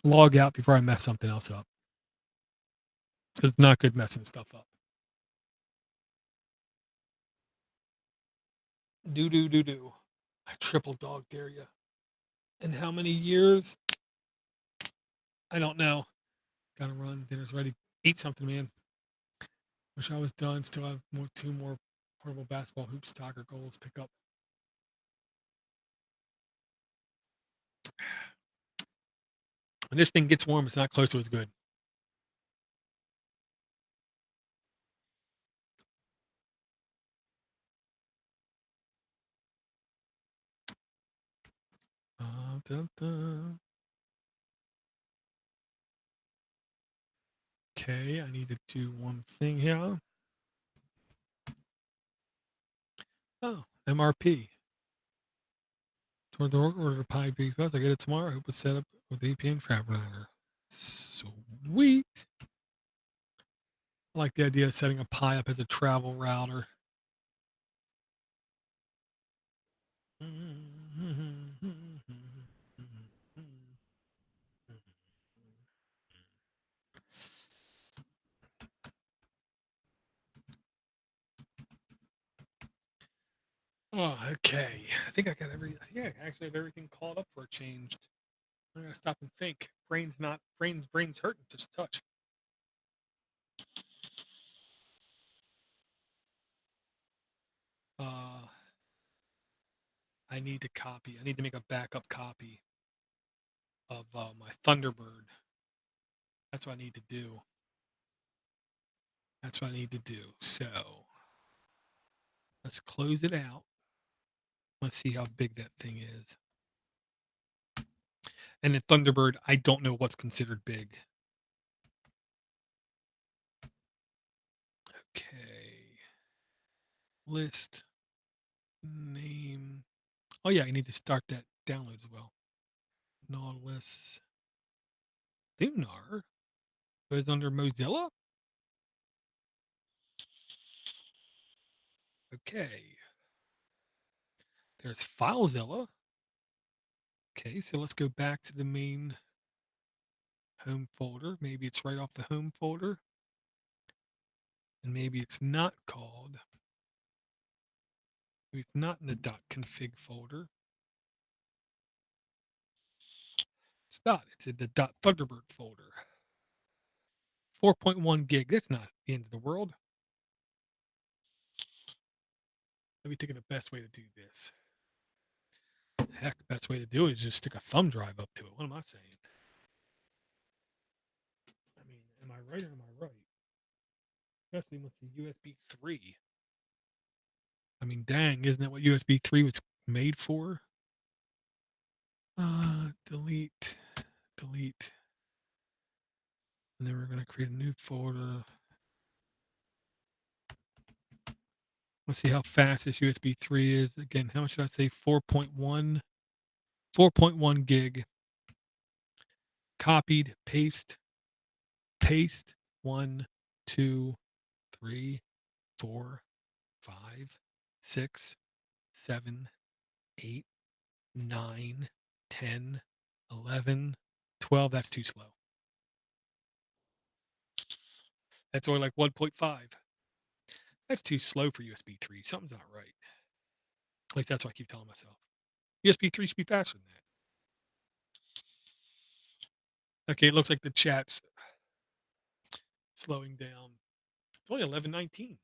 Log out before I mess something else up. It's not good messing stuff up. Do. I triple dog dare you. In how many years? I don't know. Gotta run. Dinner's ready. Eat something, man. Wish I was done. Still have two more portable basketball hoop stalker goals pick up. When this thing gets warm, it's not close to as good. dun, dun. Okay, I need to do one thing here. Oh, MRP. Toward the order Pi because I get it tomorrow. I hope it's set up with APN traffic router. Sweet. I like the idea of setting a Pi up as a travel router. Oh, okay. I think I actually have everything called up for a change. I gotta stop and think. Brain's hurting just a touch. Uh I need to copy. I need to make a backup copy of my Thunderbird. That's what I need to do. That's what I need to do. So let's close it out. Let's see how big that thing is. And the Thunderbird, I don't know what's considered big. Okay. List name. Oh yeah, I need to start that download as well. Nautilus Thunar goes under Mozilla. Okay. There's FileZilla. Okay, so let's go back to the main home folder. Maybe it's right off the home folder. And maybe it's not called. Maybe it's not in the .config folder. It's not. It's in the .thunderbird folder. 4.1 gig. That's not the end of the world. Let me think of the best way to do this. Heck, the best way to do it is just stick a thumb drive up to it. What am I saying? I mean, am I right or am I right? Especially with the USB 3. I mean, dang, isn't that what USB 3 was made for? Delete, delete. And then we're going to create a new folder. Let's see how fast this USB 3 is. Again, how much should I say? 4.1, 4.1 gig. Copied, paste, paste. 1, 2, 3, 4, 5, 6, 7, 8, 9, 10, 11, 12. That's too slow. That's only like 1.5. That's too slow for USB 3. Something's not right. At least that's what I keep telling myself. USB 3 should be faster than that. Okay, it looks like the chat's slowing down. It's only 11:19.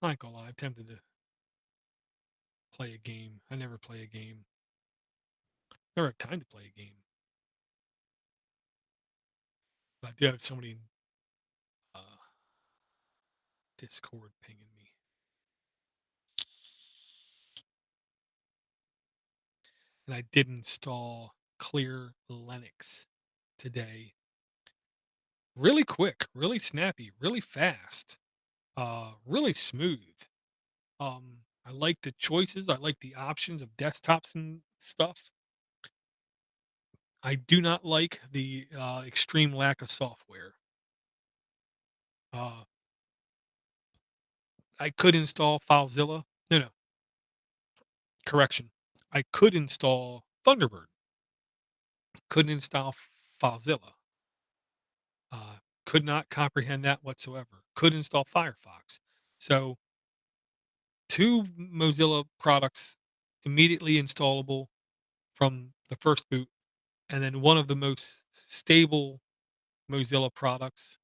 I ain't gonna lie, I'm tempted to play a game. I never play a game. Never have time to play a game. But I do have somebody in uh, Discord pinging me. And I did install Clear Linux today. Really quick, really snappy, really fast, really smooth. I like the choices. I like the options of desktops and stuff. I do not like the extreme lack of software. Uh, I could install FileZilla. No, no, correction. I could install Thunderbird. Couldn't install FileZilla. Could not comprehend that whatsoever. Could install Firefox. So two Mozilla products immediately installable from the first boot, and then one of the most stable Mozilla products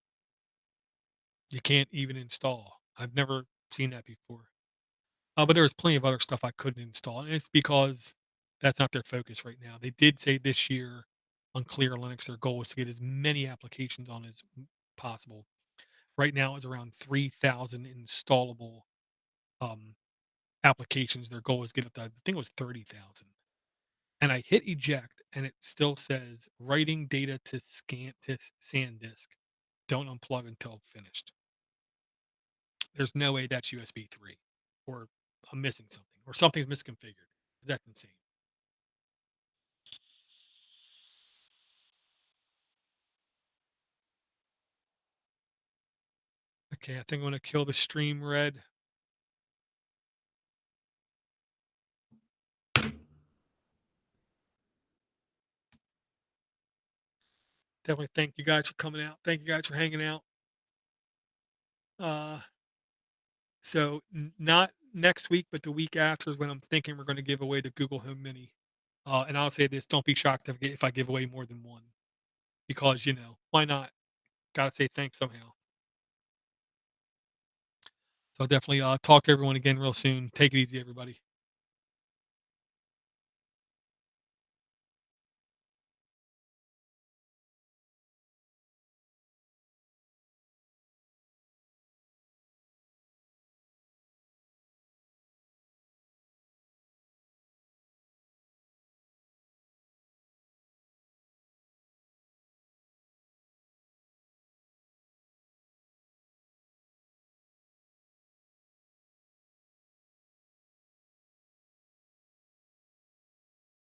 you can't even install. I've never seen that before. But there's plenty of other stuff I couldn't install, and it's because that's not their focus right now. They did say this year on Clear Linux, their goal is to get as many applications on as possible. Right now, it's around 3,000 installable um, applications, their goal is get up to, I think it was 30,000. And I hit eject and it still says writing data to SanDisk. Don't unplug until finished. There's no way that's USB 3, or I'm missing something, or something's misconfigured. That's insane. Okay, I think I'm gonna kill the stream red. Definitely thank you guys for coming out. Thank you guys for hanging out. Uh, so not next week, but the week after is when I'm thinking we're going to give away the Google Home Mini. And I'll say this: don't be shocked if I give away more than one, because why not? Got to say thanks somehow. So definitely talk to everyone again real soon. Take it easy, everybody.